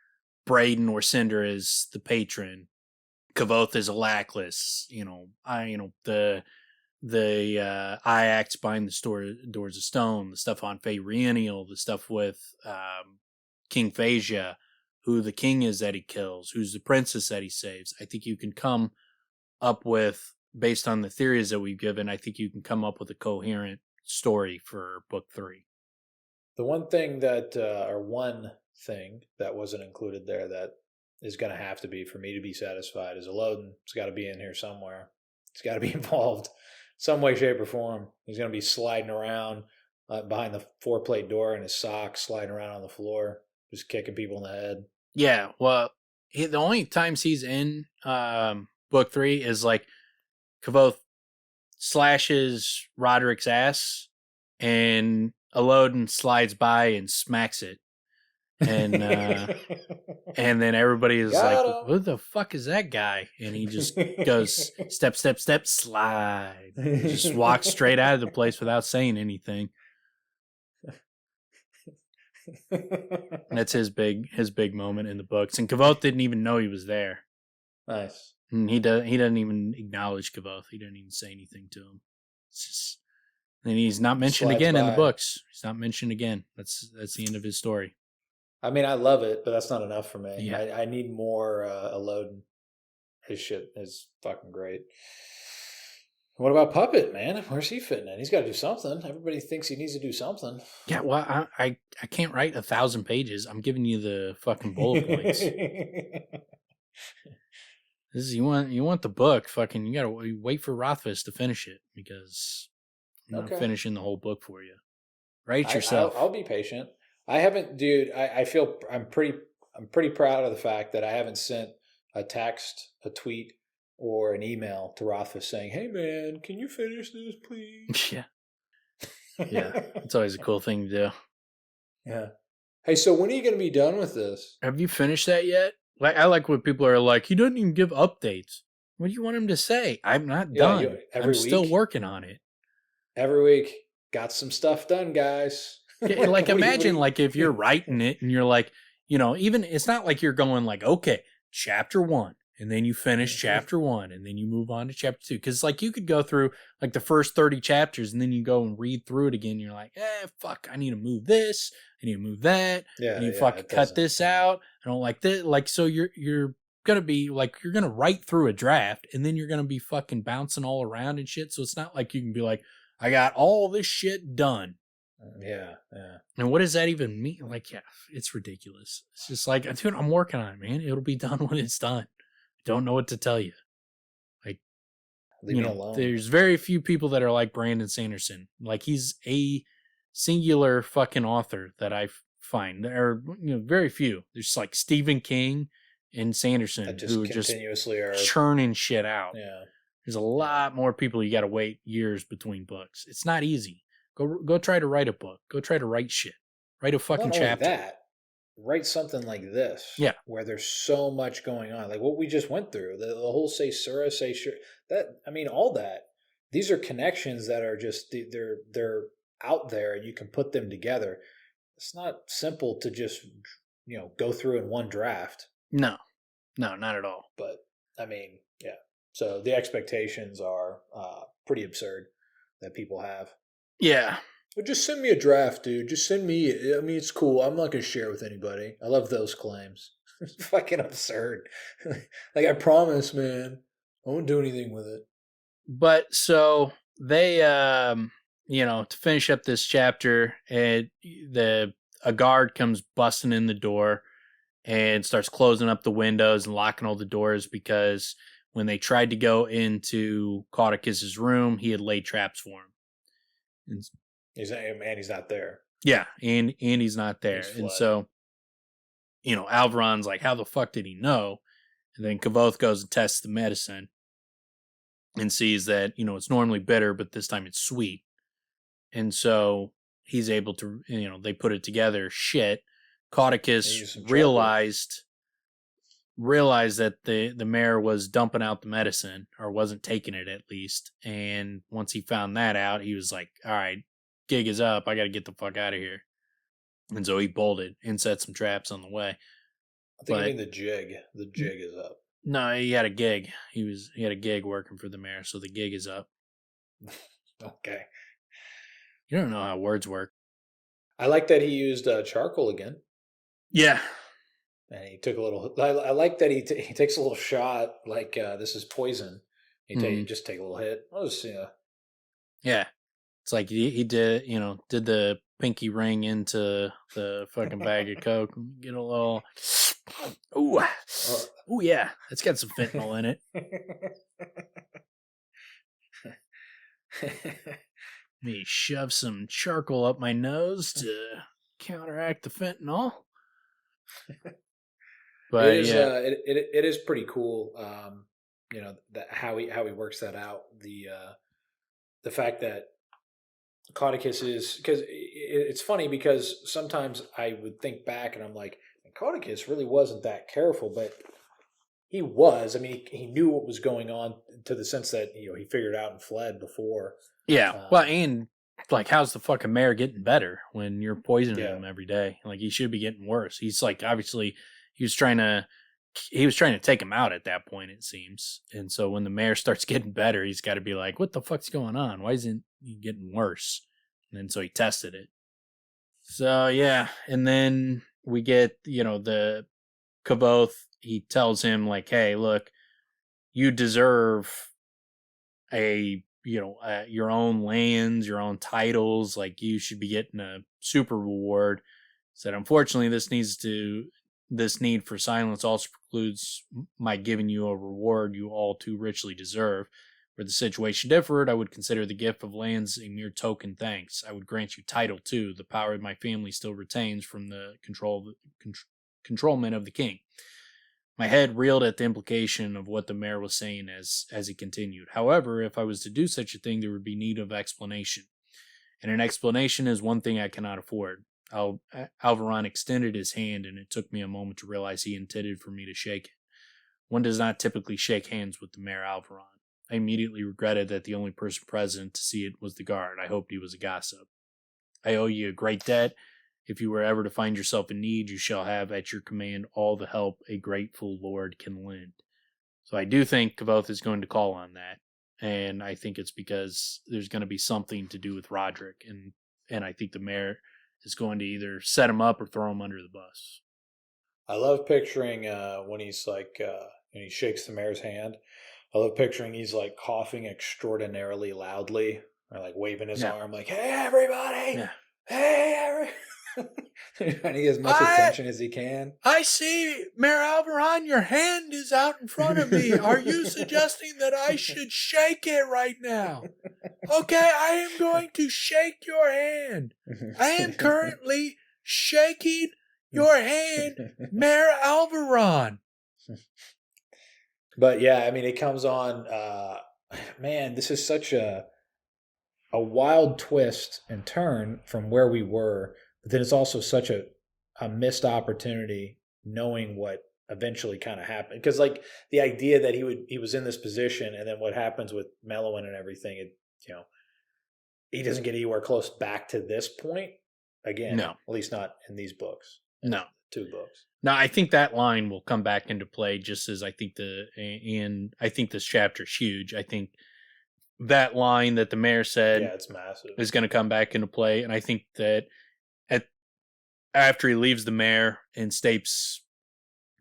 Bredon or Cinder is the patron, Kvothe is a Lackless, the Iax behind the doors of stone, the stuff on Feyreaniel, the stuff with King Phasia, who the king is that he kills, who's the princess that he saves. I think you can come up with, based on the theories that we've given, I think you can come up with a coherent story for book 3. The one thing that wasn't included there that is going to have to be for me to be satisfied is Elodin. It's got to be in here somewhere. It's got to be involved some way, shape, or form. He's going to be sliding around behind the 4-plate door in his socks, sliding around on the floor, just kicking people in the head. Yeah, well, the only times he's in book 3 is like Kvothe slashes Roderick's ass and Elodin slides by and smacks it. And and then everybody is like, who the fuck is that guy? And he just goes step, step, step, slide. He just walks straight out of the place without saying anything. And that's his big moment in the books. And Kvothe didn't even know he was there. Nice. And he doesn't even acknowledge Kvothe. He doesn't even say anything to him. It's just, and he's not mentioned again in the books. He's not mentioned again. That's the end of his story. I mean, I love it, but that's not enough for me. Yeah. I need more Elodin. His shit is fucking great. What about Puppet, man? Where's he fitting in? He's got to do something. Everybody thinks he needs to do something. Yeah, well, I can't write 1,000 pages. I'm giving you the fucking bullet points. This is, you want the book, fucking, you gotta wait for Rothfuss to finish it, because I'm not finishing the whole book for you. Write it yourself. I'll be patient. I haven't, dude. I feel I'm pretty proud of the fact that I haven't sent a text, a tweet, or an email to Rothfuss saying, "Hey man, can you finish this, please?" Yeah. It's always a cool thing to do. Yeah. Hey, so when are you going to be done with this? Have you finished that yet? Like, I like when people are like, he doesn't even give updates. What do you want him to say? I'm not done. I'm still working on it. Every week, got some stuff done, guys. Yeah, like, imagine like if you're writing it and you're like, even it's not like you're going like, okay, chapter 1, and then you finish chapter 1, and then you move on to chapter 2. Because like you could go through like the first 30 chapters, and then you go and read through it again. And you're like, fuck, I need to move this. I need to move that. I need to fucking cut this out. I don't like this. Like, so you're gonna be like, you're gonna write through a draft, and then you're gonna be fucking bouncing all around and shit. So it's not like you can be like, I got all this shit done. Yeah. And what does that even mean? Like, yeah, it's ridiculous. It's just like, dude, I'm working on it, man. It'll be done when it's done. I don't know what to tell you. Like, leave me alone. There's very few people that are like Brandon Sanderson. Like, he's a singular fucking author that I find. There are very few. There's like Stephen King and Sanderson who continuously are churning shit out. Yeah. There's a lot more people you got to wait years between books. It's not easy. Go try to write a book. Go try to write shit. Write a fucking chapter. Only that, write something like this. Yeah. Where there's so much going on. Like what we just went through. The whole say Sura, say sure. All that. These are connections that are just, they're out there and you can put them together. It's not simple to just, go through in one draft. No, not at all. But, yeah. So the expectations are pretty absurd that people have. Yeah. Well, just send me a draft, dude. Just send me it. I mean, it's cool. I'm not going to share it with anybody. I love those claims. It's fucking absurd. Like, I promise, man, I won't do anything with it. But so they, to finish up this chapter, a guard comes busting in the door and starts closing up the windows and locking all the doors because when they tried to go into Caudicus's room, he had laid traps for him. He's not there. Yeah, and he's not there. He's And fled. so, Alvaron's like, how the fuck did he know? And then Kvothe goes and tests the medicine and sees that, it's normally bitter, but this time it's sweet. And so he's able to, they put it together. Shit. Caudicus realized that the mayor was dumping out the medicine, or wasn't taking it at least. And once he found that out, he was like, all right, gig is up. I got to get the fuck out of here. And so he bolted and set some traps on the way. I think you mean the jig. The jig is up. No, he had a gig. He had a gig working for the mayor, so the gig is up. Okay. You don't know how words work. I like that he used charcoal again. Yeah. And he took a little. I like that he takes a little shot like this is poison. He just take a little hit. Yeah. It's like he did the pinky ring into the fucking bag of coke. Get a little. Ooh, yeah, it's got some fentanyl in it. Me shove some charcoal up my nose to counteract the fentanyl. But it is pretty cool. How he works that out. The fact that Caudicus is, because it's funny, because sometimes I would think back and I'm like, Caudicus really wasn't that careful, but he was. I mean, he knew what was going on, to the sense that he figured out and fled before. Yeah, well, and like, how's the fucking mayor getting better when you're poisoning him every day? Like, he should be getting worse. He's like, obviously, he was trying to take him out at that point, it seems. And so when the mayor starts getting better, he's got to be like, what the fuck's going on? Why isn't he getting worse? And so he tested it. So yeah, and then we get, the Kvothe, he tells him like, hey, look, you deserve your own lands, your own titles, like you should be getting a super reward. Said, unfortunately, this need for silence also precludes my giving you a reward you all too richly deserve. Where the situation differed, I would consider the gift of lands a mere token thanks. I would grant you title too, the power my family still retains from the controlment of the king. My head reeled at the implication of what the mayor was saying as he continued. However, if I was to do such a thing, there would be need of explanation. And an explanation is one thing I cannot afford. Alvaron extended his hand, and it took me a moment to realize he intended for me to shake it. One does not typically shake hands with the Mayor Alvaron. I immediately regretted that the only person present to see it was the guard. I hoped he was a gossip. I owe you a great debt. If you were ever to find yourself in need, you shall have at your command all the help a grateful lord can lend. So I do think Kvothe is going to call on that. And I think it's because there's going to be something to do with Roderick. And I think the mayor is going to either set him up or throw him under the bus. I love picturing when he's like, when he shakes the mayor's hand. I love picturing he's like coughing extraordinarily loudly, or like waving his arm, like, "Hey everybody! Yeah. Hey everybody!" Trying to get as much attention as he can. I see, Mayor Alvaron, your hand is out in front of me. Are you suggesting that I should shake it right now? Okay, I am going to shake your hand. I am currently shaking your hand, Mayor Alvaron. But yeah, I mean, it comes on. Man, this is such a wild twist and turn from where we were. But then it's also such a missed opportunity, knowing what eventually kind of happened. Because like the idea that he was in this position, and then what happens with Mellowin and everything, he doesn't get anywhere close back to this point again. No, at least not in these books. No, 2 books. Now, I think that line will come back into play, just as I think I think this chapter is huge. I think that line that the mayor said, it's massive, is going to come back into play. And I think that after he leaves the mayor and Stapes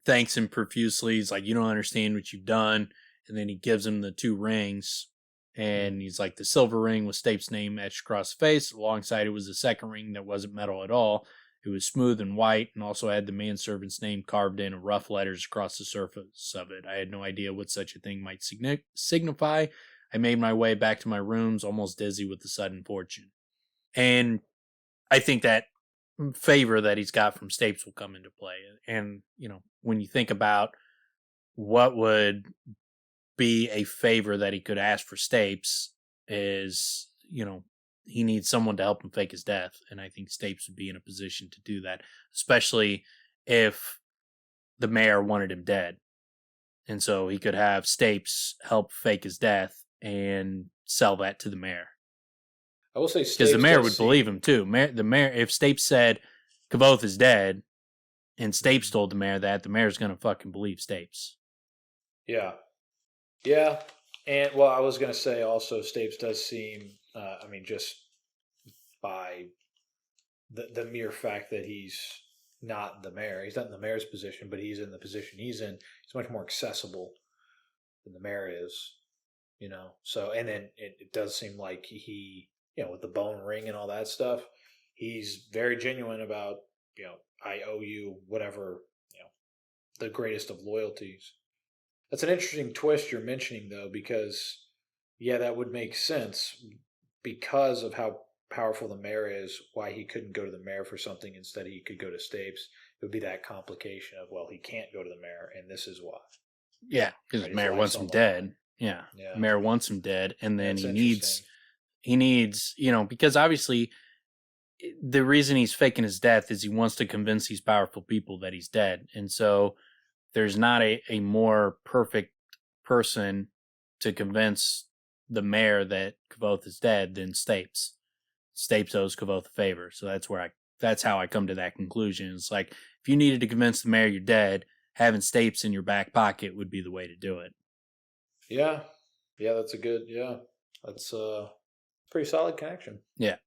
thanks him profusely, he's like, you don't understand what you've done. And then he gives him the 2 rings. And he's like, the silver ring with Stapes' name etched across the face. Alongside it was the second ring that wasn't metal at all. It was smooth and white, and also had the manservant's name carved in rough letters across the surface of it. I had no idea what such a thing might signify. I made my way back to my rooms, almost dizzy with the sudden fortune. And I think that favor that he's got from Stapes will come into play. And, when you think about what would be a favor that he could ask for Stapes is, he needs someone to help him fake his death. And I think Stapes would be in a position to do that, especially if the mayor wanted him dead. And so he could have Stapes help fake his death and sell that to the mayor. I will say because the mayor would believe him too. The mayor, if Stapes said Kvothe is dead, and Stapes told the mayor that, the mayor's gonna fucking believe Stapes. Yeah, yeah, and well, I was gonna say also Stapes does seem. Just by the mere fact that he's not the mayor, he's not in the mayor's position, but he's in the position he's in. He's much more accessible than the mayor is. So and then it does seem like he. With the bone ring and all that stuff, he's very genuine about, I owe you whatever, the greatest of loyalties. That's an interesting twist you're mentioning, though, because, that would make sense because of how powerful the mayor is, why he couldn't go to the mayor for something. Instead, he could go to Stapes. It would be that complication of, well, he can't go to the mayor, and this is why. Yeah, because the mayor wants him dead. Yeah, the mayor wants him dead, and then he needs, because obviously the reason he's faking his death is he wants to convince these powerful people that he's dead. And so there's not a more perfect person to convince the mayor that Kvothe is dead than Stapes. Stapes owes Kvothe a favor. So that's how I come to that conclusion. It's like, if you needed to convince the mayor you're dead, having Stapes in your back pocket would be the way to do it. Yeah. Yeah, that's that's pretty solid connection. Yeah.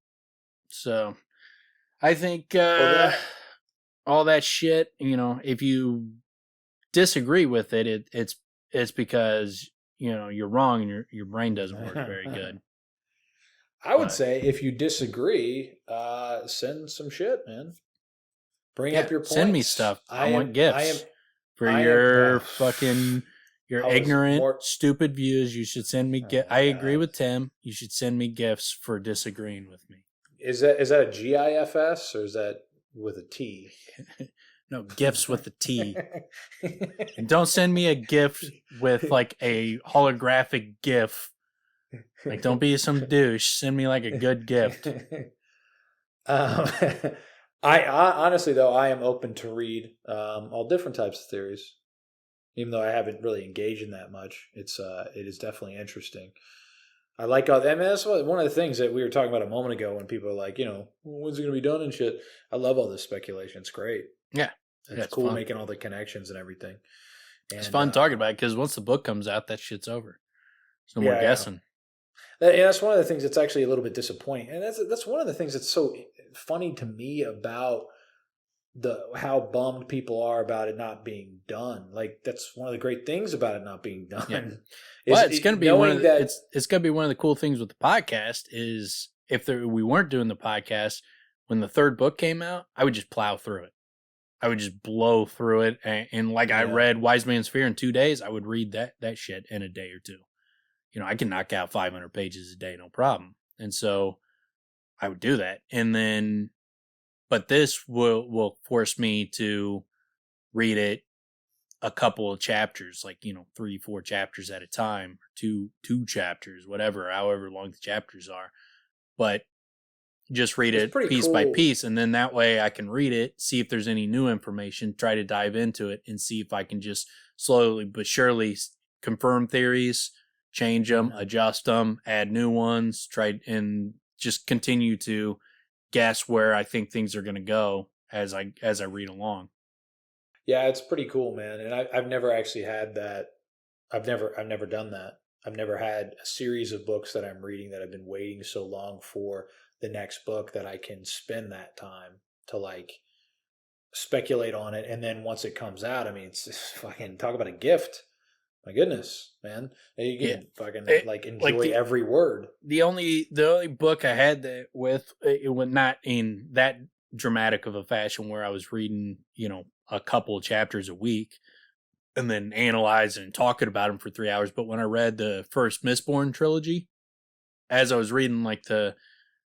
So I think all that shit, if you disagree with it, it's because, you're wrong and your brain doesn't work very good. I would say if you disagree, send some shit, man. Bring up your points. Send me stuff. I want gifts for your ignorant, stupid views. You should send me gifts. I agree with Tim. You should send me gifts for disagreeing with me. Is that a GIFS or is that with a T? No, gifts with a T. And don't send me a gift with like a holographic GIF. Like, don't be some douche. Send me like a good gift. I honestly, though, I am open to read all different types of theories. Even though I haven't really engaged in that much, it is definitely interesting. I like that's one of the things that we were talking about a moment ago when people are like, when's it going to be done and shit. I love all this speculation. It's great. Yeah. It's cool fun. Making all the connections and everything. And, it's fun talking about it because once the book comes out, that shit's over. There's no more guessing. That's one of the things that's actually a little bit disappointing. And that's one of the things that's so funny to me about how bummed people are about it not being done. Like, that's one of the great things about it not being done. Yeah. Well, it's going to be it's going to be one of the cool things with the podcast is if we weren't doing the podcast, when the third book came out, I would just plow through it. I would just blow through it. And I read Wise Man's Fear in 2 days. I would read that shit in a day or two. I can knock out 500 pages a day, no problem. And so I would do that. And then, but this will force me to read it a couple of chapters, like, 3-4 chapters at a time, or two chapters, however long the chapters are. But just read it piece by piece. And then that way I can read it, see if there's any new information, try to dive into it and see if I can just slowly but surely confirm theories, change them, adjust them, add new ones, and just continue to guess where I think things are going to go as I read along. Yeah, it's pretty cool, man. And I've never actually had that. I've never done that. I've never had a series of books that I'm reading that I've been waiting so long for the next book that I can spend that time to like speculate on it. And then once it comes out, it's just fucking talk about a gift. My goodness, man. You can fucking enjoy every word. The only book I had that it was not in that dramatic of a fashion where I was reading, a couple of chapters a week and then analyzing and talking about them for 3 hours. But when I read the first Mistborn trilogy, as I was reading like the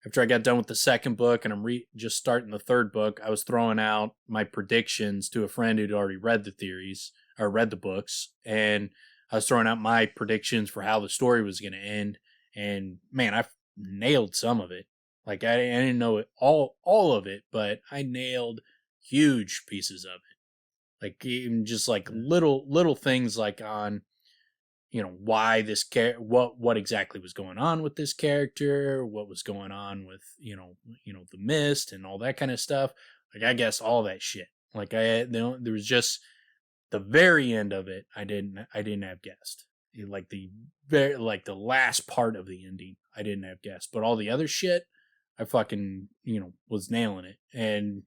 after I got done with the second book and I'm just starting the third book, I was throwing out my predictions to a friend who'd already read the theories or read the books, and I was throwing out my predictions for how the story was going to end. And man, I nailed some of it. Like I didn't know it all of it, but I nailed huge pieces of it. Like even just like little things like on, why this what exactly was going on with this character, what was going on with, the mist and all that kind of stuff. Like I guess all that shit. Like there was just the very end of it. I didn't have guessed. Like the last part of the ending, I didn't have guessed, but all the other shit, I fucking, was nailing it. And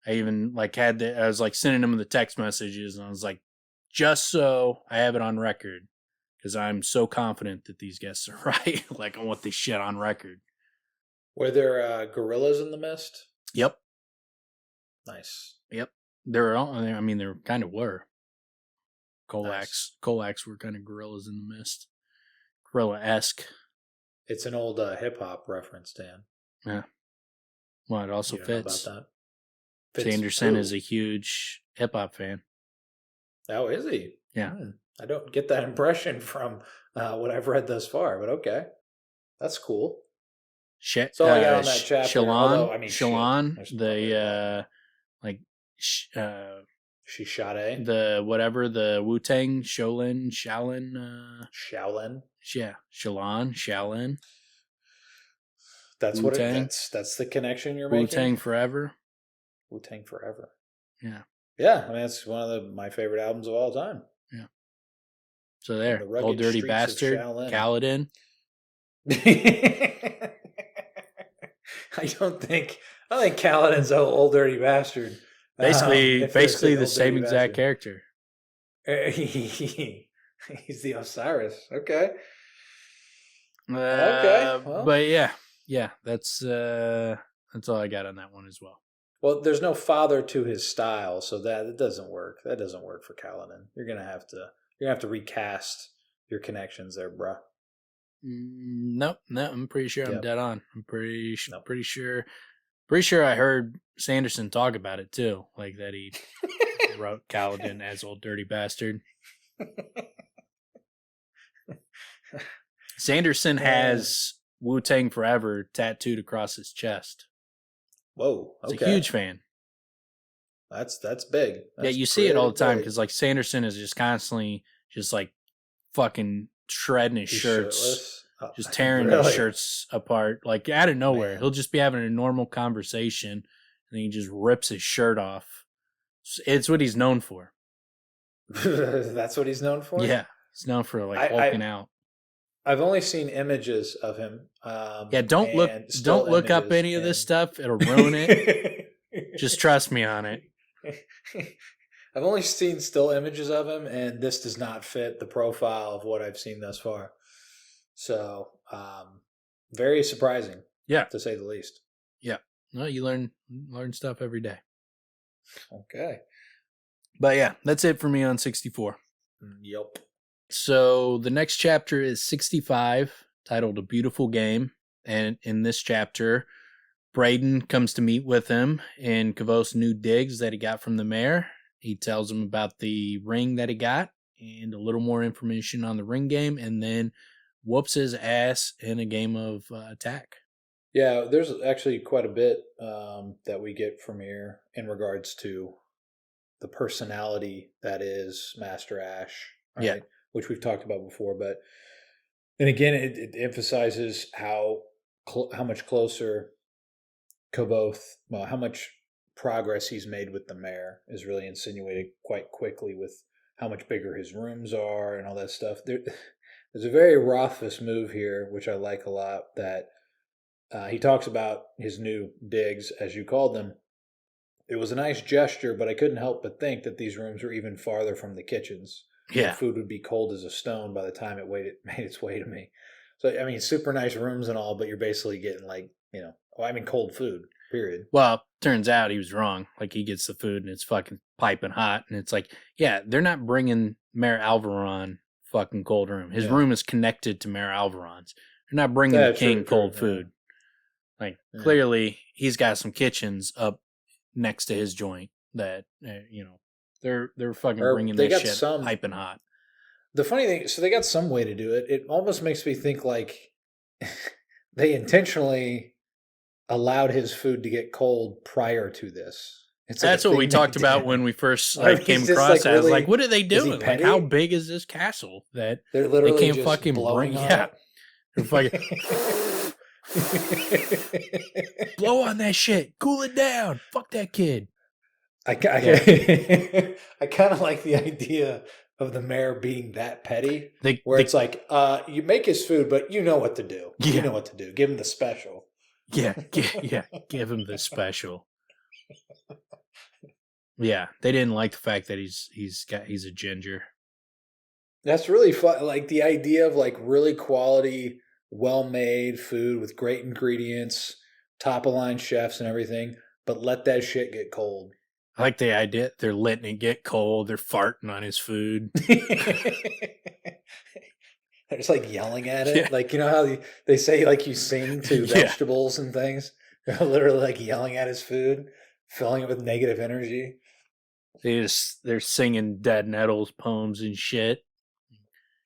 I even I was like sending them the text messages, and I was like, just so I have it on record, because I'm so confident that these guests are right. Like, I want this shit on record. Were there gorillas in the mist? Yep. Nice. Yep. There kind of were. Colax were kind of gorillas in the mist. Gorilla-esque. It's an old hip-hop reference, Dan. Yeah. Well, it also fits. Know about that? Sanderson is a huge hip-hop fan. Oh, is he? Yeah. I don't get that impression from what I've read thus far, but okay. That's cool. That's all I got on that chapter. Shalon, Shishade. The whatever, the Wu-Tang, Shaolin. Yeah, Shaolin. That's Wu-Tang. What that's the connection you're making? Wu-Tang Forever. Wu-Tang Forever. Yeah. Yeah, I mean, it's one of my favorite albums of all time. Yeah. So there, Old Dirty Bastard, Kaladin. I think Kaladin's Old Dirty Bastard. Basically the same exact character. He's the Osiris. Okay. Well. But yeah, that's all I got on that one as well. Well, there's no father to his style, so that doesn't work. That doesn't work for Kaladin. You're gonna have to recast your connections there, bruh. No, I'm pretty sure I'm dead on. I'm pretty sure I heard Sanderson talk about it too, like that he wrote Kaladin as Old Dirty Bastard. Sanderson has Wu-Tang Forever tattooed across his chest. Whoa, okay. He's a huge fan. That's big. That's you see it all the time because like Sanderson is just constantly just like fucking shredding his shirts, just tearing his shirts apart, like out of nowhere. Man. He'll just be having a normal conversation and then he just rips his shirt off. It's what he's known for. That's what he's known for? Yeah, he's known for like hulking out. I've only seen images of him. Don't look up any of this stuff. It'll ruin it. Just trust me on it. I've only seen still images of him, and this does not fit the profile of what I've seen thus far. So, very surprising. Yeah, to say the least. Yeah, no, you learn stuff every day. Okay, but yeah, that's it for me on 64. Yep. So the next chapter is 65, titled A Beautiful Game. And in this chapter, Bredon comes to meet with him in Kvothe's new digs that he got from the Maer. He tells him about the ring that he got and a little more information on the ring game, and then whoops his ass in a game of attack. Yeah, there's actually quite a bit that we get from here in regards to the personality that is Master Ash. Right? Yeah. Which we've talked about before, and again, it emphasizes how much closer Kvothe, how much progress he's made with the Maer is really insinuated quite quickly with how much bigger his rooms are and all that stuff. There's a very Rothfuss move here, which I like a lot, that he talks about his new digs, as you called them. It was a nice gesture, but I couldn't help but think that these rooms were even farther from the kitchens. Yeah. The food would be cold as a stone by the time it made its way to me. So, I mean, super nice rooms and all, but you're basically getting cold food, period. Well, turns out he was wrong. Like, he gets the food and it's fucking piping hot. And it's like, yeah, they're not bringing Maer Alvaron fucking cold room. His room is connected to Maer Alvaron's. They're not bringing the king cold food. Like, clearly, he's got some kitchens up next to his joint that, they're fucking bringing this shit piping hot. The funny thing, so they got some way to do it. It almost makes me think like they intentionally allowed his food to get cold prior to this. That's what we talked about when we first came across it. I was like, what are they doing? Like, how big is this castle that they're literally they can't just fucking blowing bring? on Yeah. it? They're fucking blow on that shit. Cool it down. Fuck that kid. I kind of like the idea of the mayor being that petty, it's like, you make his food, but you know what to do. Yeah. You know what to do. Give him the special. Yeah. Give him the special. Yeah, they didn't like the fact that he's a ginger. That's really fun. Like the idea of like really quality, well-made food with great ingredients, top-of-line chefs and everything, but let that shit get cold. I like the idea they're letting it get cold. They're farting on his food. They're just like yelling at it. Yeah. Like, you know how they say like you sing to vegetables and things? They're literally like yelling at his food, filling it with negative energy. They're singing Dead Nettles poems and shit.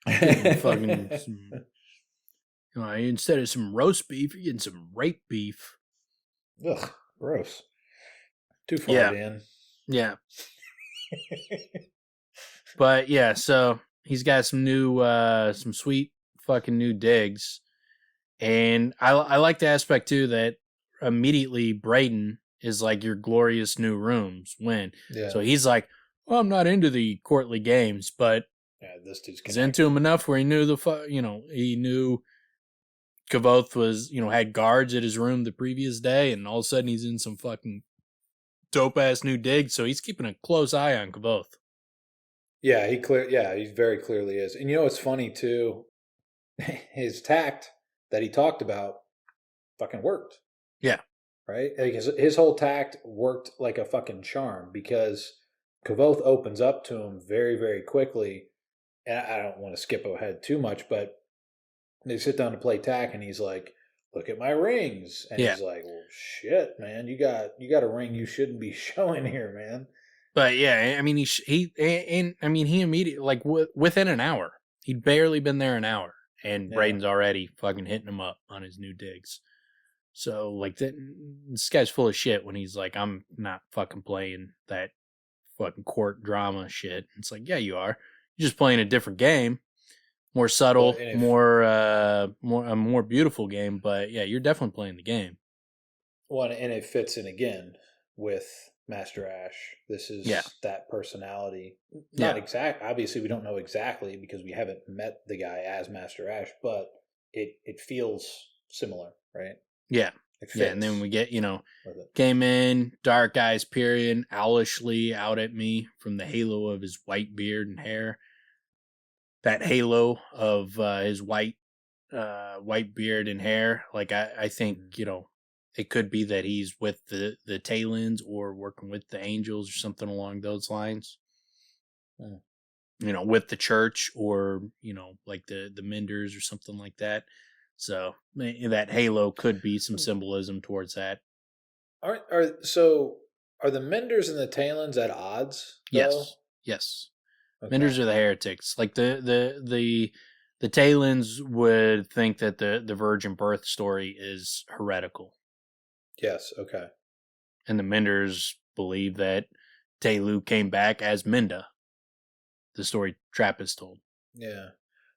Fucking instead of some roast beef, you're getting some rape beef. Ugh, gross. Too far in. Yeah. But yeah, so he's got some new, some sweet fucking new digs. And I like the aspect too that immediately Bredon is like your glorious new rooms win. Yeah. So he's like, well, I'm not into the courtly games, but this dude's he's into him enough where he knew he knew Kvothe was, had guards at his room the previous day, and all of a sudden he's in some fucking dope ass new dig. So he's keeping a close eye on Kvothe. Yeah, he very clearly is. And what's funny too, his tact that he talked about fucking worked. Yeah. Right? Like his whole tact worked like a fucking charm because Kvothe opens up to him very, very quickly. And I don't want to skip ahead too much, but they sit down to play tack and he's like, look at my rings. And he's like, well, shit, man, you got a ring you shouldn't be showing here, man. But yeah, I mean, he immediately, like within an hour, he'd barely been there an hour, and Bredon's already fucking hitting him up on his new digs. So like this guy's full of shit when he's like, I'm not fucking playing that fucking court drama shit. It's like, yeah, you are. You're just playing a different game, more subtle, more beautiful game. But yeah, you're definitely playing the game. Well, and it fits in again with Master Ash. This is that personality. Not exact. Obviously, we don't know exactly because we haven't met the guy as Master Ash, but it feels similar, right? Yeah. Yeah, and then we get, came in, dark eyes peering owlishly out at me from the halo of his white beard and hair. That halo of his white beard and hair, like I think, it could be that he's with the Talons or working with the Angels or something along those lines. With the church or, like the Menders or something like that. So that halo could be some symbolism towards that. Are the Menders and the Talons at odds? Though? Yes. Okay. Menders are the heretics. Like the Talons would think that the virgin birth story is heretical. Yes. Okay. And the Menders believe that Telu came back as Minda. The story Trappist told. Yeah.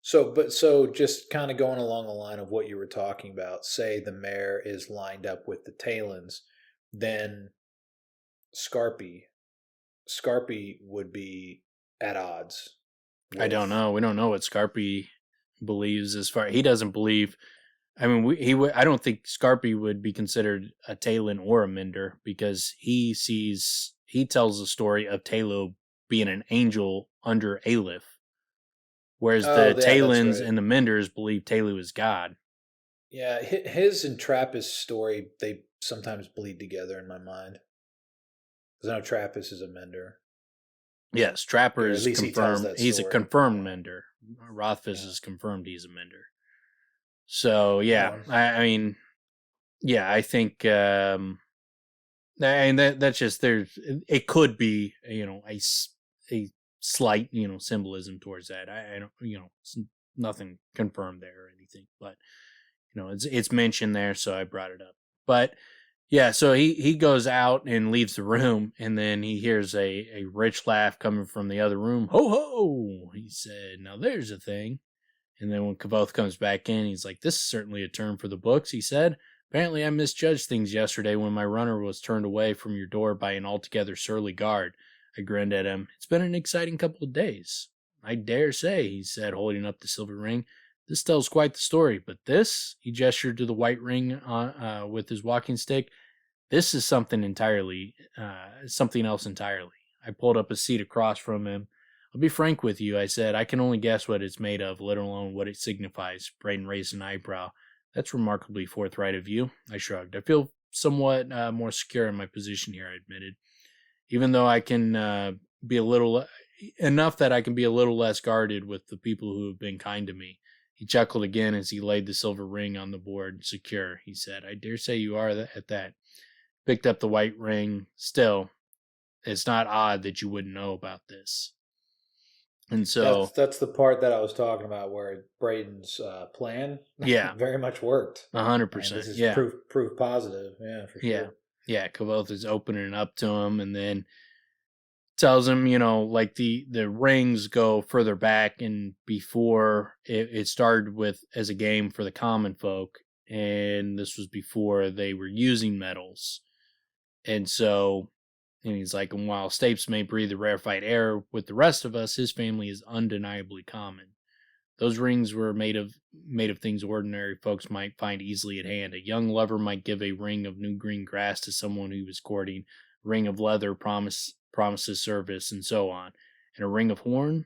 So just kind of going along the line of what you were talking about, say the Maer is lined up with the Talons, then Scarpy would be at odds. I don't know. We don't know what Scarpy believes as far. He doesn't believe. I mean, I don't think Scarpy would be considered a Talon or a Mender because he tells the story of Telu being an angel under Aleph. Whereas the Talons and the Menders believe Telu is God. Yeah, his and Trappist story, they sometimes bleed together in my mind. Because I know Trappist is a Mender. Yes, Trapper is confirmed. He's a confirmed Mender. Rothfuss is confirmed he's a Mender. So, yeah, I mean, yeah, I think, and that's just it could be, a slight, symbolism towards that. I don't, it's nothing confirmed there or anything, but it's mentioned there, so I brought it up. But yeah, so he goes out and leaves the room, and then he hears a rich laugh coming from the other room. Ho ho! He said, "Now there's a thing." And then when Kvothe comes back in, he's like, "This is certainly a term for the books," he said. "Apparently I misjudged things yesterday when my runner was turned away from your door by an altogether surly guard." I grinned at him. "It's been an exciting couple of days." "I dare say," he said, holding up the silver ring. "This tells quite the story, but this," he gestured to the white ring with his walking stick, "this is something else entirely." I pulled up a seat across from him. "I'll be frank with you," I said. "I can only guess what it's made of, let alone what it signifies." Bredon raised an eyebrow. "That's remarkably forthright of you." I shrugged. "I feel somewhat more secure in my position here," I admitted. "Even though I can be a little enough that I can be a little less guarded with the people who have been kind to me." He chuckled again as he laid the silver ring on the board. "Secure," he said. "I dare say you are at that." Picked up the white ring. "Still, it's not odd that you wouldn't know about this." And so That's the part that I was talking about, where Braden's plan, yeah, very much worked. 100%. This is Yeah, proof positive. Yeah, for yeah, sure. yeah. Kvothe is opening up to him, and then tells him, like the rings go further back, and before it started with as a game for the common folk, and this was before they were using metals, and so. And he's like, and while Stapes may breathe the rarefied air with the rest of us, his family is undeniably common. Those rings were made of things ordinary folks might find easily at hand. A young lover might give a ring of new green grass to someone he was courting. A ring of leather promises service, and so on. And a ring of horn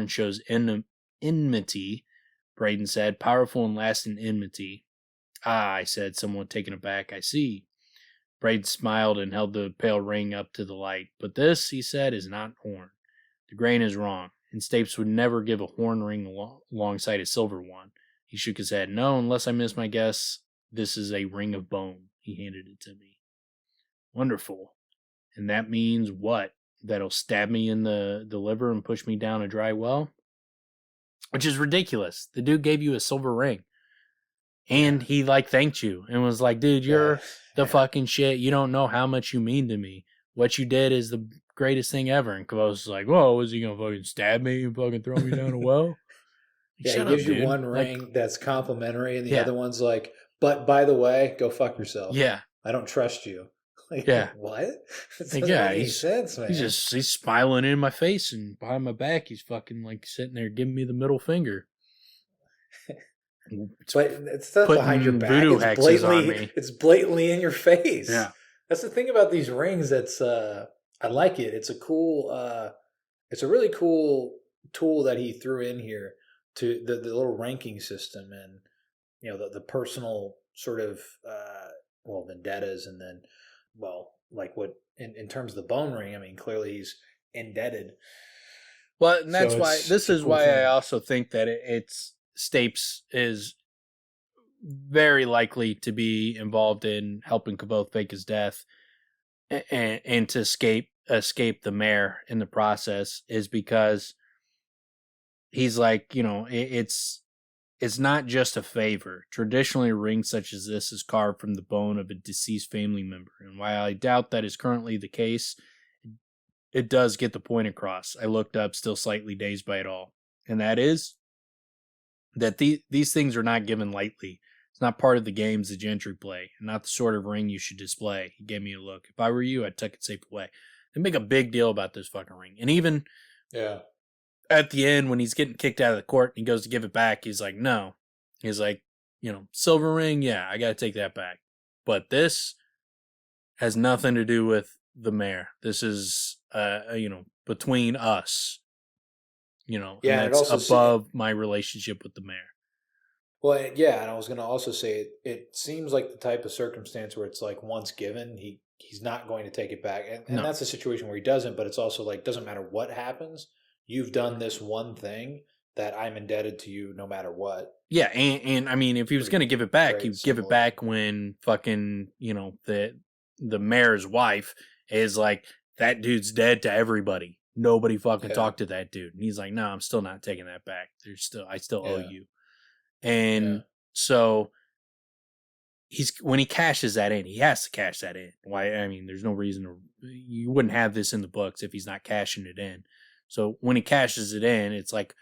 shows enmity. Bredon said, "Powerful and lasting enmity." "Ah," I said, somewhat taken aback. "I see." Braid smiled and held the pale ring up to the light. "But this," he said, "is not horn. The grain is wrong, and Stapes would never give a horn ring alongside a silver one." He shook his head. "No, unless I miss my guess, this is a ring of bone." He handed it to me. "Wonderful. And that means what? That'll stab me in the liver and push me down a dry well?" Which is ridiculous. The dude gave you a silver ring. And he thanked you and was like, "Dude, you're the fucking shit. You don't know how much you mean to me. What you did is the greatest thing ever." And Kvothe was like, "Whoa, is he gonna fucking stab me and fucking throw me down a well?" Yeah, Shut he gives up, you dude. one ring that's complimentary, and the Yeah. other one's like, "But by the way, go fuck yourself. Yeah. I don't trust you." Like, Yeah. what? That doesn't Like, make any sense, man. he's smiling in my face, and behind my back, he's fucking like sitting there giving me the middle finger. But it's not behind your back. Voodoo hexes on me. It's blatantly in your face. Yeah. That's the thing about these rings. That's I like it. It's it's a really cool tool that he threw in here to the little ranking system, and the personal sort of vendettas, and then like what in terms of the bone ring. I mean, clearly he's indebted. Well, and that's So why it's a cool I thing. also think that it's Stapes is very likely to be involved in helping Kvothe fake his death and to escape the Maer in the process, is because he's like, it's not just a favor. Traditionally, a ring such as this is carved from the bone of a deceased family member, and while I doubt that is currently the case, it does get the point across. I looked up, still slightly dazed by it all, and that is that these things are not given lightly. It's not part of the games the gentry play, and not the sort of ring you should display. He gave me a look. If I were you, I'd tuck it safe away. They make a big deal about this fucking ring. And even at the end, when he's getting kicked out of the court and he goes to give it back, he's like, no. He's like, silver ring, yeah, I got to take that back. But this has nothing to do with the Maer. This is, between us. And that's above my relationship with the Maer. Well, yeah, and I was going to also say it seems like the type of circumstance where it's like once given, he's not going to take it back, and that's a situation where he doesn't. But it's also like doesn't matter what happens, you've done this one thing that I'm indebted to you no matter what. Yeah, and I mean, if he was going to give it back, he'd give it back when fucking, the mayor's wife is like, that dude's dead to everybody. Nobody fucking talked to that dude. And he's like, no, I'm still not taking that back. I still owe you. And so when he cashes that in, he has to cash that in. Why? I mean, there's no reason you wouldn't have this in the books if he's not cashing it in. So when he cashes it in, it's like,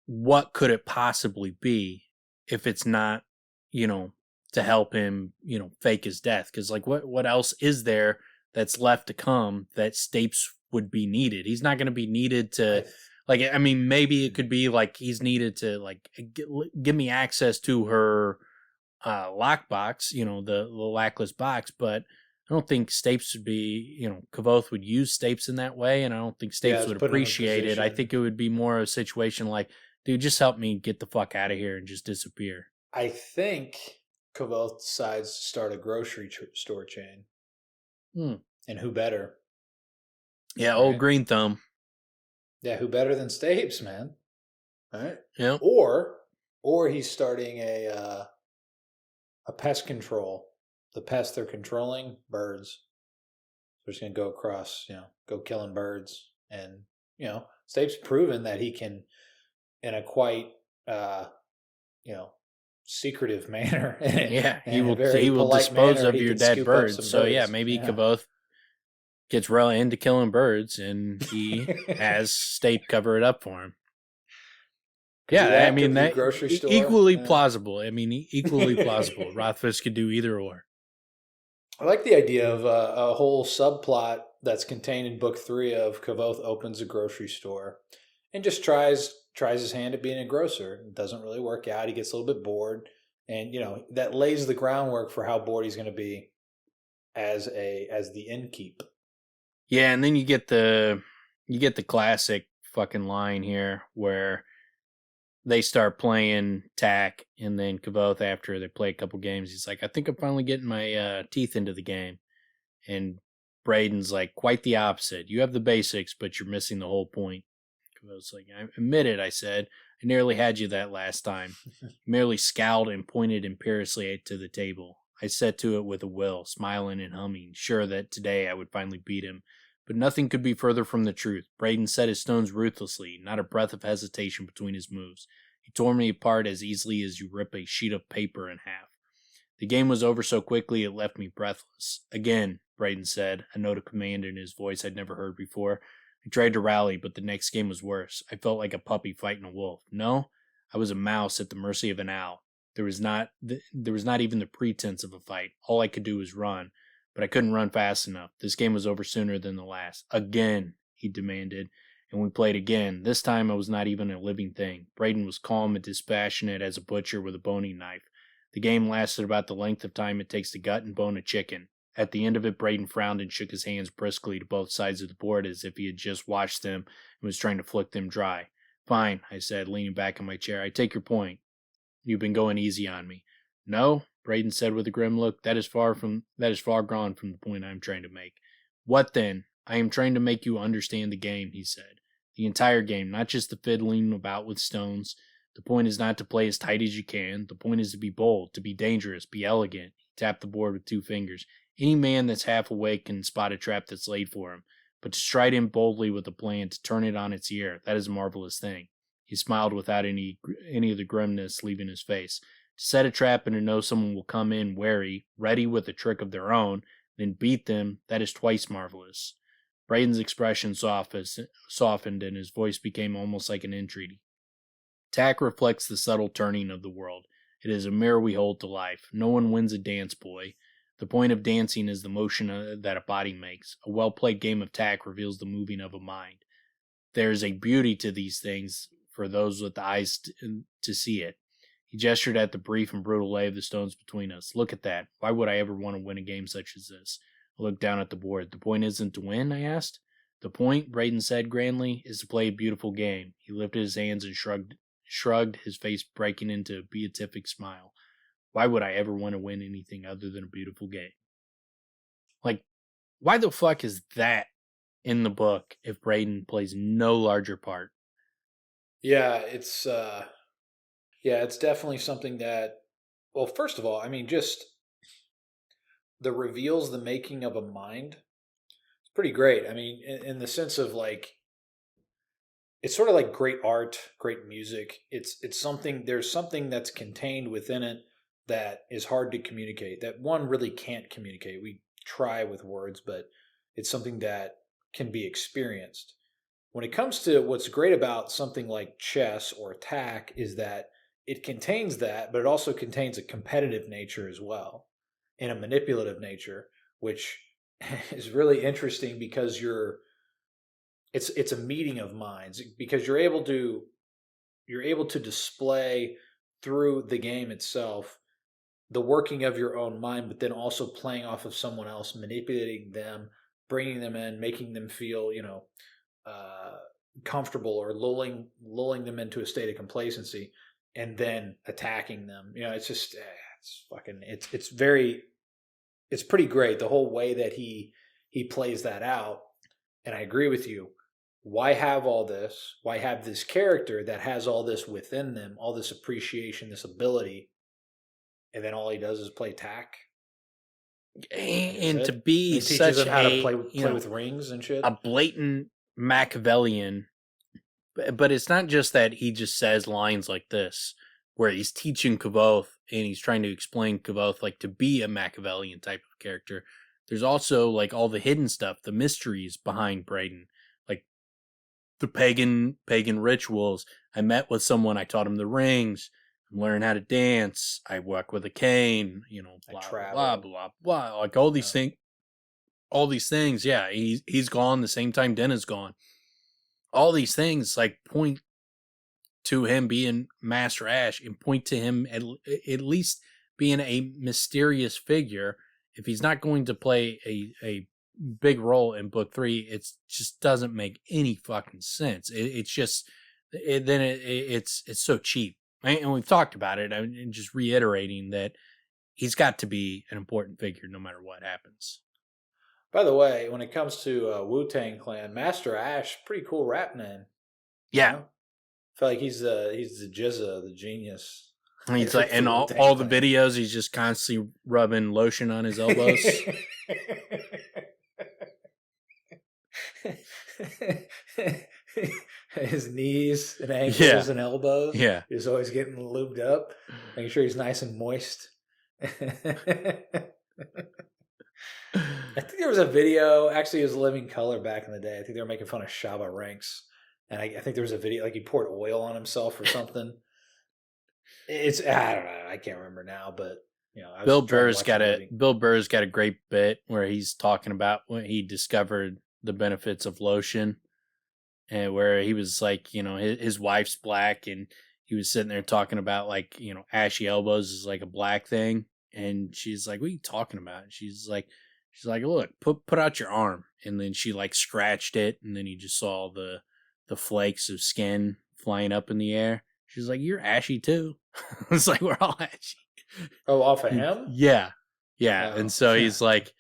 what could it possibly be if it's not, to help him, fake his death? Because like, what else is there that's left to come that Stapes would be needed? He's not going to be needed to, like, I mean, maybe it could be like he's needed to like give me access to her lockbox, the lackless box, but I don't think Stapes would be, Kvothe would use Stapes in that way, and I don't think Stapes would appreciate it. I think it would be more a situation like, dude, just help me get the fuck out of here and just disappear. I think Kvothe decides to start a grocery store chain. And who better? Yeah, right? Old Green Thumb. Yeah, who better than Stapes, man? Right? Yeah. Or he's starting a pest control. The pests they're controlling, birds. So he's going to go across, go killing birds. And, Stapes proven that he can, in a quite, secretive manner. He will dispose of your dead birds. So birds. Maybe Kvothe gets really into killing birds, and he has Stape cover it up for him. I mean, that grocery store? Equally plausible. I mean, equally plausible. Rothfuss could do either or. I like the idea of a whole subplot that's contained in book 3 of Kvothe opens a grocery store and just tries his hand at being a grocer. It doesn't really work out. He gets a little bit bored, and that lays the groundwork for how bored he's going to be as the innkeep. Yeah, and then you get the classic fucking line here where they start playing tack, and then Kvothe, after they play a couple games, he's like, I think I'm finally getting my teeth into the game. And Bredon's like, quite the opposite. You have the basics, but you're missing the whole point. Kvothe's like, I admit it, I said. I nearly had you that last time. He merely scowled and pointed imperiously to the table. I set to it with a will, smiling and humming, sure that today I would finally beat him. But nothing could be further from the truth. Bredon set his stones ruthlessly, not a breath of hesitation between his moves. He tore me apart as easily as you rip a sheet of paper in half. The game was over so quickly it left me breathless. Again, Bredon said, a note of command in his voice I'd never heard before. I tried to rally, but the next game was worse. I felt like a puppy fighting a wolf. No, I was a mouse at the mercy of an owl. There was not even the pretense of a fight. All I could do was run. But I couldn't run fast enough. This game was over sooner than the last. Again, he demanded, and we played again. This time I was not even a living thing. Bredon was calm and dispassionate as a butcher with a boning knife. The game lasted about the length of time it takes to gut and bone a chicken. At the end of it, Bredon frowned and shook his hands briskly to both sides of the board as if he had just washed them and was trying to flick them dry. Fine, I said, leaning back in my chair. I take your point. You've been going easy on me. No, Bredon said with a grim look, that is far gone from the point I am trying to make. What then? I am trying to make you understand the game, he said. The entire game, not just the fiddling about with stones. The point is not to play as tight as you can. The point is to be bold, to be dangerous, be elegant. He tapped the board with 2 fingers. Any man that's half awake can spot a trap that's laid for him. But to stride in boldly with a plan, to turn it on its ear, that is a marvelous thing. He smiled without any of the grimness leaving his face. To set a trap and to know someone will come in wary, ready with a trick of their own, then beat them, that is twice marvelous. Bredon's expression softened and his voice became almost like an entreaty. Tack reflects the subtle turning of the world. It is a mirror we hold to life. No one wins a dance, boy. The point of dancing is the motion that a body makes. A well-played game of tack reveals the moving of a mind. There is a beauty to these things for those with the eyes to see it. He gestured at the brief and brutal lay of the stones between us. Look at that. Why would I ever want to win a game such as this? I looked down at the board. The point isn't to win, I asked. The point, Bredon said grandly, is to play a beautiful game. He lifted his hands and shrugged, his face breaking into a beatific smile. Why would I ever want to win anything other than a beautiful game? Like, why the fuck is that in the book if Bredon plays no larger part? Yeah, it's Yeah, it's definitely something that, well, first of all, I mean, just the reveals, the making of a mind, it's pretty great. I mean, in the sense of like, it's sort of like great art, great music. It's something, there's something that's contained within it that is hard to communicate, that one really can't communicate. We try with words, but it's something that can be experienced. When it comes to what's great about something like chess or attack is that it contains that, but it also contains a competitive nature as well and a manipulative nature, which is really interesting because it's a meeting of minds because you're able to display through the game itself the working of your own mind, but then also playing off of someone else, manipulating them, bringing them in, making them feel, uh, comfortable or lulling them into a state of complacency, and then attacking them. It's just it's fucking it's pretty great the whole way that he plays that out. And I agree with you. Why have all this? Why have this character that has all this within them, all this appreciation, this ability, and then all he does is play tack? And to And be he teaches such them how to a play with rings and shit. a blatant Machiavellian, but it's not just that he just says lines like this, where he's teaching Kvothe and he's trying to explain Kvothe like to be a Machiavellian type of character. There's also like all the hidden stuff, the mysteries behind Bredon, like the pagan rituals. I met with someone, I taught him the rings. I'm learning how to dance. I work with a cane. Blah blah blah blah. Like all these things. All these things, yeah. He's gone the same time Denna's gone. All these things like point to him being Master Ash and point to him at least being a mysterious figure. If he's not going to play a big role in book 3, it just doesn't make any fucking sense. It's just it's so cheap. And we've talked about it. I'm just reiterating that he's got to be an important figure no matter what happens. By the way, when it comes to Wu-Tang Clan, Master Ash, pretty cool rap name. Yeah. I feel like he's the Jizza, the genius. And he's like, and all the videos, he's just constantly rubbing lotion on his elbows. His knees and ankles and elbows. Yeah. He's always getting lubed up, making sure he's nice and moist. I think there was a video, actually it was Living Color back in the day. I think they were making fun of Shabba Ranks. And I think there was a video, like he poured oil on himself or something. I don't know, I can't remember now, but Bill Burr's got a great bit where he's talking about when he discovered the benefits of lotion, and where he was like, his wife's black, and he was sitting there talking about like, ashy elbows is like a black thing, and she's like, "What are you talking about?" And she's like, "Look, put out your arm," and then she like scratched it, and then he just saw the flakes of skin flying up in the air. She's like, "You're ashy too." It's like, we're all ashy. Oh, off of him? Yeah. And so he's like,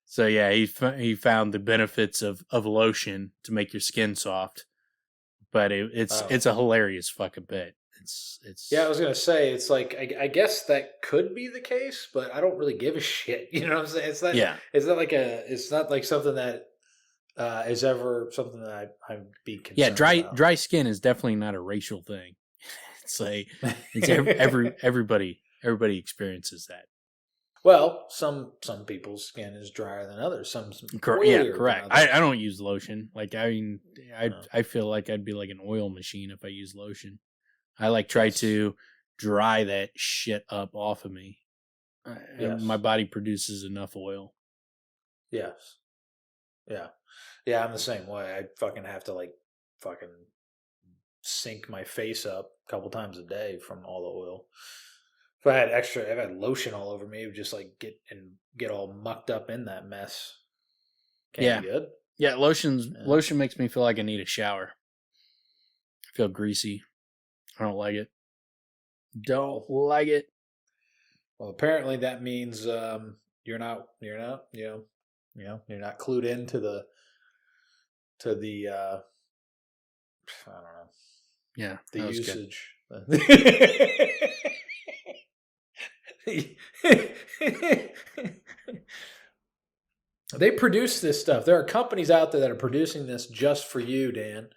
he found the benefits of lotion to make your skin soft. But it's a hilarious fucking bit. It's I was gonna say, it's like I guess that could be the case, but I don't really give a shit. You know what I'm saying? It's not like something that is ever something that I'd be concerned about. Dry skin is definitely not a racial thing. It's like everybody experiences that. Well, some people's skin is drier than others. Some correct. I don't use lotion. Like I feel like I'd be like an oil machine if I use lotion. I like try to dry that shit up off of me. Yes. My body produces enough oil. Yes. Yeah, I'm the same way. I fucking have to like fucking sink my face up a couple times a day from all the oil. If I had lotion all over me, it would just like get all mucked up in that mess. Can't be good. Yeah, lotion makes me feel like I need a shower. I feel greasy. I don't like it. Don't like it. Well, apparently that means you're not clued into the I don't know. Yeah, the usage. They produce this stuff. There are companies out there that are producing this just for you, Dan.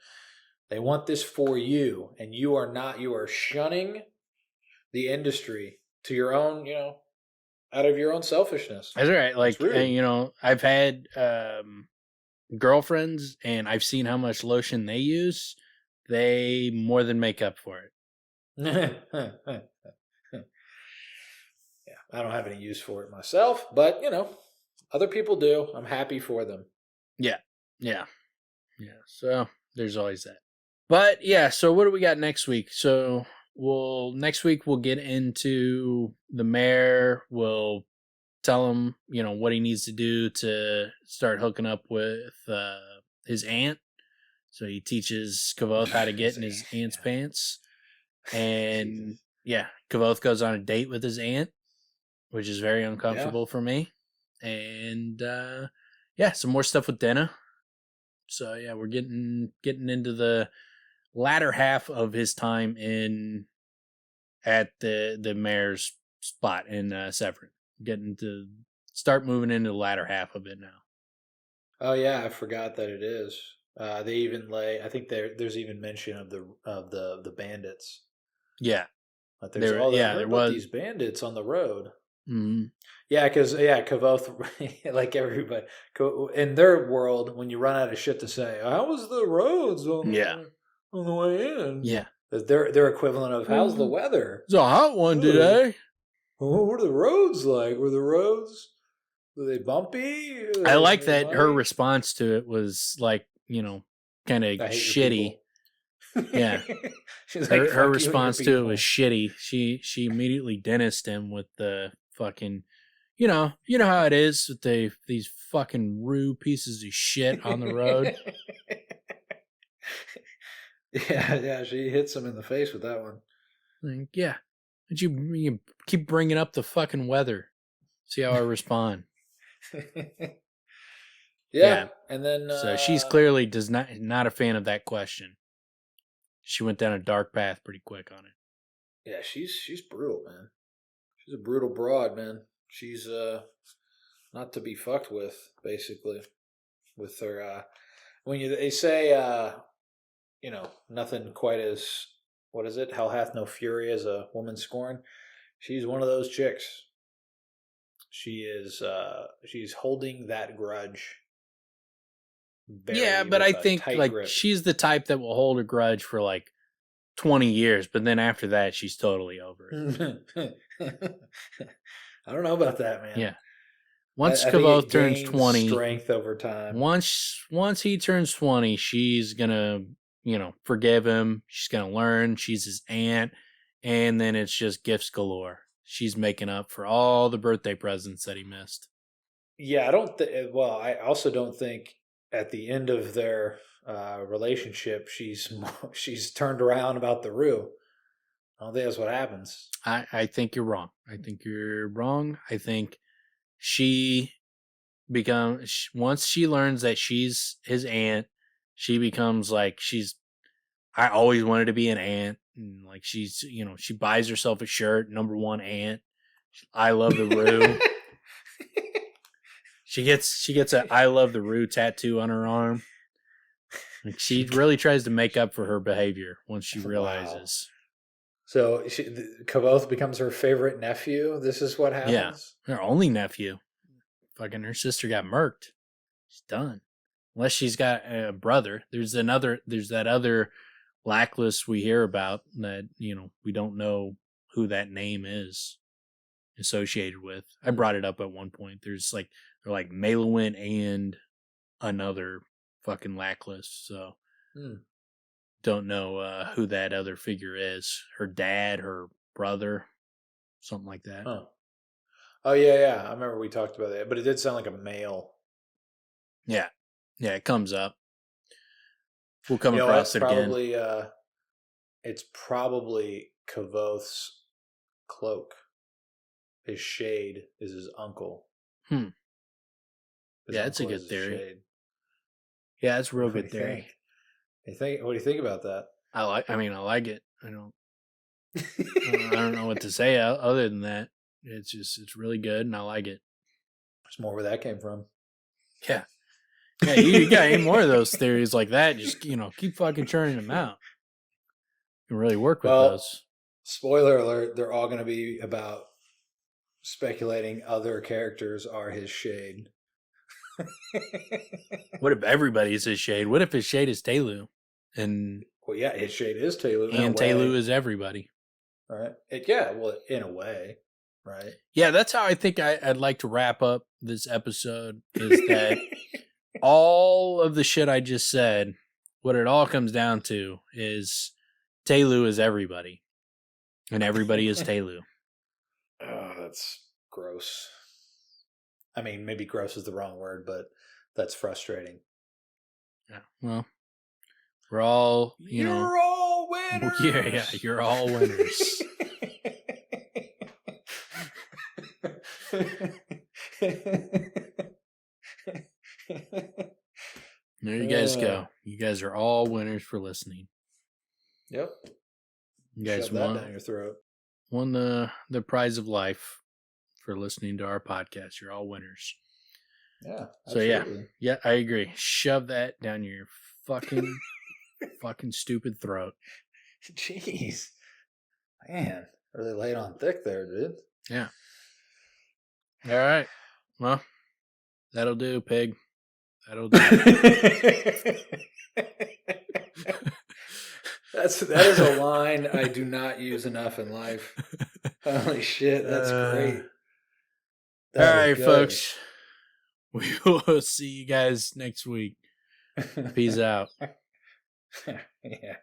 They want this for you, and you are not. You are shunning the industry to your own, out of your own selfishness. That's right. Like, I've had girlfriends, and I've seen how much lotion they use. They more than make up for it. Yeah, I don't have any use for it myself, but other people do. I'm happy for them. Yeah. So there's always that. But yeah, so what do we got next week? So next week we'll get into the Maer. We'll tell him, what he needs to do to start hooking up with his aunt. So he teaches Kvothe how to get in his aunt's pants. And Kvothe goes on a date with his aunt, which is very uncomfortable for me. And some more stuff with Denna. So we're getting into the latter half of his time at the Maer's spot in Severin. Getting to start moving into the latter half of it now. Oh yeah, I forgot that it is. They even I think there's even mention of the bandits. Yeah, but there was these bandits on the road. Mm-hmm. Yeah, because Kvothe, like everybody in their world, when you run out of shit to say, how was the roads on the way in? Yeah, their equivalent of how's the weather? It's a hot one today. What were the roads like? Were they bumpy? I like that her response to it was like, kind of shitty. Yeah. Her response to it was shitty. She immediately dennised him with the fucking, you know how it is with these fucking rude pieces of shit on the road. Yeah, she hits him in the face with that one. Like, yeah. But you keep bringing up the fucking weather. See how I respond. Yeah. And then so she's clearly not a fan of that question. She went down a dark path pretty quick on it. Yeah, she's brutal, man. She's a brutal broad, man. She's not to be fucked with, basically. With her they say nothing quite as, what is it? Hell hath no fury as a woman scorned. She's one of those chicks. She is she's holding that grudge. But I think grip. She's the type that will hold a grudge for 20 years, but then after that she's totally over it. I don't know about that, man. Yeah. Once Kvothe turns 20, strength over time. Once he turns 20, she's gonna, forgive him. She's gonna learn. She's his aunt, and then it's just gifts galore. She's making up for all the birthday presents that he missed. Yeah, I also don't think at the end of their relationship, she's turned around about the Rue. I don't think that's what happens. I think you're wrong. I think she once she learns that she's his aunt, she becomes I always wanted to be an aunt. And she's, she buys herself a shirt, #1 aunt. I love the Rue. She gets a I love the Rue tattoo on her arm. She really tries to make up for her behavior once she realizes. Wow. So Kvothe becomes her favorite nephew. This is what happens. Yeah, her only nephew. Fucking her sister got murked. She's done. Unless she's got a brother. There's that other blacklist we hear about that, we don't know who that name is associated with. I brought it up at one point. They're Malowin and another fucking lacklist. So don't know who that other figure is. Her dad, her brother, something like that. Huh. Oh yeah. I remember we talked about that, but it did sound like a male. Yeah, it comes up. We'll come across it again. It's probably Kvothe's cloak. His shade is his uncle. Yeah, it's a good theory. Shade. Yeah, it's a real good theory. What do you think about that? I like it. I don't know what to say other than that. It's really good, and I like it. There's more where that came from. Yeah. Yeah, you got any more of those theories like that, just, keep fucking churning them out. You can really work with those. Spoiler alert, they're all going to be about speculating other characters are his shade. What if everybody's his shade? What if his shade is Telu? Well, yeah, his shade is Telu. And Telu is everybody. Right. In a way. Right. Yeah, that's how I think I'd like to wrap up this episode, is that all of the shit I just said, what it all comes down to is Telu is everybody. And everybody is Telu. Oh, that's gross. I mean, maybe gross is the wrong word, but that's frustrating. Yeah. Well, we're all, You're all winners. Yeah, you're all winners. There you guys go. You guys are all winners for listening. Yep. You guys Shove that down your throat. Won the prize of life for listening to our podcast. You're all winners. Yeah. Absolutely. So yeah, I agree. Shove that down your fucking stupid throat. Jeez. Man, really laid on thick there, dude. Yeah. All right. Well, that'll do, pig. That'll do. That is a line I do not use enough in life. Holy shit, that's great. All right, folks. We will see you guys next week. Peace out. Yeah.